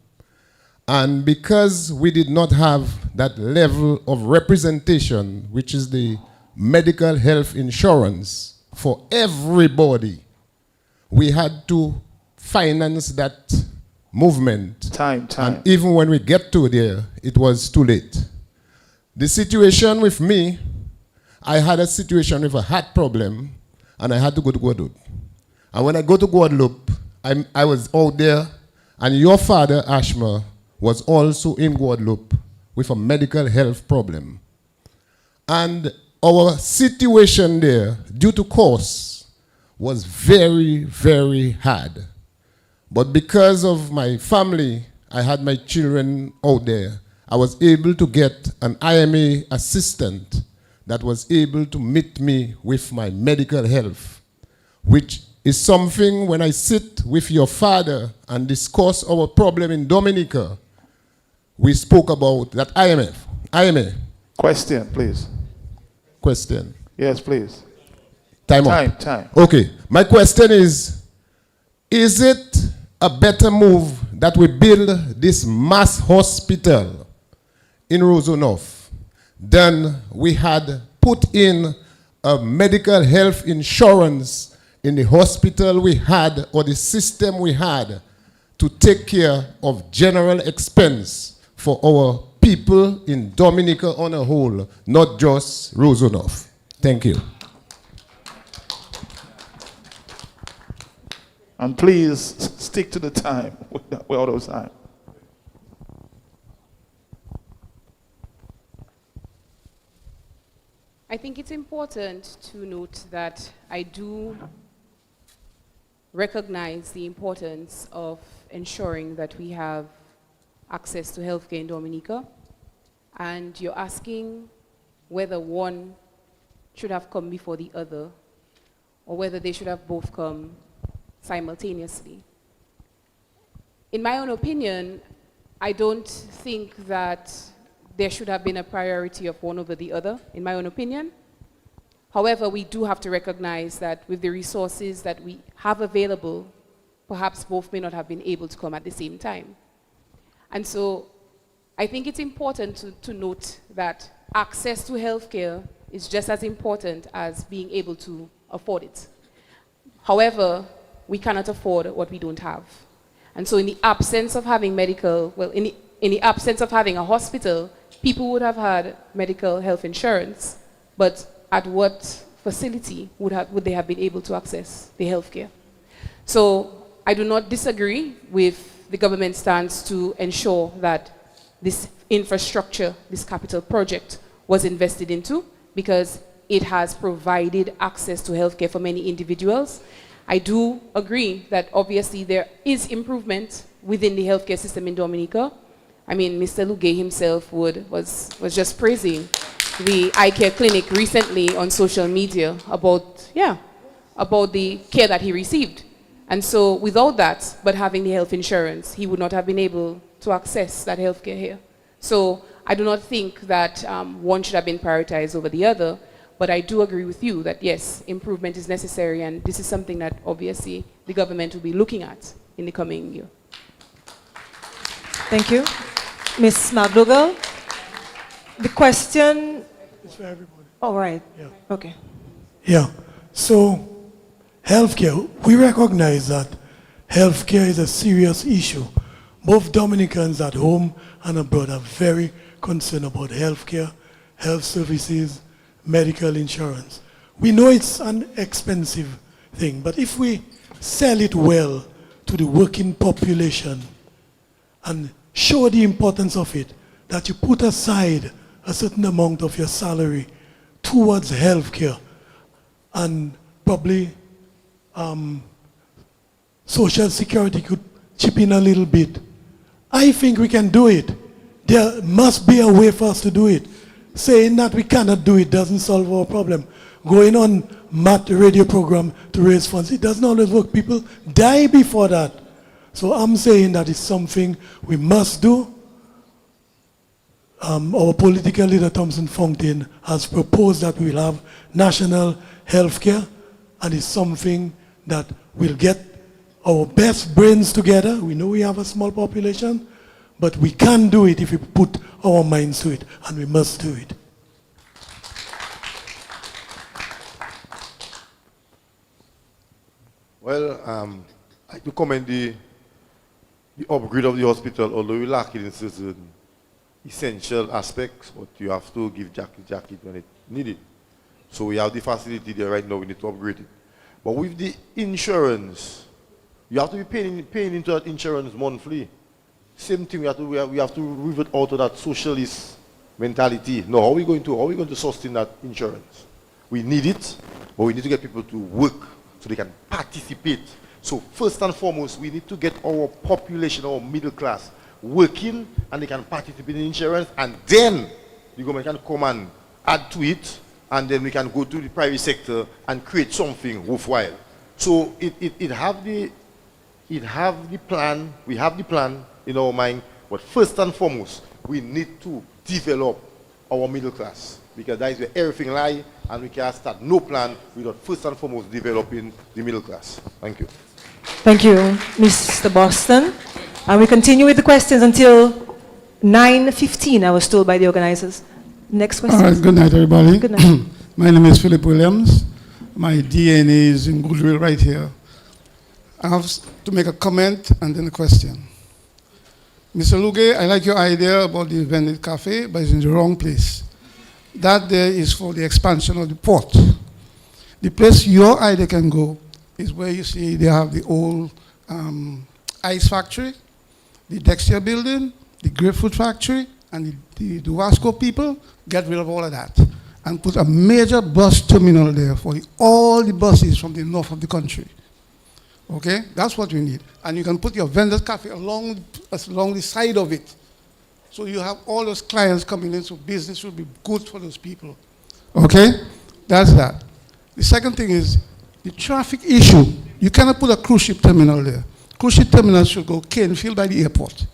And because we did not have that level of representation, which is the medical health insurance for everybody, we had to finance that movement. Time. And even when we get to there, it was too late. The situation with me, I had a situation with a heart problem, and I had to go to Guadeloupe. And when I go to Guadeloupe, I was out there, and your father, Ashma, was also in Guadeloupe with a medical health problem. And our situation there, due to costs, was very, very hard. But because of my family, I had my children out there, I was able to get an IMA assistant that was able to meet me with my medical health, which is something when I sit with your father and discuss our problem in Dominica, we spoke about that IMA. Question, please. Question. Yes, please. Time up. Time. Okay. My question is it a better move that we build this mass hospital in Roseau North than we had put in a medical health insurance in the hospital we had or the system we had to take care of general expense for our people in Dominica on a whole, not just Roseau North? Thank you. And please stick to the time. We're out of time. I think it's important to note that I do recognize the importance of ensuring that we have access to healthcare in Dominica. And you're asking whether one should have come before the other or whether they should have both come simultaneously. in my own opinion, I don't think that there should have been a priority of one over the other, in my own opinion. However, we do have to recognize that with the resources that we have available, perhaps both may not have been able to come at the same time. And so I think it's important to note that access to healthcare is just as important as being able to afford it. However, we cannot afford what we don't have. And so in the absence of having medical, well, in the absence of having a hospital, people would have had medical health insurance, but at what facility would they have been able to access the healthcare? So I do not disagree with the government's stance to ensure that this infrastructure, this capital project, was invested into, because it has provided access to healthcare for many individuals. I do agree that obviously there is improvement within the healthcare system in Dominica. I mean, Mr. Lugay himself was just praising the eye care clinic recently on social media about the care that he received. And so without that, but having the health insurance, he would not have been able to access that healthcare here. So I do not think that one should have been prioritized over the other, but I do agree with you that yes, improvement is necessary, and this is something that obviously the government will be looking at in the coming year. Thank you. Ms. McDougall, the question... It's for everybody. All right. Yeah. Okay. Yeah. So, healthcare, we recognize that healthcare is a serious issue. Both Dominicans at home and abroad are very concerned about healthcare, health services, medical insurance. We know it's an expensive thing, but if we sell it well to the working population and show the importance of it, that you put aside a certain amount of your salary towards healthcare, and probably Social Security could chip in a little bit. I think we can do it. There must be a way for us to do it. Saying that we cannot do it doesn't solve our problem. Going on radio program to raise funds, it doesn't always work. People die before that. So I'm saying that it's something we must do. Our political leader, Thompson Fontaine, has proposed that we'll have national health care, and it's something that will get our best brains together. We know we have a small population, but we can do it if we put our minds to it, and we must do it. Well, I do commend the upgrade of the hospital, although we lack it in certain essential aspects, but you have to give jacket when it needed. So we have the facility there right now, we need to upgrade it. But with the insurance, you have to be paying into that insurance monthly. Same thing, we have to revert out of that socialist mentality. No, how are we going to sustain that insurance? We need it, but we need to get people to work so they can participate. So first and foremost, we need to get our population, our middle class, working, and they can participate in insurance, and then the government can come and add to it, and then we can go to the private sector and create something worthwhile. So it have the plan, we have the plan in our mind, but first and foremost, we need to develop our middle class, because that is where everything lies, and we can start no plan without first and foremost developing the middle class. Thank you. Thank you, Mr. Boston. And we continue with the questions until 9:15, I was told by the organizers. Next question. All right, good night, everybody. Good night. My name is Philip Williams. My DNA is in Goodwill right here. I have to make a comment and then a question. Mr. Lugay, I like your idea about the vended cafe, but it's in the wrong place. That there is for the expansion of the port. The place your idea can go is where you see they have the old ice factory, the Dexter building, the grapefruit factory, and the Wasco people. Get rid of all of that and put a major bus terminal there for all the buses from the north of the country. Okay, that's what we need. And you can put your vendor's cafe along the side of it. So you have all those clients coming in, so business will be good for those people. Okay, that's that. The second thing is the traffic issue. You cannot put a cruise ship terminal there. cruise ship terminal should go Canefield by the airport.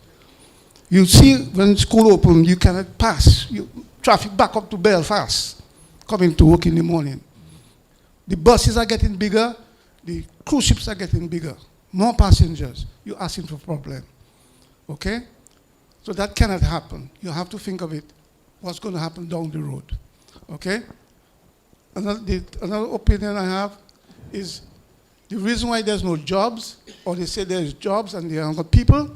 You see, when school open, you cannot pass. Traffic back up to Belfast, coming to work in the morning. The buses are getting bigger. The cruise ships are getting bigger. More passengers. You're asking for problem. Okay? So that cannot happen. You have to think of it. What's going to happen down the road. Okay? Another opinion I have is the reason why there's no jobs, or they say there's jobs and there are not people,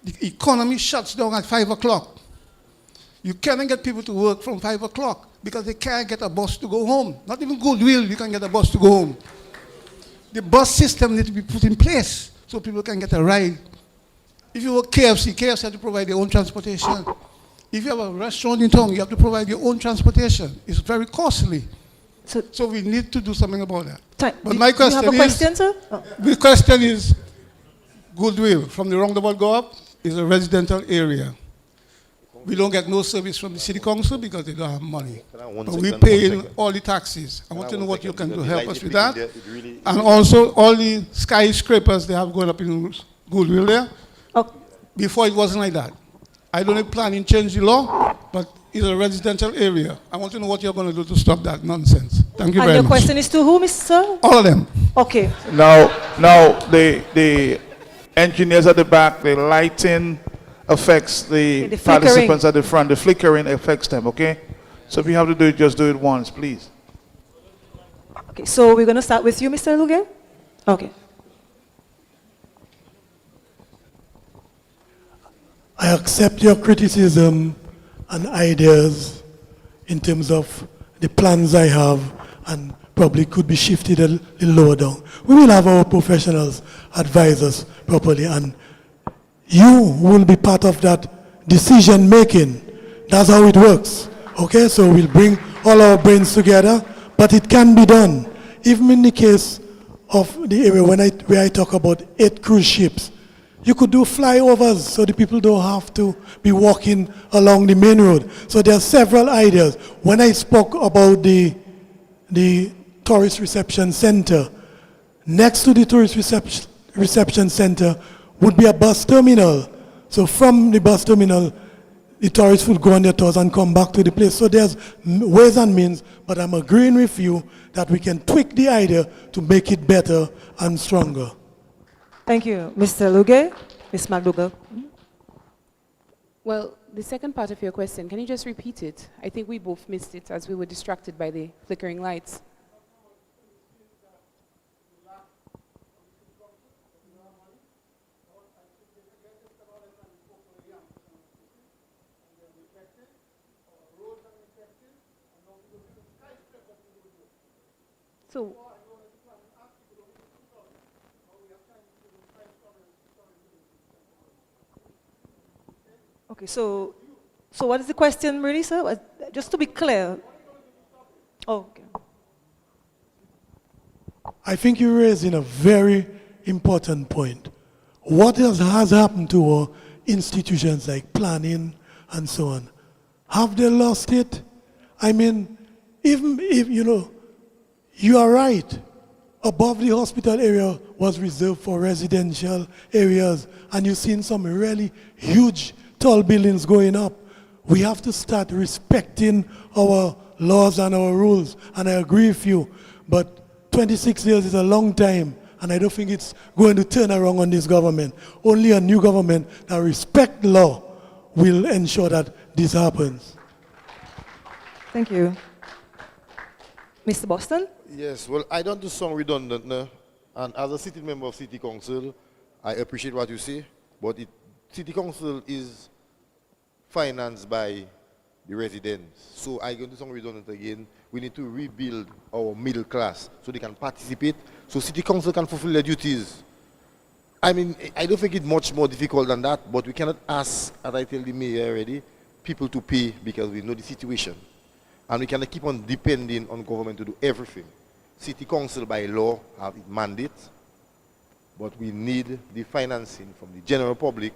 the economy shuts down at 5 o'clock. You cannot get people to work from 5 o'clock because they can't get a bus to go home. Not even goodwill, you can get a bus to go home. The bus system needs to be put in place so people can get a ride. If you work KFC has to provide their own transportation. If you have a restaurant in town, you have to provide your own transportation. It's very costly. So we need to do something about that. But my question you have a question, sir? The question is, goodwill from the roundabout go up is a residential area. We don't get no service from the city council because they don't have money. But we pay in all the taxes. I want to know what you can do to help us with that. And also all the skyscrapers they have going up in goodwill there. Before it wasn't like that. I don't need planning change the law, but it's a residential area. I want to know what you're going to do to stop that nonsense. Thank you very much. And your question is to who, Mr. All of them. Okay. Now the engineers at the back, the lighting affects the participants at the front. The flickering affects them, okay? So if you have to do it, just do it once, please. Okay, so we're going to start with you, Mr. Luge? Okay. I accept your criticism and ideas in terms of the plans I have and probably could be shifted a little lower down. We will have our professionals advise us properly and you will be part of that decision making. That's how it works. Okay, so we'll bring all our brains together, but it can be done. Even in the case of the area where I talk about 8 cruise ships, you could do flyovers so the people don't have to be walking along the main road. So there are several ideas. When I spoke about the tourist reception center, next to the tourist reception center would be a bus terminal. So from the bus terminal, the tourists would go on their tours and come back to the place. So there's ways and means, but I'm agreeing with you that we can tweak the idea to make it better and stronger. Thank you. Mr. Luge, Ms. McDougall. Well, the second part of your question, can you just repeat it? I think we both missed it as we were distracted by the flickering lights. So, okay, so what is the question really, sir? Just to be clear. Oh, okay. I think you're raising a very important point. What has happened to our institutions like planning and so on? Have they lost it? I mean, even if, you are right. Above the hospital area was reserved for residential areas, and you've seen some really huge, tall buildings going up. We have to start respecting our laws and our rules, and I agree with you, but 26 years is a long time, and I don't think it's going to turn around on this government. Only a new government that respects law will ensure that this happens. Thank you. Mr. Boston? Yes, well, I don't do sound redundant, no? And as a sitting member of City Council, I appreciate what you say, but City Council is financed by the residents. So I going to sound redundant again. We need to rebuild our middle class so they can participate, so City Council can fulfill their duties. I mean, I don't think it's much more difficult than that, but we cannot ask, as I tell the mayor already, people to pay because we know the situation. And we cannot keep on depending on government to do everything. City Council by law have its mandate, but we need the financing from the general public,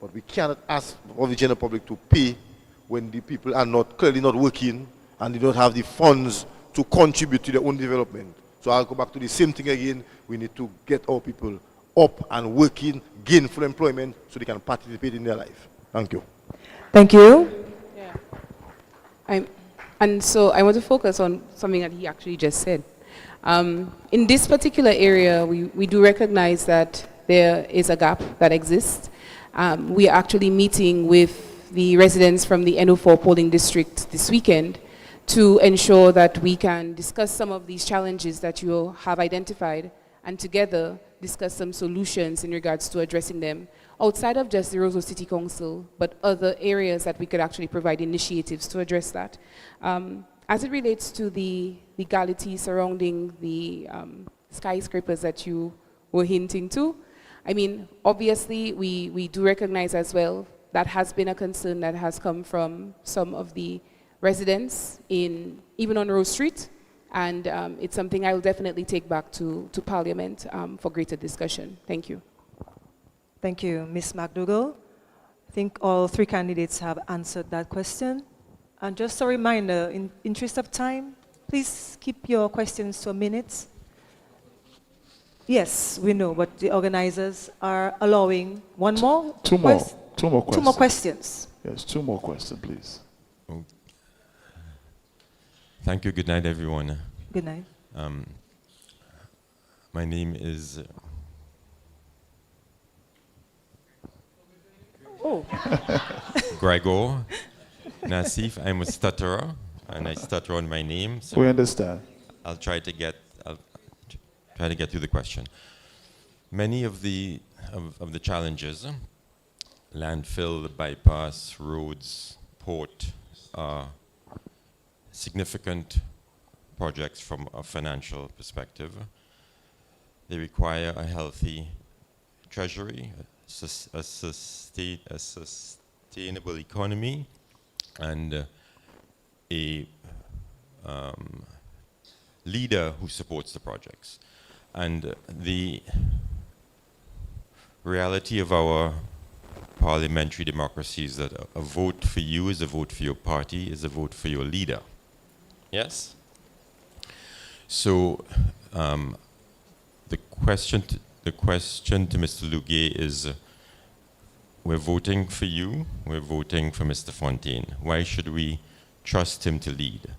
but we cannot ask of the general public to pay when the people are clearly not working and they don't have the funds to contribute to their own development. So I'll go back to the same thing again. We need to get our people up and working, gainful employment so they can participate in their life. Thank you. Thank you. And so I want to focus on something that he actually just said. In this particular area, we do recognize that there is a gap that exists. We are actually meeting with the residents from the NO4 polling district this weekend to ensure that we can discuss some of these challenges that you have identified and together discuss some solutions in regards to addressing them outside of just the Roseau City Council, but other areas that we could actually provide initiatives to address that. As it relates to the legality surrounding the skyscrapers that you were hinting to, I mean, obviously we do recognize as well that has been a concern that has come from some of the residents even on Rose Street, and it's something I will definitely take back to Parliament for greater discussion. Thank you. Thank you, Ms. McDougall. I think all three candidates have answered that question. And just a reminder, in interest of time, please keep your questions to a minute. Yes, we know, but the organizers are allowing one more? Two more questions. Two more questions. Yes, two more questions, please. Thank you. Good night, everyone. Good night. My name is... Gregor Nassif. I'm a stutterer, and I stutter on my name. So we understand. I'll try to get through the question. Many of the challenges, landfill, bypass, roads, port, are significant projects from a financial perspective. They require a healthy treasury, a sustainable economy, and a leader who supports the projects. And the reality of our parliamentary democracy is that a vote for you is a vote for your party, is a vote for your leader. Yes? So the question to Mr. Lugue is, we're voting for you, we're voting for Mr. Fontaine. Why should we trust him to lead?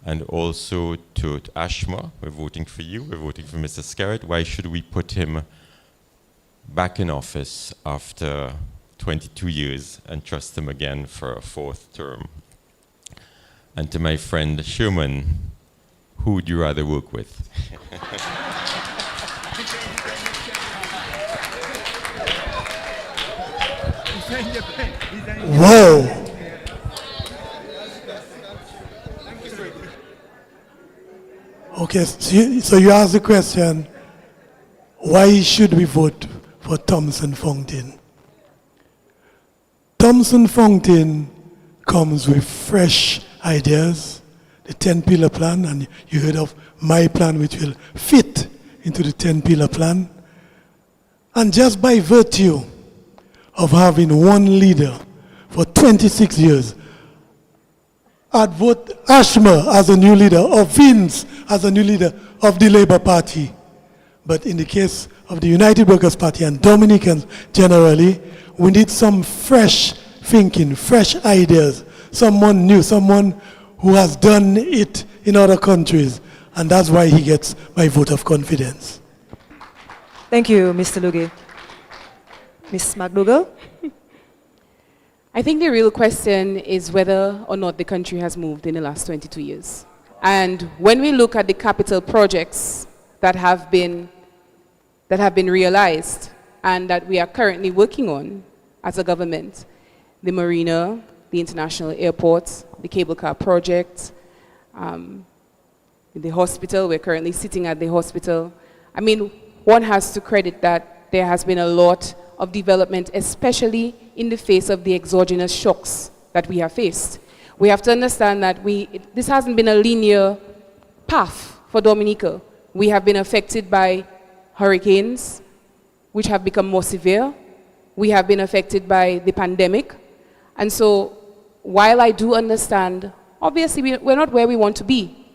And also to Ashma, we're voting for you, we're voting for Mr. Skerritt. Why should we put him back in office after 22 years and trust him again for a fourth term? And to my friend Sherman, who would you rather work with? Whoa! Okay, so you asked the question, why should we vote for Thompson Fontaine? Thompson Fontaine comes with fresh ideas, the 10-pillar plan, and you heard of my plan, which will fit into the 10-pillar plan. And just by virtue of having one leader for 26 years, I'd vote Ashma as a new leader, or Vince as a new leader of the Labour Party. But in the case of the United Workers' Party and Dominicans generally, we need some fresh thinking, fresh ideas, someone new, someone who has done it in other countries. And that's why he gets my vote of confidence. Thank you, Mr. Lugue. Ms. McDougall? I think the real question is whether or not the country has moved in the last 22 years. And when we look at the capital projects that have been realized and that we are currently working on as a government, the marina, the international airport, the cable car project, the hospital, we're currently sitting at the hospital. I mean, one has to credit that there has been a lot of development, especially in the face of the exogenous shocks that we have faced. We have to understand that this hasn't been a linear path for Dominica. We have been affected by hurricanes, which have become more severe. We have been affected by the pandemic. And so, while I do understand, obviously we're not where we want to be,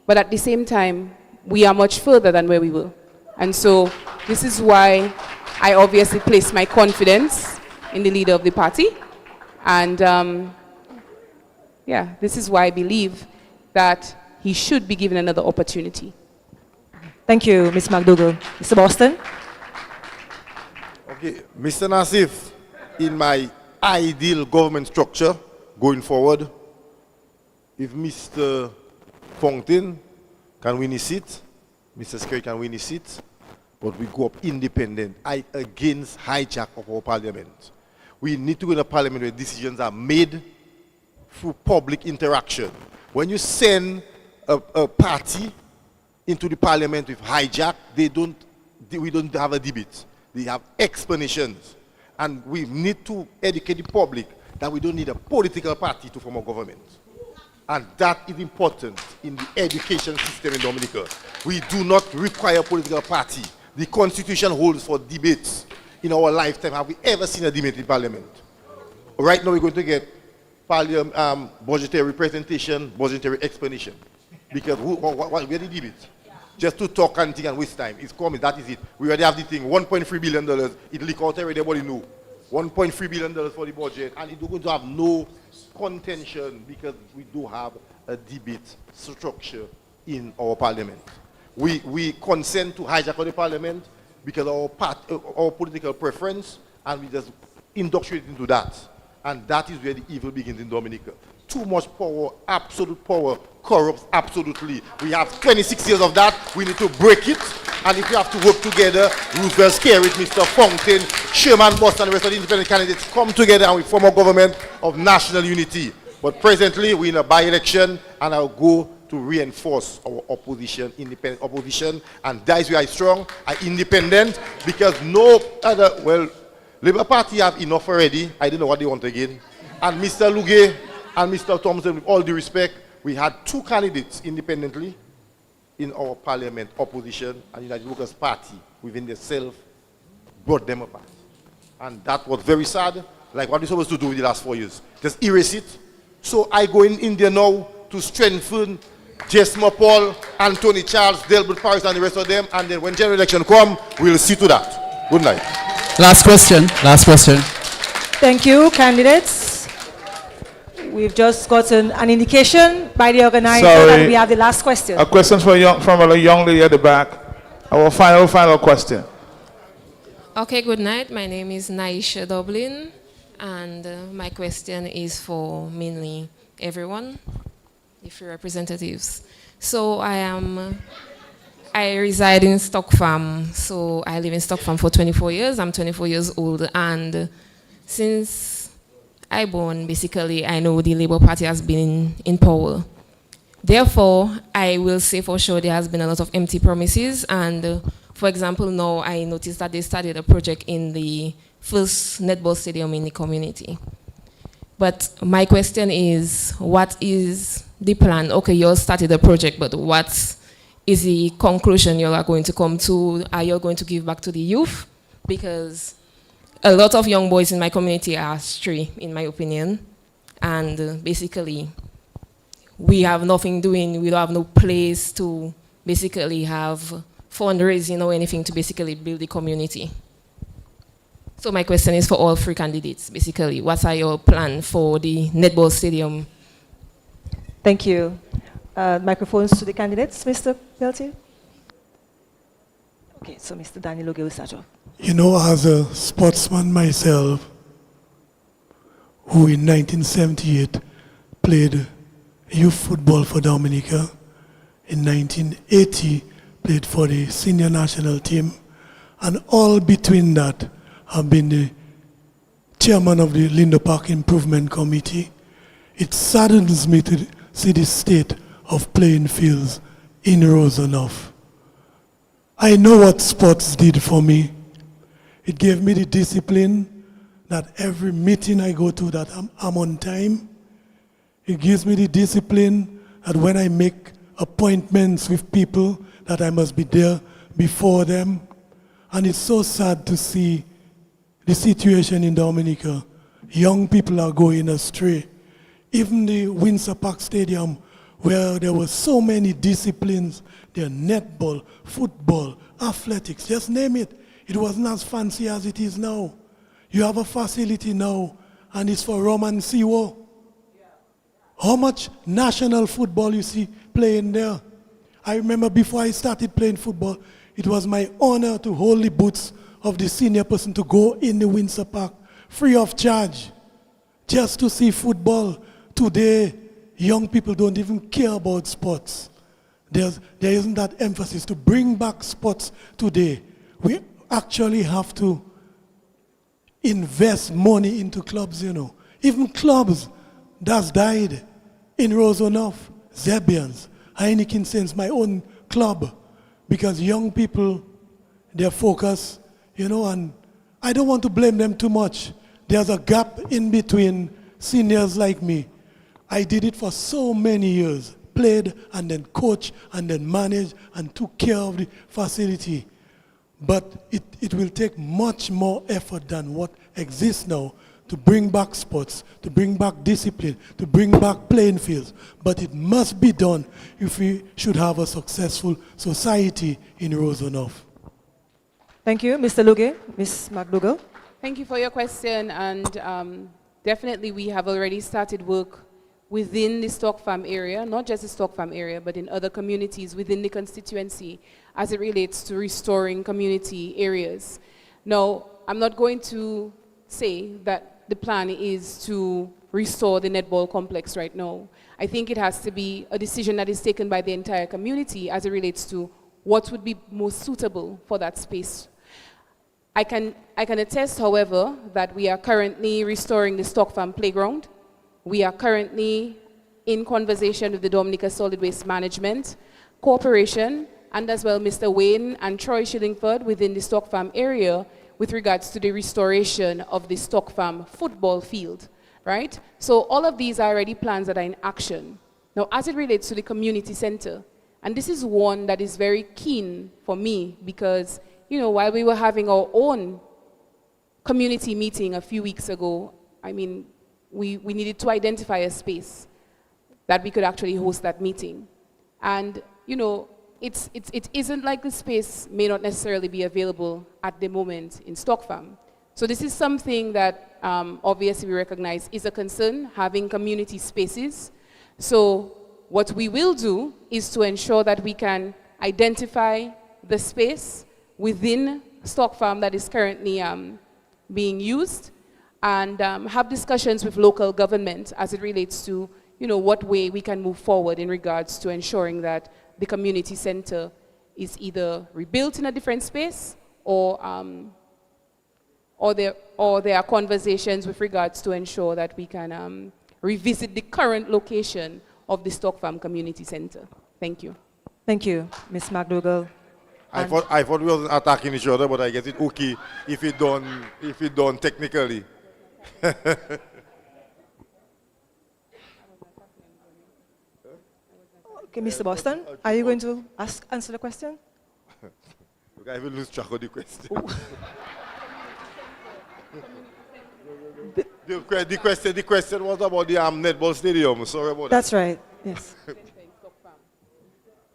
but at the same time, we are much further than where we were. And so, this is why I obviously place my confidence in the leader of the party. And yeah, this is why I believe that he should be given another opportunity. Thank you, Ms. McDougall. Mr. Boston? Okay, Mr. Nassif, in my ideal government structure going forward, if Mr. Fontaine can win his seat, Mr. Scary can win his seat, but we go up independent, against hijack of our parliament. We need to go in a parliament where decisions are made through public interaction. When you send a party into the parliament with hijack, we don't have a debate. They have explanations. And we need to educate the public that we don't need a political party to form a government. And that is important in the education system in Dominica. We do not require a political party. The Constitution holds for debates. In our lifetime, have we ever seen a debate in Parliament? Right now, we're going to get budgetary representation, budgetary explanation. Because where the debate? Just to talk and think and waste time. It's coming, that is it. We already have the thing, $1.3 billion. It leak out already, everybody know. $1.3 billion for the budget, and it's going to have no contention because we do have a debate structure in our parliament. We consent to hijack the parliament because our political preference, and we just indoctrinate into that. And that is where the evil begins in Dominica. Too much power, absolute power, corrupts absolutely. We have 26 years of that. We need to break it. And if we have to work together, Roosevelt, Scary, Mr. Fontaine, Sherman, Boston, and the rest of the independent candidates come together and we form a government of national unity. But presently, we're in a by-election, and I'll go to reinforce our opposition, independent opposition. And that is where I'm strong. I'm independent because no other, well, Labour Party have enough already. I don't know what they want again. And Mr. Luge and Mr. Thompson, with all due respect, we had two candidates independently in our parliament, opposition and United Workers' Party within themselves brought them apart. And that was very sad, like what we're supposed to do in the last 4 years. Just erase it. So I go in India now to strengthen Jesma Paul, Anthony Charles, Delbert Paris and the rest of them, and then when general election come, we'll see to that. Good night. Last question. Last question. Thank you, candidates. We've just gotten an indication by the organizer that we have the last question. A question from a young lady at the back. Our final question. Okay, good night. My name is Naisha Dublin, and my question is for mainly everyone, the free representatives. So I reside in Stock Farm. So I live in Stock Farm for 24 years. I'm 24 years old, and since I born, basically, I know the Labour Party has been in power. Therefore, I will say for sure there has been a lot of empty promises. And for example, now I noticed that they started a project in the first netball stadium in the community. But my question is, what is the plan? Okay, you all started the project, but what is the conclusion you are going to come to? Are you going to give back to the youth? Because a lot of young boys in my community are astray, in my opinion. And basically, we have nothing doing. We don't have no place to basically have fundraising or anything to basically build the community. So my question is for all three candidates, basically. What are your plans for the netball stadium? Thank you. Microphones to the candidates, Mr. Peltier. Okay, so Mr. Daniel Oge will start off. You know, as a sportsman myself, who in 1978 played youth football for Dominica, in 1980 played for the senior national team, and all between that have been the chairman of the Lindo Park Improvement Committee. It saddens me to see the state of playing fields in Roseau North. I know what sports did for me. It gave me the discipline that every meeting I go to that I'm on time. It gives me the discipline that when I make appointments with people that I must be there before them. And it's so sad to see the situation in Dominica. Young people are going astray. Even the Windsor Park Stadium, where there were so many disciplines, there netball, football, athletics, just name it. it wasn't as fancy as it is now. You have a facility now, and it's for rum and siwo. How much national football you see playing there? I remember before I started playing football, it was my honor to hold the boots of the senior person to go in the Windsor Park, free of charge, just to see football. Today, young people don't even care about sports. There isn't that emphasis to bring back sports today. We actually have to invest money into clubs, you know. Even clubs that's died in Roseau North, Zebians, Heineken Saints, my own club, because young people, they're focused, you know, and I don't want to blame them too much. There's a gap in between seniors like me. I did it for so many years, played and then coached and then managed and took care of the facility. But it will take much more effort than what exists now to bring back sports, to bring back discipline, to bring back playing fields. But it must be done if we should have a successful society in Roseau North. Thank you, Mr. Luge. Ms. McDougall. Thank you for your question, and definitely we have already started work within the Stock Farm area, not just the Stock Farm area, but in other communities within the constituency as it relates to restoring community areas. Now, I'm not going to say that the plan is to restore the netball complex right now. I think it has to be a decision that is taken by the entire community as it relates to what would be most suitable for that space. I can attest, however, that we are currently restoring the Stock Farm playground. We are currently in conversation with the Dominica Solid Waste Management Corporation and as well Mr. Wayne and Troy Shillingford within the Stock Farm area with regards to the restoration of the Stock Farm football field, right? So all of these are already plans that are in action. Now, as it relates to the community center, and this is one that is very keen for me because, you know, while we were having our own community meeting a few weeks ago, I mean, we needed to identify a space that we could actually host that meeting. And, you know, it isn't like the space may not necessarily be available at the moment in Stock Farm. So this is something that obviously we recognize is a concern, having community spaces. So what we will do is to ensure that we can identify the space within Stock Farm that is currently being used and have discussions with local government as it relates to, you know, what way we can move forward in regards to ensuring that the community center is either rebuilt in a different space or there are conversations with regards to ensure that we can revisit the current location of the Stock Farm Community Center. Thank you. Thank you, Ms. McDougall. I thought we wasn't attacking each other, but I guess it's okay if it done technically. Okay, Mr. Boston, are you going to answer the question? Look, I will lose track of the question. the question was about the netball stadium. Sorry about that. That's right. Yes.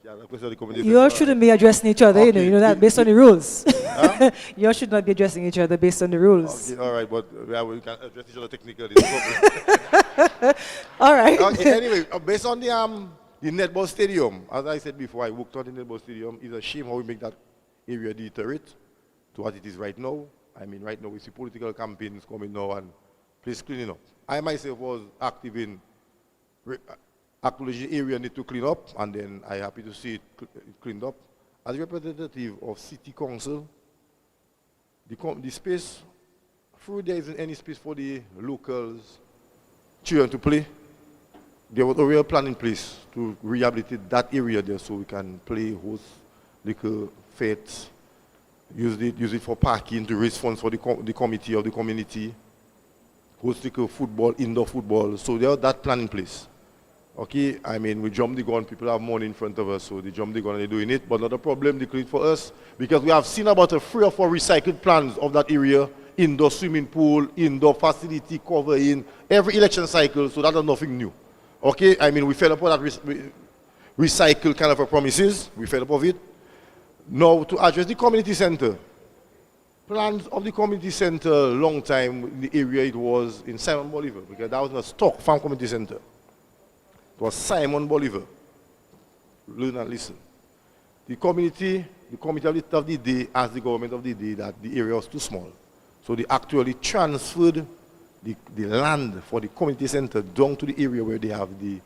Yeah, the question of the community You all center. shouldn't be addressing each other, Okay. you know that based on the rules. Huh? You all should not be addressing each other based on the rules. Okay, all right, but we can address each other technically. No All right. Okay, anyway, based on the netball stadium, as I said before, I worked on the netball stadium. It's a shame how we make that area deteriorate to what it is right now. I mean, right now we see political campaigns coming now and place cleaning up. I myself was active in acknowledging the area need to clean up, and then I'm happy to see it cleaned up. As representative of City Council, the space, through there isn't any space for the locals, children to play. There was a real plan in place to rehabilitate that area there so we can play, host little fetes, use it for parking to raise funds for the committee of the community, host little football, indoor football. So there was that plan in place. Okay, I mean, we jump the gun, people have money in front of us, so they jump the gun and they're doing it, but not a problem, they clean for us, because we have seen about 3 or 4 recycled plans of that area, indoor swimming pool, indoor facility, cover in, every election cycle, so that's nothing new. Okay, I mean, we fell upon that recycle kind of a promises, we fell upon it. Now, to address the community center, plans of the community center long time in the area it was in Simon Bolivar, because that was a stock farm community center. It was Simon Bolivar. Learn and listen. The committee of the day asked the government of the day that the area was too small. So they actually transferred the land for the community center down to the area where they have the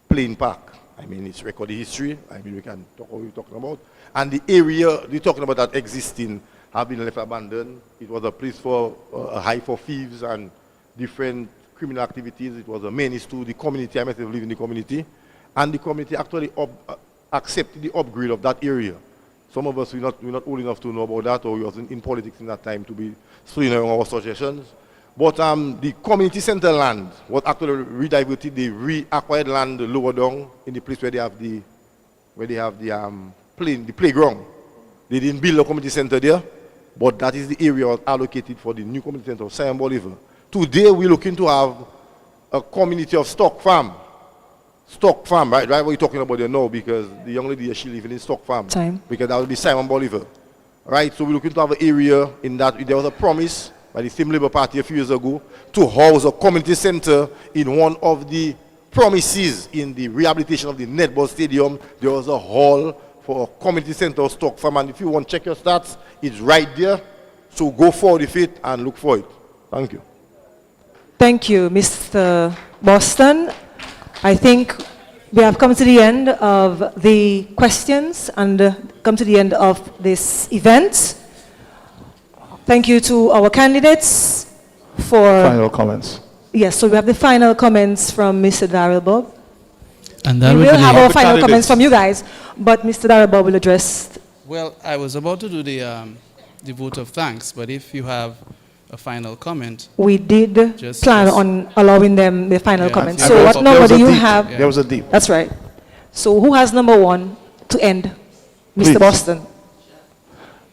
plane park. I mean, it's recorded history. I mean, we can talk what we're talking about. And the area they're talking about that existing have been left abandoned. It was a place for a hive for thieves and different criminal activities. It was a menace to the community. I myself live in the community. And the community actually accepted the upgrade of that area. Some of us, we're not old enough to know about that, or we wasn't in politics in that time to be swinging around our suggestions. But the community center land was actually rediverted. They reacquired land lower down in the place where they have the playground. They didn't build a community center there, but that is the area allocated for the new community center of Simon Bolivar. Today we're looking to have a community of stock farm. Stock farm, right? Right, what you're talking about there now, because the young lady, she living in stock farm. Because that will be Simon Bolivar. Right, so we're looking to have an area in that. There was a promise by the same Labour Party a few years ago to house a community center in one of the promises in the rehabilitation of the netball stadium. There was a hall for a community center of stock farm, and if you want to check your stats, it's right there. So go forward with it and look for it. Thank you. Thank you, Mr. Boston. I think we have come to the end of the questions and come to the end of this event. Thank you to our candidates for... Final comments. Yes, so we have the final comments from Mr. Darrell Bob. And that we will have our final candidates. comments from you guys, but Mr. Darrell Bob will address... Well, I was about to do the vote of thanks, but if you have a final comment... We did plan on allowing them the final comments. So what number do you have? There was a deep. That's right. So who has number one to end? Mr. Please. Boston.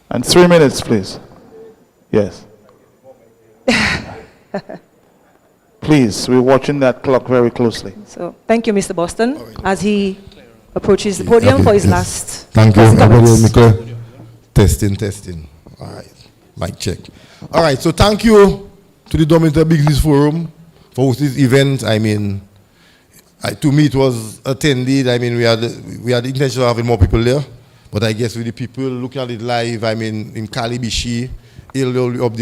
And 3 minutes, please. Yes. Please, we're watching that clock very closely. So thank you, Mr. Boston, as he approaches the podium for his last. Thank you. comments. Testing. All right. Mic check. All right. So thank you to the Dominica Business Forum for hosting this event. I mean, to me it was attended. I mean, we had the intention of having more people there, but I guess with the people looking at it live, I mean, in Calibishi, Ilmi up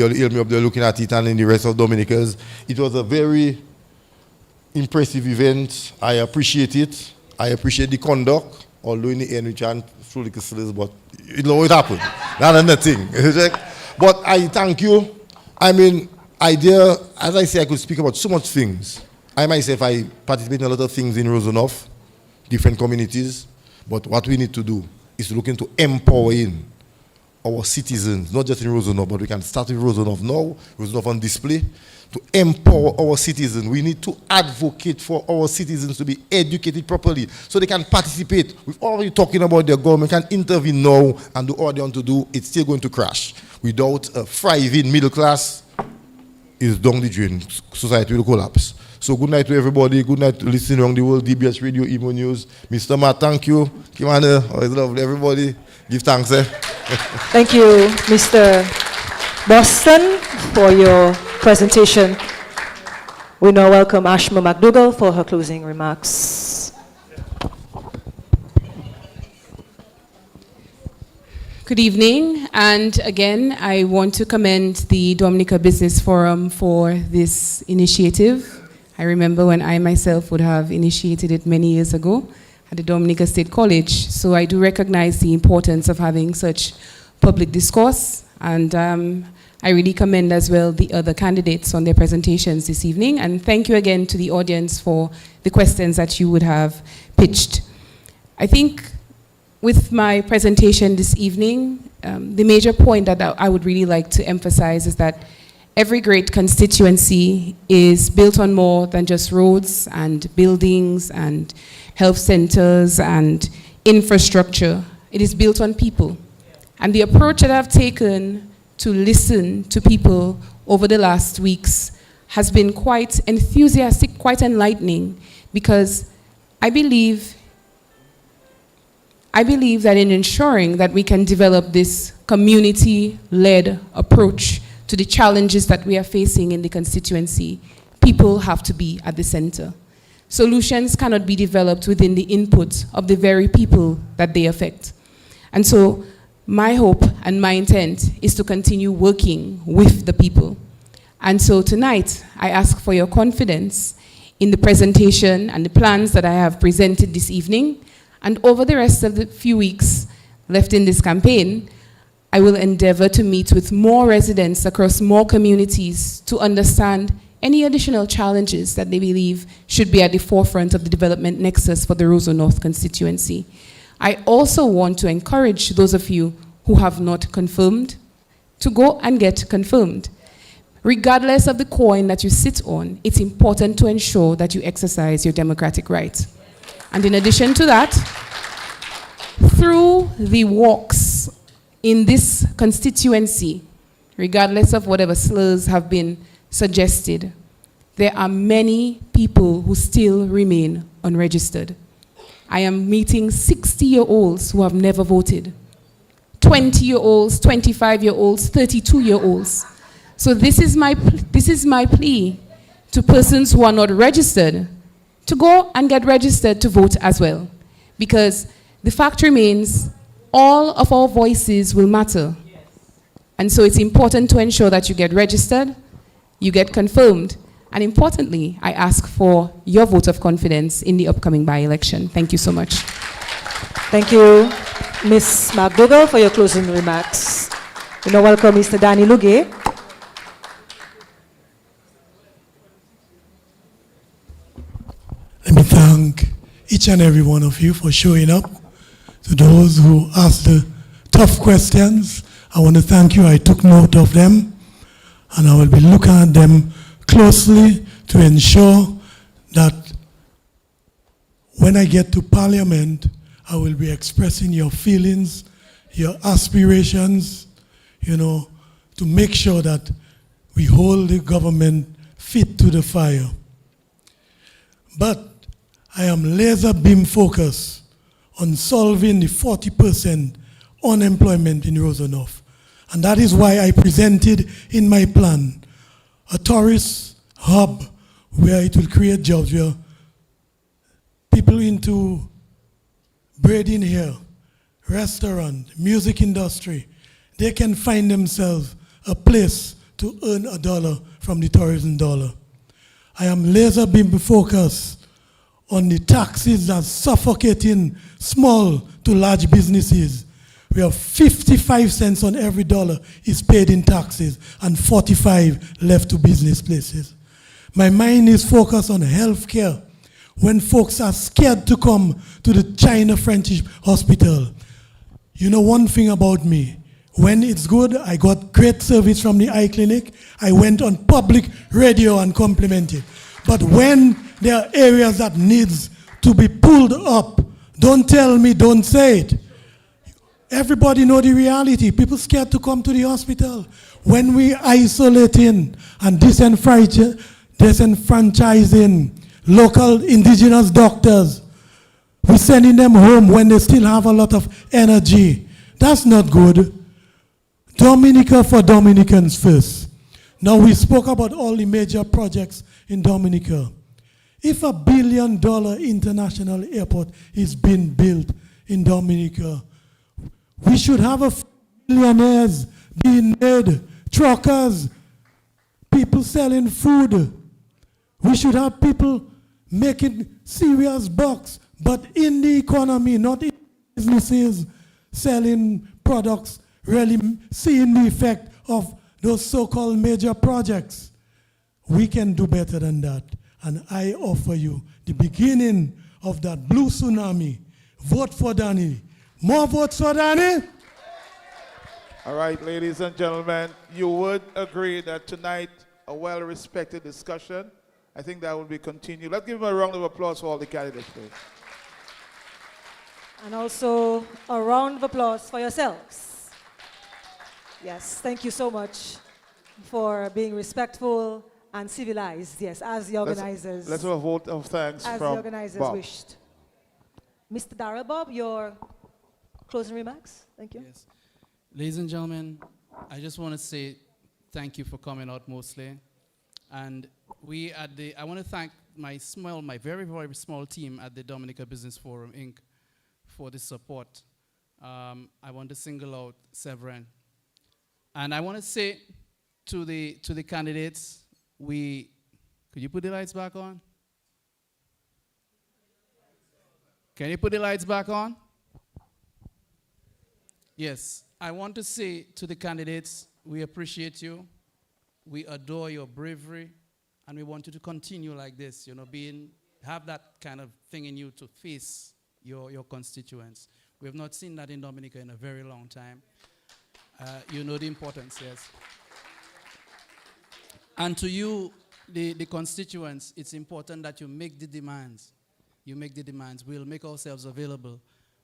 there looking at it, and in the rest of Dominicans, it was a very impressive event. I appreciate it. I appreciate the conduct, although in the end we can't truly consider, but you know it happened. That's nothing. But I thank you. I mean, as I say, I could speak about so much things. I myself, I participate in a lot of things in Roseau North, different communities, but what we need to do is to look into empowering our citizens, not just in Roseau North, but we can start with Roseau North now, Roseau North on display, to empower our citizens. We need to advocate for our citizens to be educated properly so they can participate. We've already talking about their government can intervene now and do all they want to do. It's still going to crash. Without a thriving middle class, is down the drain. Society will collapse. So good night to everybody. Good night to listening around the world. DBS Radio, Emo News. Mr. Matt, thank you. Commander, always lovely. Everybody, give thanks. Thank you, Mr. Boston, for your presentation. We now welcome Ashma McDougall for her closing remarks. Good evening, and again, I want to commend the Dominica Business Forum for this initiative. I remember when I myself would have initiated it many years ago at the Dominica State College, so I do recognize the importance of having such public discourse, and I really commend as well the other candidates on their presentations this evening, and thank you again to the audience for the questions that you would have pitched. I think with my presentation this evening, the major point that I would really like to emphasize is that every great constituency is built on more than just roads and buildings and health centers and infrastructure. It is built on people. And the approach that I've taken to listen to people over the last weeks has been quite enthusiastic, quite enlightening, because I believe I believe that in ensuring that we can develop this community-led approach to the challenges that we are facing in the constituency, people have to be at the center. Solutions cannot be developed within the input of the very people that they affect. And so my hope and my intent is to continue working with the people. And so tonight, I ask for your confidence in the presentation and the plans that I have presented this evening. And over the rest of the few weeks left in this campaign, I will endeavor to meet with more residents across more communities to understand any additional challenges that they believe should be at the forefront of the development nexus for the Roseau North constituency. I also want to encourage those of you who have not confirmed to go and get confirmed. Regardless of the coin that you sit on, it's important to ensure that you exercise your democratic right. And in addition to that, through the walks in this constituency, regardless of whatever slurs have been suggested, there are many people who still remain unregistered. I am meeting 60-year-olds who have never voted, 20-year-olds, 25-year-olds, 32-year-olds. So this is my plea to persons who are not registered to go and get registered to vote as well. Because the fact remains, all of our voices will matter. Yes. And so it's important to ensure that you get registered, you get confirmed, and importantly, I ask for your vote of confidence in the upcoming by-election. Thank you so much. Thank you, Ms. McDougall, for your closing remarks. We now welcome Mr. Danny Lugay. Let me thank each and every one of you for showing up. To those who asked the tough questions, I want to thank you. I took note of them, and I will be looking at them closely to ensure that when I get to Parliament, I will be expressing your feelings, your aspirations, to make sure that we hold the government fit to the fire. But I am laser beam focused on solving the 40% unemployment in Roseau North. And that is why I presented in my plan a tourist hub where it will create jobs, where people into braiding hair, restaurant, music industry, they can find themselves a place to earn $1 from the tourism dollar. I am laser beam focused on the taxes that's suffocating small to large businesses. We have 55 cents on every dollar is paid in taxes and 45 left to business places. My mind is focused on healthcare. When folks are scared to come to the China French hospital, you know one thing about me, when it's good, I got great service from the eye clinic. I went on public radio and complimented. But when there are areas that needs to be pulled up, don't tell me, don't say it. Everybody know the reality. People scared to come to the hospital. When we isolating and disenfranchising local indigenous doctors, we're sending them home when they still have a lot of energy. That's not good. Dominica for Dominicans first. Now we spoke about all the major projects in Dominica. If $1 billion international airport is being built in Dominica, we should have millionaires being made, truckers, people selling food. We should have people making serious bucks, but in the economy, not in businesses selling products, really seeing the effect of those so-called major projects. We can do better than that. And I offer you the beginning of that blue tsunami. Vote for Danny. More votes for Danny? All right, ladies and gentlemen, you would agree that tonight, a well-respected discussion. I think that will be continued. Let's give them a round of applause for all the candidates, please. And also a round of applause for yourselves. Yes, thank you so much for being respectful and civilized, yes, as the organizers. Let's have a vote of thanks as from the organizers Bob. wished. Mr. Darrell Bob, your closing remarks. Thank you. Yes. Ladies and gentlemen, I just want to say thank you for coming out mostly. And I want to thank my very, very small team at the Dominica Business Forum, Inc. for the support. I want to single out Severin. And I want to say to the candidates, could you put the lights back on? Can you put the lights back on? Yes, I want to say to the candidates, we appreciate you, we adore your bravery, and we want you to continue like this, have that kind of thing in you to face your constituents. We have not seen that in Dominica in a very long time. You know the importance, yes. And to you, the constituents, it's important that you make the demands. You make the demands. We'll make ourselves available.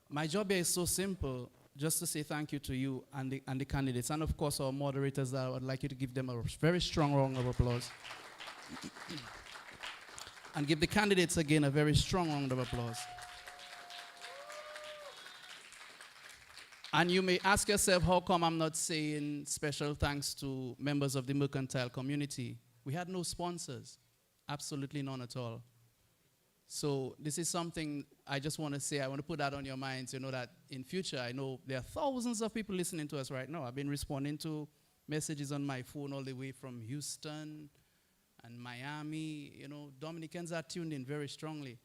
My job here is so simple, just to say thank you to you and the candidates, and of course our moderators. I would like you to give them a very strong round of applause. And give the candidates again a very strong round of applause. And you may ask yourself, how come I'm not saying special thanks to members of the mercantile community? We had no sponsors, absolutely none at all. So this is something I just want to say. I want to put that on your minds, that in future, I know there are thousands of people listening to us right now. I've been responding to messages on my phone all the way from Houston and Miami. Dominicans are tuned in very strongly.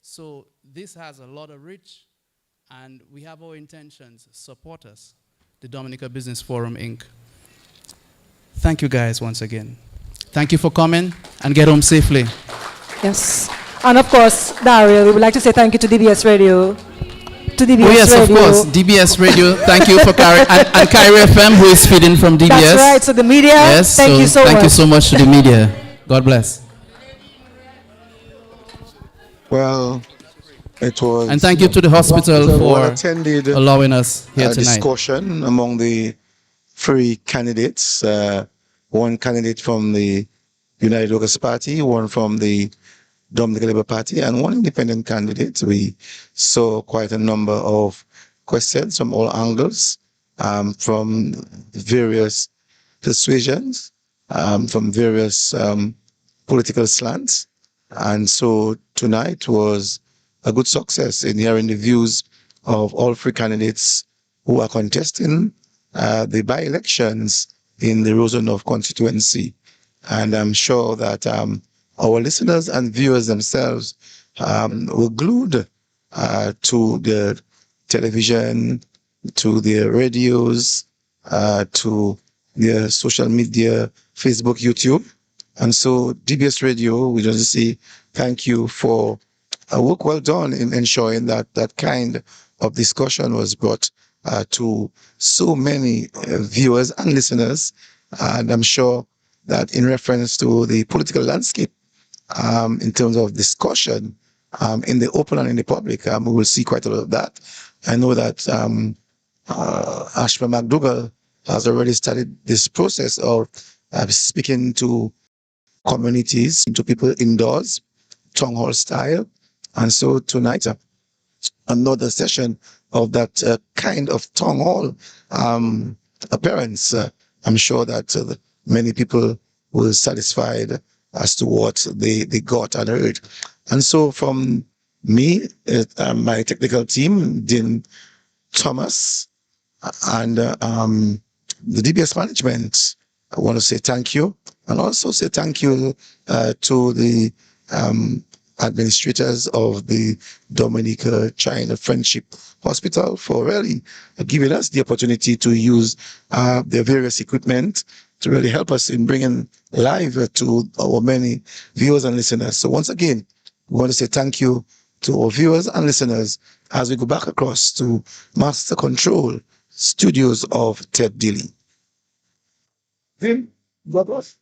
So this has a lot of reach, and we have our intentions. Support us, the Dominica Business Forum, Inc. Thank you guys once again. Thank you for coming, and get home safely. Yes. And of course, Daryl, we would like to say thank you to DBS Radio. To DBS oh yes, Radio. Of course, DBS Radio. Thank you for and Kyrie FM, who is feeding from DBS. That's right. So the media. Yes. Thank you so much. Thank you so much to the media. God bless. Well, it was. And thank you to the hospital for allowing us here tonight. Discussion among the three candidates. One candidate from the United Workers' Party, one from the Dominican Labour Party, and one independent candidate. We saw quite a number of questions from all angles, from various persuasions, from various political slants. And so tonight was a good success in hearing the views of all three candidates who are contesting the by-elections in the Roseau North constituency. And I'm sure that our listeners and viewers themselves were glued to the television, to the radios, to the social media, Facebook, YouTube. And so DBS Radio, we just say thank you for a work well done in ensuring that that kind of discussion was brought to so many viewers and listeners. And I'm sure that in reference to the political landscape, in terms of discussion in the open and in the public, we will see quite a lot of that. I know that Ashma McDougall has already started this process of speaking to communities, to people indoors, town hall style. And so tonight, another session of that kind of town hall appearance. I'm sure that many people were satisfied as to what they got and heard. And so from me, my technical team, Dean Thomas, and the DBS management, I want to say thank you, and also say thank you to the administrators of the Dominica China Friendship Hospital for really giving us the opportunity to use their various equipment to really help us in bringing live to our many viewers and listeners. So once again, we want to say thank you to our viewers and listeners as we go back across to Master Control Studios of Ted Dilly. Vim, God bless.